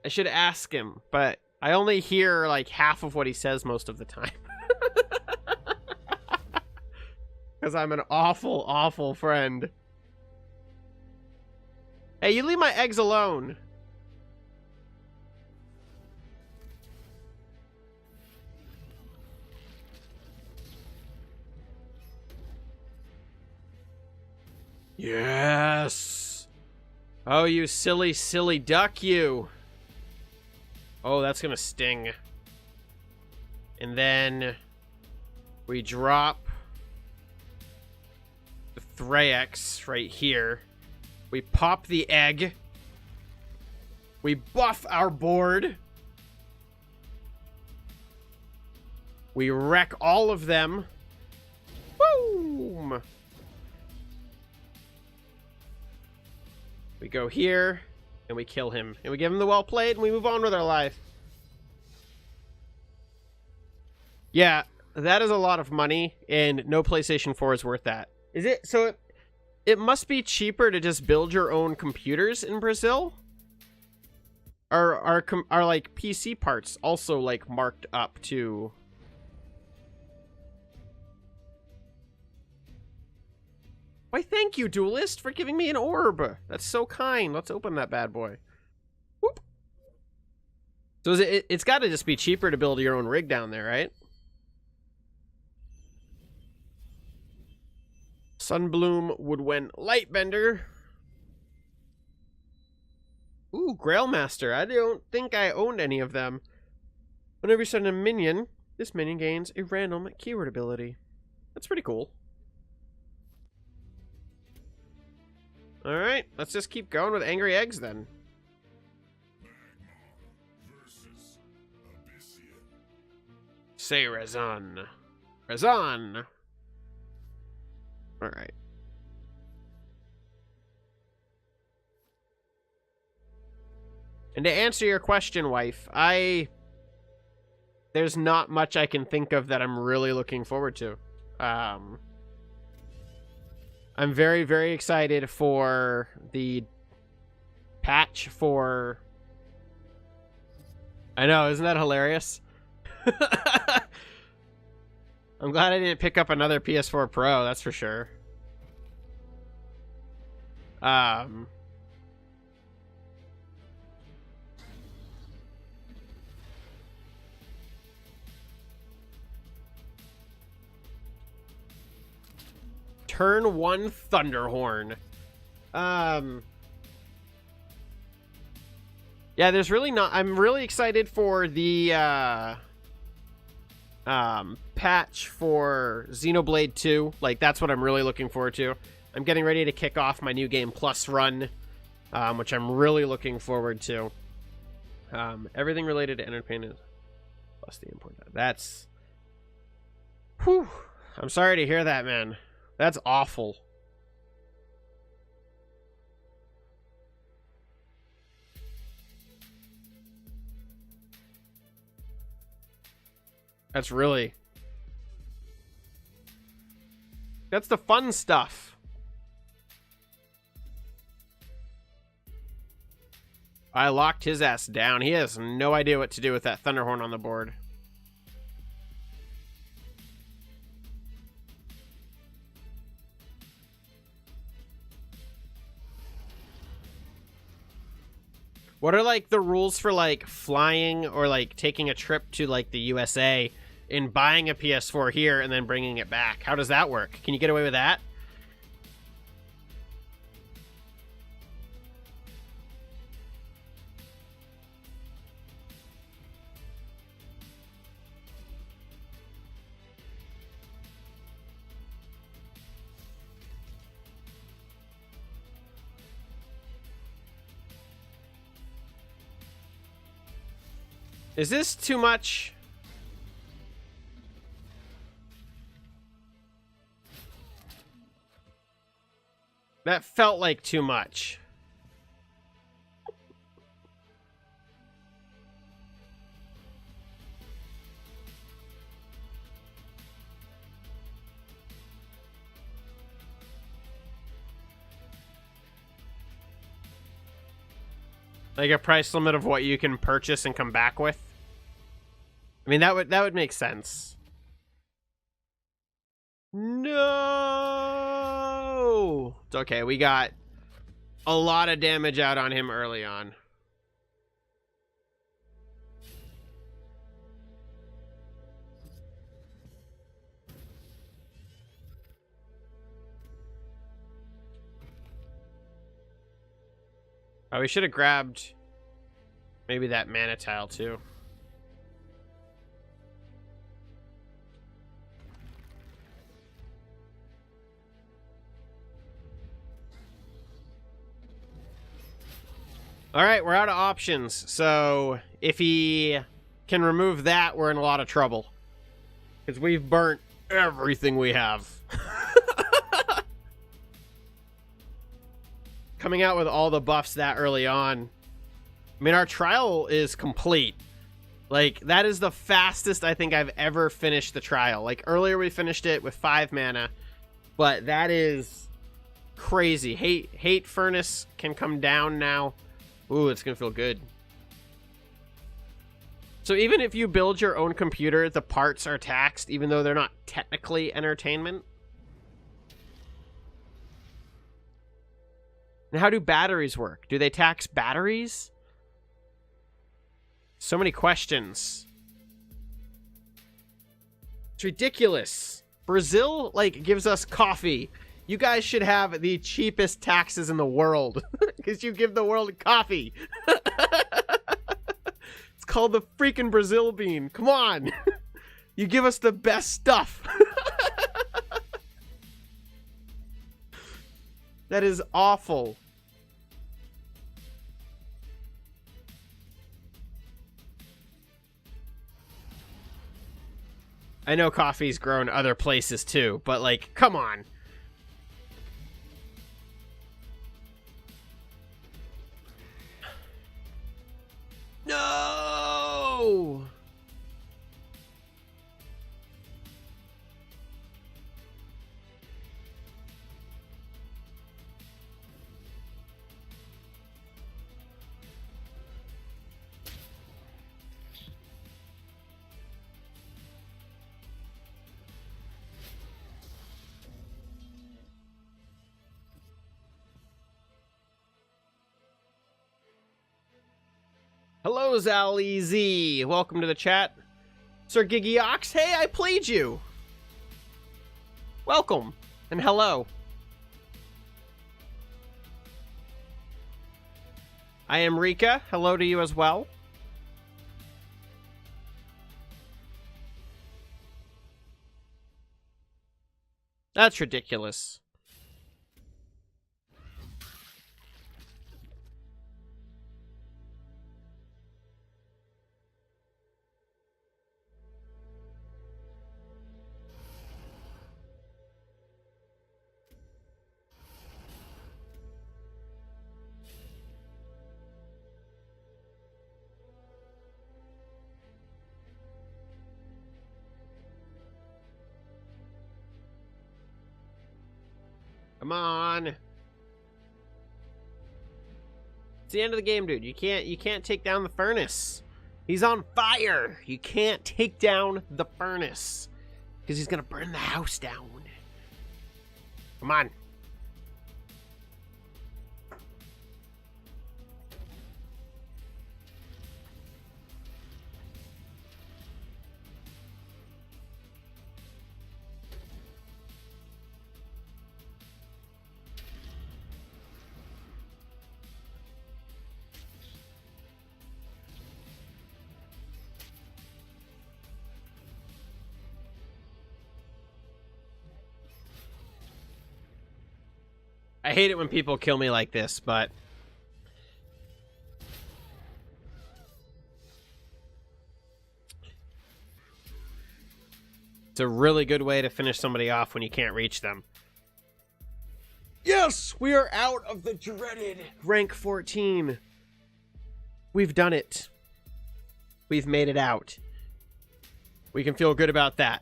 A: I should ask him, but I only hear like half of what he says most of the time. Because I'm an awful, awful friend. Hey, you leave my eggs alone. Yes. Oh, you silly, silly duck, you. Oh, that's gonna sting. And then we drop the Thrax right here. We pop the egg. We buff our board. We wreck all of them. Boom! We go here, and we kill him. And we give him the well played, and we move on with our life. Yeah, that is a lot of money, and no PlayStation 4 is worth that. Is it? So it must be cheaper to just build your own computers in Brazil? Are like PC parts also like marked up to... Why, thank you, Duelyst, for giving me an orb. That's so kind. Let's open that bad boy. Whoop. So is it's got to just be cheaper to build your own rig down there, right? Sunbloom, Woodwen, Lightbender. Ooh, Grailmaster. I don't think I owned any of them. Whenever you send a minion, this minion gains a random keyword ability. That's pretty cool. Alright, let's just keep going with Angry Eggs then. Say Razan. Razan! Alright. And to answer your question, wife, there's not much I can think of that I'm really looking forward to. I'm very, very excited for the patch for... I know, isn't that hilarious? I'm glad I didn't pick up another PS4 Pro, that's for sure. Turn 1 Thunderhorn. Yeah, there's really not... I'm really excited for the patch for Xenoblade 2. Like, that's what I'm really looking forward to. I'm getting ready to kick off my New Game Plus run, which I'm really looking forward to. Everything related to entertainment plus the import. That's... Whew. I'm sorry to hear that, man. That's awful. That's really... That's the fun stuff. I locked his ass down. He has no idea what to do with that Thunderhorn on the board. What are, like, the rules for, like, flying or, like, taking a trip to, like, the USA and buying a PS4 here and then bringing it back? How does that work? Can you get away with that? Is this too much? That felt like too much. Like a price limit of what you can purchase and come back with? I mean, that would make sense. No! It's okay, we got a lot of damage out on him early on. Oh, we should have grabbed maybe that mana tile too. All right, we're out of options. So if he can remove that, we're in a lot of trouble. Because we've burnt everything we have. Coming out with all the buffs that early on. I mean, our trial is complete. Like, that is the fastest I think I've ever finished the trial. Like, earlier we finished it with 5 mana. But that is crazy. Hate Furnace can come down now. Ooh, it's gonna feel good. So even if you build your own computer, the parts are taxed, even though they're not technically entertainment. And how do batteries work? Do they tax batteries? So many questions. It's ridiculous. Brazil, like, gives us coffee. You guys should have the cheapest taxes in the world. Because you give the world coffee. It's called the freaking Brazil bean. Come on. You give us the best stuff. That is awful. I know coffee's grown other places too, but, like, come on. No! Hello, Zaleezy. Welcome to the chat. Sir Giggy Ox, hey, I played you. Welcome. And hello. I am Rika. Hello to you as well. That's ridiculous. Come on. It's the end of the game, dude. You can't take down the furnace. He's on fire. You can't take down the furnace because he's gonna burn the house down. Come on. I hate it when people kill me like this, but it's a really good way to finish somebody off when you can't reach them. Yes, we are out of the dreaded rank 14. We've done it. We've made it out. We can feel good about that.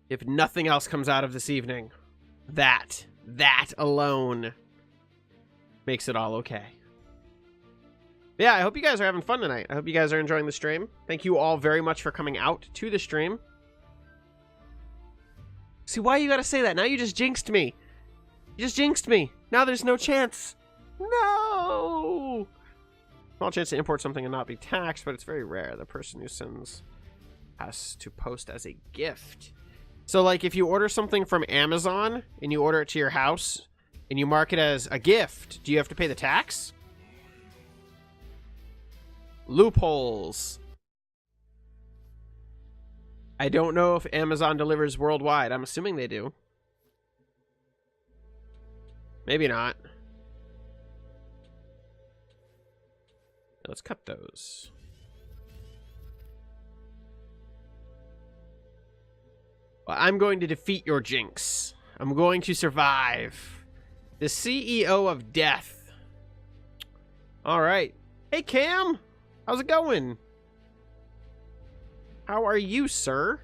A: If nothing else comes out of this evening, that alone makes it all okay. Yeah, I hope you guys are having fun tonight. I hope you guys are enjoying the stream. Thank you all very much for coming out to the stream. See, why you gotta say that? Now you just jinxed me. You just jinxed me. Now there's no chance. No! Small chance to import something and not be taxed, but it's very rare. The person who sends has to post as a gift. So, like, if you order something from Amazon and you order it to your house and you mark it as a gift, do you have to pay the tax? Loopholes. I don't know if Amazon delivers worldwide. I'm assuming they do. Maybe not. Let's cut those. Well, I'm going to defeat your jinx. I'm going to survive. The CEO of Death. All right. Hey, Cam. How's it going? How are you, sir?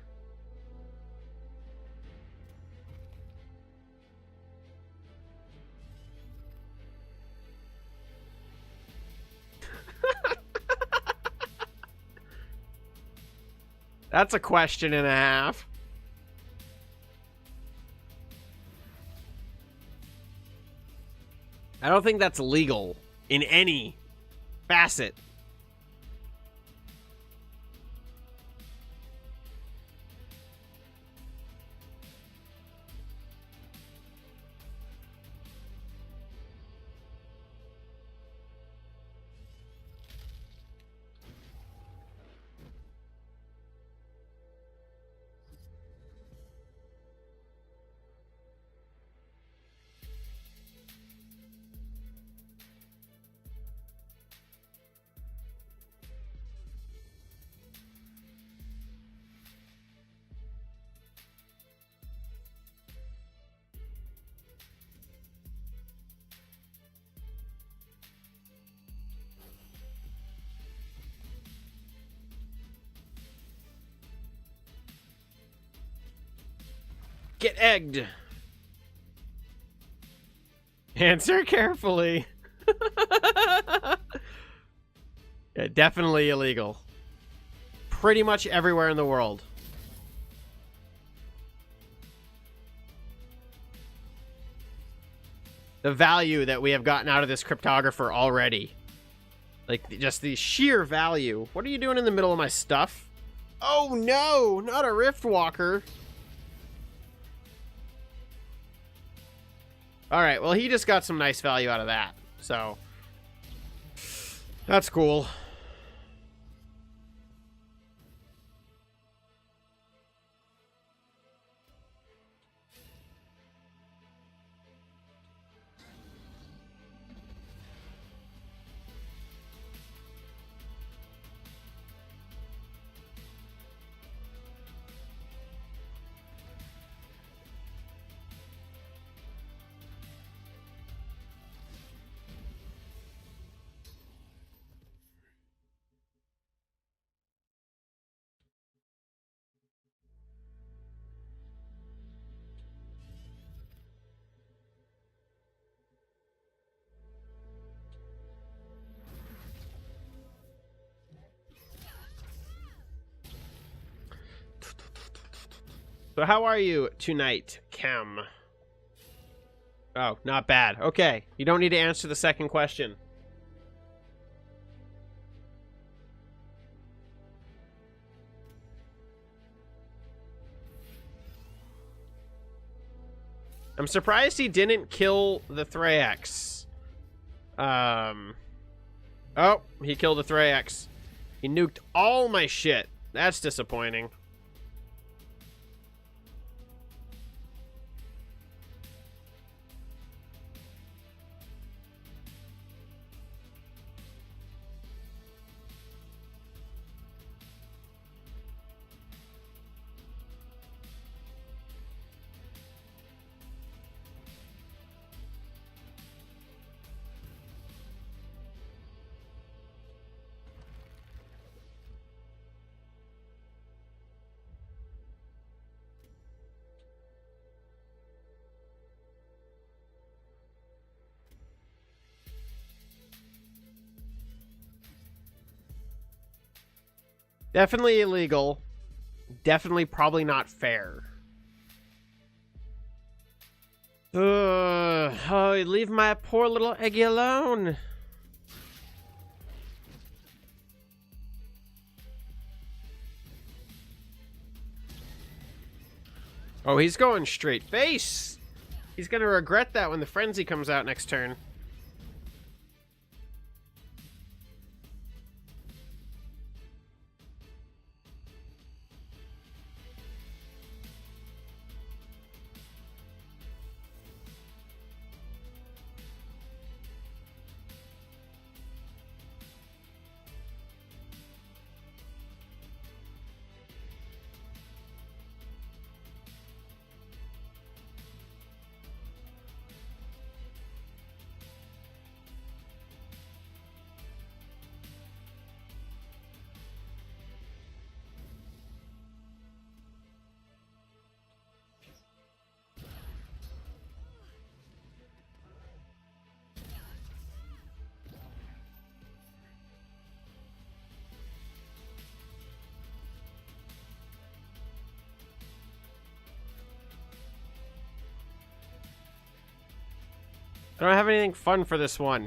A: That's a question and a half. I don't think that's legal in any facet. Get egged. Answer carefully. Yeah, definitely illegal. Pretty much everywhere in the world. The value that we have gotten out of this cryptographer already. Like, just the sheer value. What are you doing in the middle of my stuff? Oh no, not a Rift Walker. All right, well, he just got some nice value out of that. So that's cool. So how are you tonight, Cam? Oh, not bad. Okay, you don't need to answer the second question. I'm surprised he didn't kill the Thrax. Oh, he killed the Thrax. He nuked all my shit. That's disappointing. Definitely illegal. Definitely probably not fair. Oh, leave my poor little Eggy alone. Oh, he's going straight face. He's gonna regret that when the frenzy comes out next turn. I don't have anything fun for this one.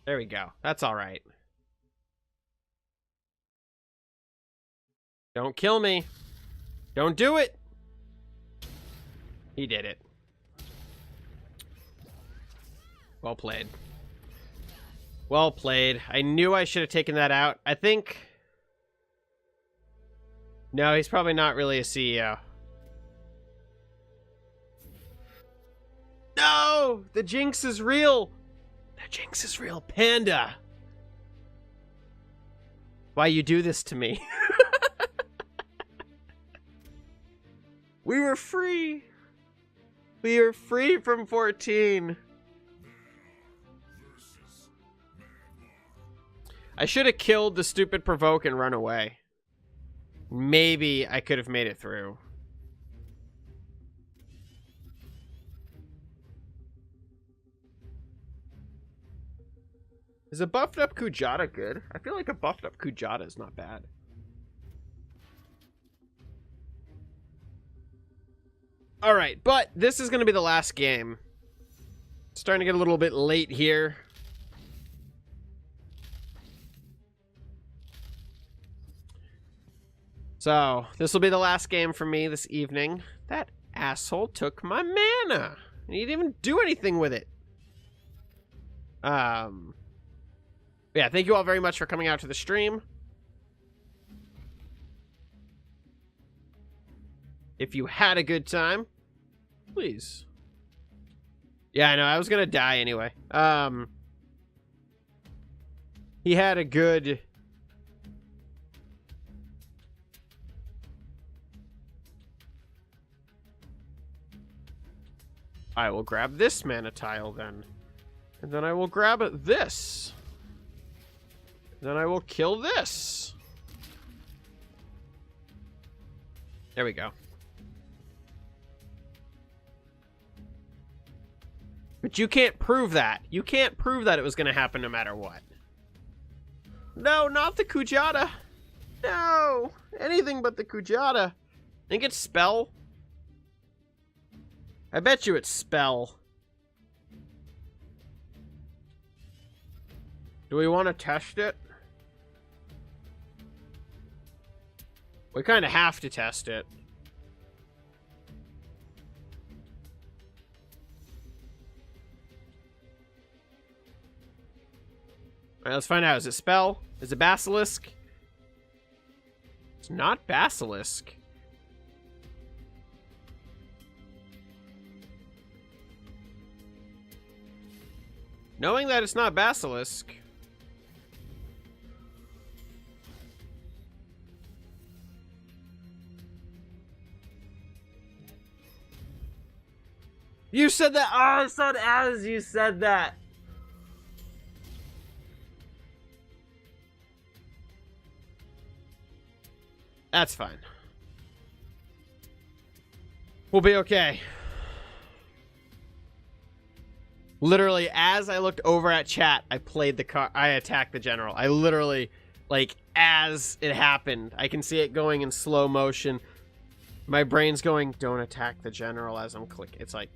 A: There we go. That's all right. Don't kill me. Don't do it. He did it. Well played. Well played. I knew I should have taken that out. I think... No, he's probably not really a CEO. No! The jinx is real! The jinx is real. Panda! Why you do this to me? We were free! We were free from 14! I should have killed the stupid provoke and run away. Maybe I could have made it through. Is a buffed up Kujata good? I feel like a buffed up Kujata is not bad. Alright, but this is going to be the last game. It's starting to get a little bit late here. So, this will be the last game for me this evening. That asshole took my mana. He didn't even do anything with it. Yeah, thank you all very much for coming out to the stream. If you had a good time, please. Yeah, I know, I was gonna die anyway. He had a good... I will grab this mana tile then. And then I will grab this. Then I will kill this. There we go. But you can't prove that. You can't prove that it was going to happen no matter what. No, not the Kujata. No. Anything but the Kujata. Think it's spell? I bet you it's spell. Do we want to test it? We kind of have to test it. Alright, let's find out. Is it spell? Is it basilisk? It's not basilisk. Knowing that it's not basilisk... You said that! Oh, I said as you said that! That's fine. We'll be okay. Literally, as I looked over at chat, I played the card. I attacked the general. I literally, like, as it happened, I can see it going in slow motion. My brain's going, don't attack the general as I'm clicking. It's like...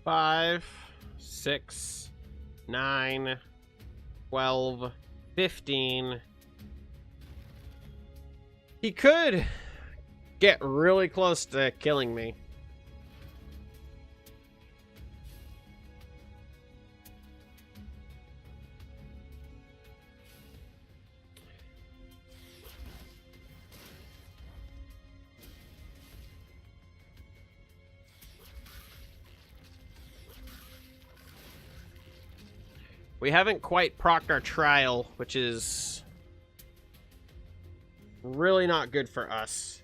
A: Five, 6, 9, 12, 15. He could get really close to killing me. We haven't quite procced our trial, which is really not good for us.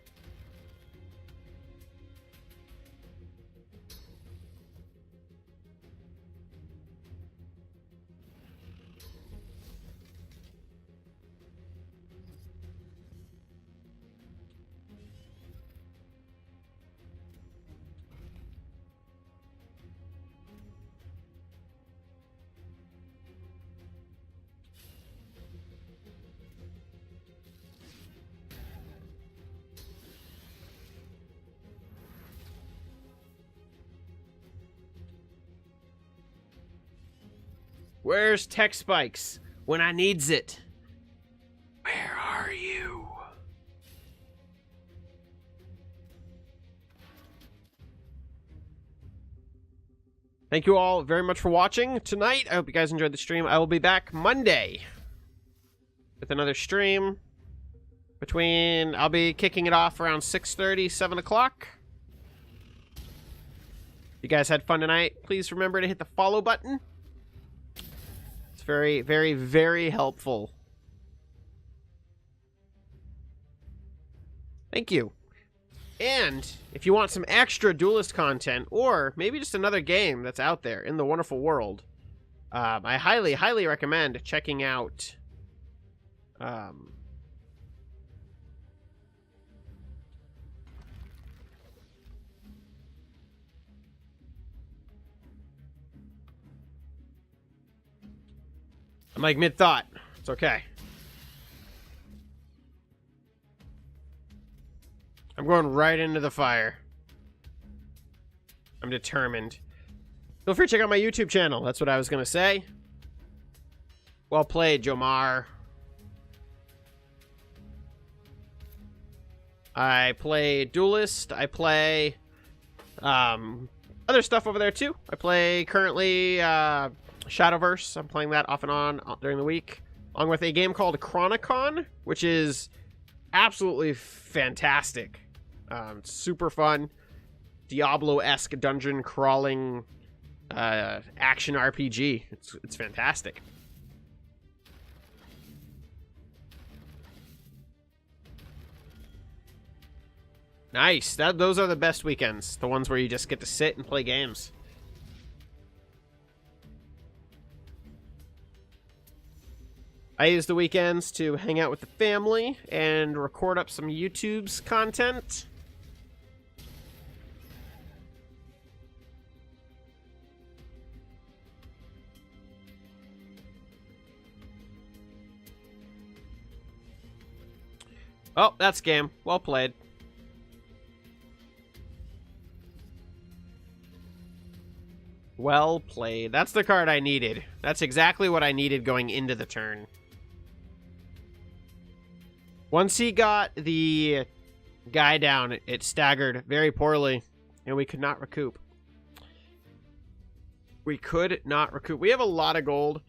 A: Where's Tech Spikes when I needs it? Where are you? Thank you all very much for watching tonight. I hope you guys enjoyed the stream. I will be back Monday with another stream. I'll be kicking it off around 6:30, 7 o'clock. If you guys had fun tonight, please remember to hit the follow button. It's very, very, very helpful. Thank you. And if you want some extra Duelyst content, or maybe just another game that's out there in the wonderful world, I highly, highly recommend checking out I I'm like mid-thought. It's okay. I'm going right into the fire. I'm determined. Feel free to check out my YouTube channel. That's what I was going to say. Well played, Jomar. I play Duelyst. I play other stuff over there too. I play currently Shadowverse. I'm playing that off and on during the week, along with a game called Chronicon, which is absolutely fantastic. Super fun, Diablo-esque dungeon crawling action RPG. It's fantastic. Nice. Those are the best weekends. The ones where you just get to sit and play games. I use the weekends to hang out with the family and record up some YouTube's content. Oh, that's game. Well played. Well played. That's the card I needed. That's exactly what I needed going into the turn. Once he got the guy down, it staggered very poorly, and we could not recoup. We could not recoup. We have a lot of gold.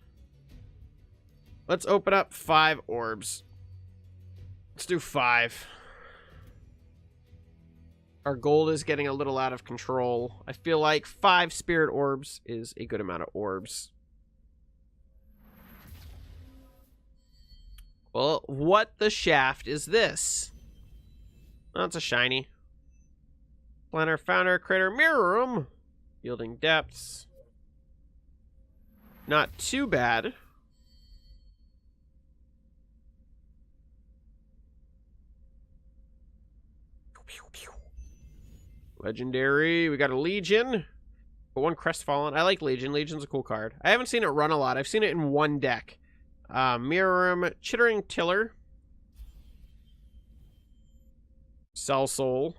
A: Let's open up 5 orbs. Let's do 5. Our gold is getting a little out of control. I feel like 5 spirit orbs is a good amount of orbs. Well, what the shaft is this? Oh, it's a shiny. Planner, Founder, Crater, Mirror Room. Yielding depths. Not too bad. Legendary. We got a Legion. But 1 Crestfallen. I like Legion. Legion's a cool card. I haven't seen it run a lot. I've seen it in 1 deck. Mirror Room. Chittering Tiller. Cell Soul.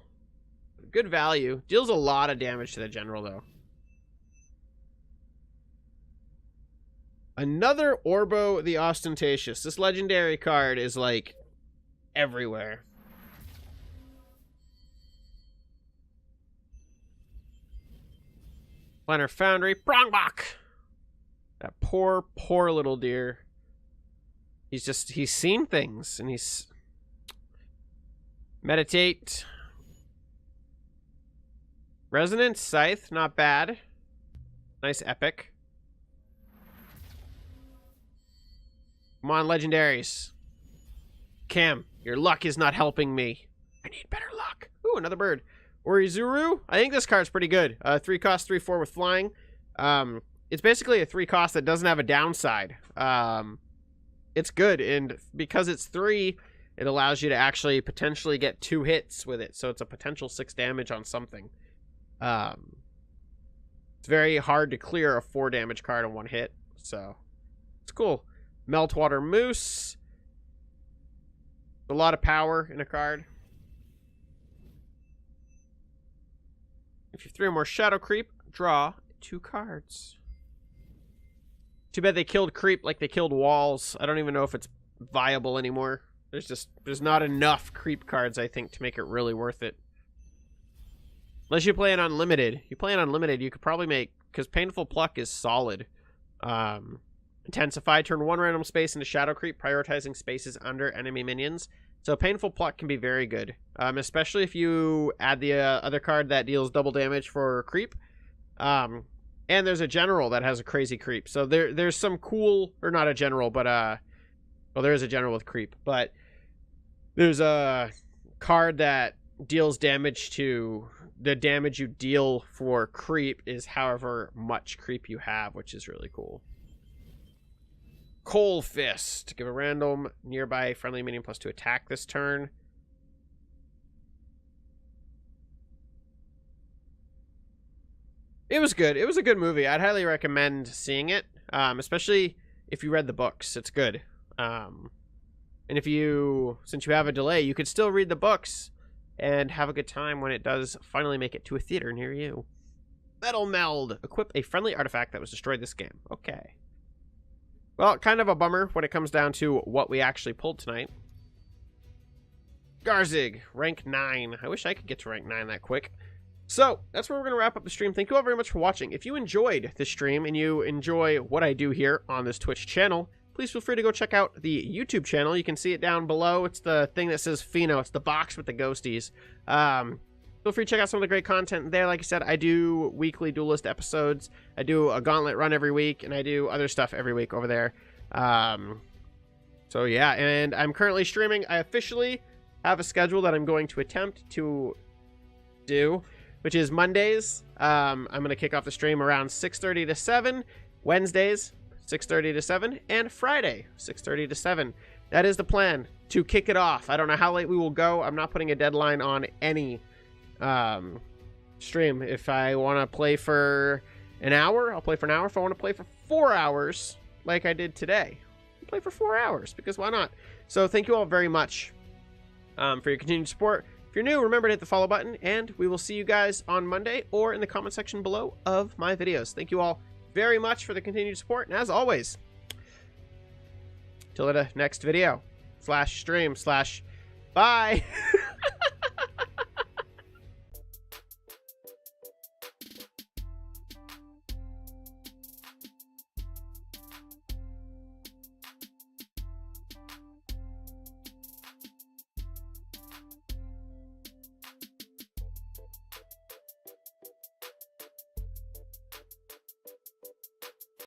A: Good value. Deals a lot of damage to the general, though. Another Orbo the Ostentatious. This legendary card is, like, everywhere. Planner Foundry, Prongbok. That poor, poor little deer. He's seen things, and he's... Meditate. Resonant Scythe, not bad. Nice epic. Come on, legendaries. Cam, your luck is not helping me. I need better luck. Ooh, another bird. Orizuru. I think this card's pretty good. 3 cost, 3/4 with flying. It's basically a 3 cost that doesn't have a downside. It's good, and because it's 3, it allows you to actually potentially get 2 hits with it. So it's a potential 6 damage on something. It's very hard to clear a 4 damage card on 1 hit. So it's cool. Meltwater Moose. A lot of power in a card. If you 3 or more Shadow Creep, draw 2 cards. Too bad they killed creep like they killed walls. I don't even know if it's viable anymore. There's not enough creep cards, I think, to make it really worth it. Unless you play an unlimited. You play an unlimited, you could probably make, because Painful Pluck is solid. Intensify, turn one random space into shadow creep, prioritizing spaces under enemy minions. So Painful Pluck can be very good, especially if you add the other card that deals double damage for creep. And there's a general that has a crazy creep. So there's some cool, or not a general, but well, there is a general with creep, but there's a card that deals damage to the damage you deal for creep is however much creep you have, which is really cool. Coal Fist. Give a random nearby friendly minion +2 attack this turn. It was good. It was a good movie. I'd highly recommend seeing it, especially if you read the books. It's good. And if you, since you have a delay, you could still read the books and have a good time when it does finally make it to a theater near you. Metal Meld. Equip a friendly artifact that was destroyed this game. Okay. Well, kind of a bummer when it comes down to what we actually pulled tonight. Garzig, rank 9. I wish I could get to rank 9 that quick. So, that's where we're going to wrap up the stream. Thank you all very much for watching. If you enjoyed this stream and you enjoy what I do here on this Twitch channel, please feel free to go check out the YouTube channel. You can see it down below. It's the thing that says Pheno. It's the box with the ghosties. Feel free to check out some of the great content there. Like I said, I do weekly Duelyst episodes. I do a gauntlet run every week, and I do other stuff every week over there. So yeah, and I'm currently streaming. I officially have a schedule that I'm going to attempt to do, which is Mondays. I'm going to kick off the stream around 6:30 to 7. Wednesdays, 6:30 to 7. And Friday, 6:30 to 7. That is the plan to kick it off. I don't know how late we will go. I'm not putting a deadline on any stream. If I want to play for an hour, I'll play for an hour. If I want to play for 4 hours, like I did today, I'll play for 4 hours, because why not? So thank you all very much for your continued support. If you're new, remember to hit the follow button, and we will see you guys on Monday or in the comment section below of my videos. Thank you all very much for the continued support, and as always, till the next video /stream / bye.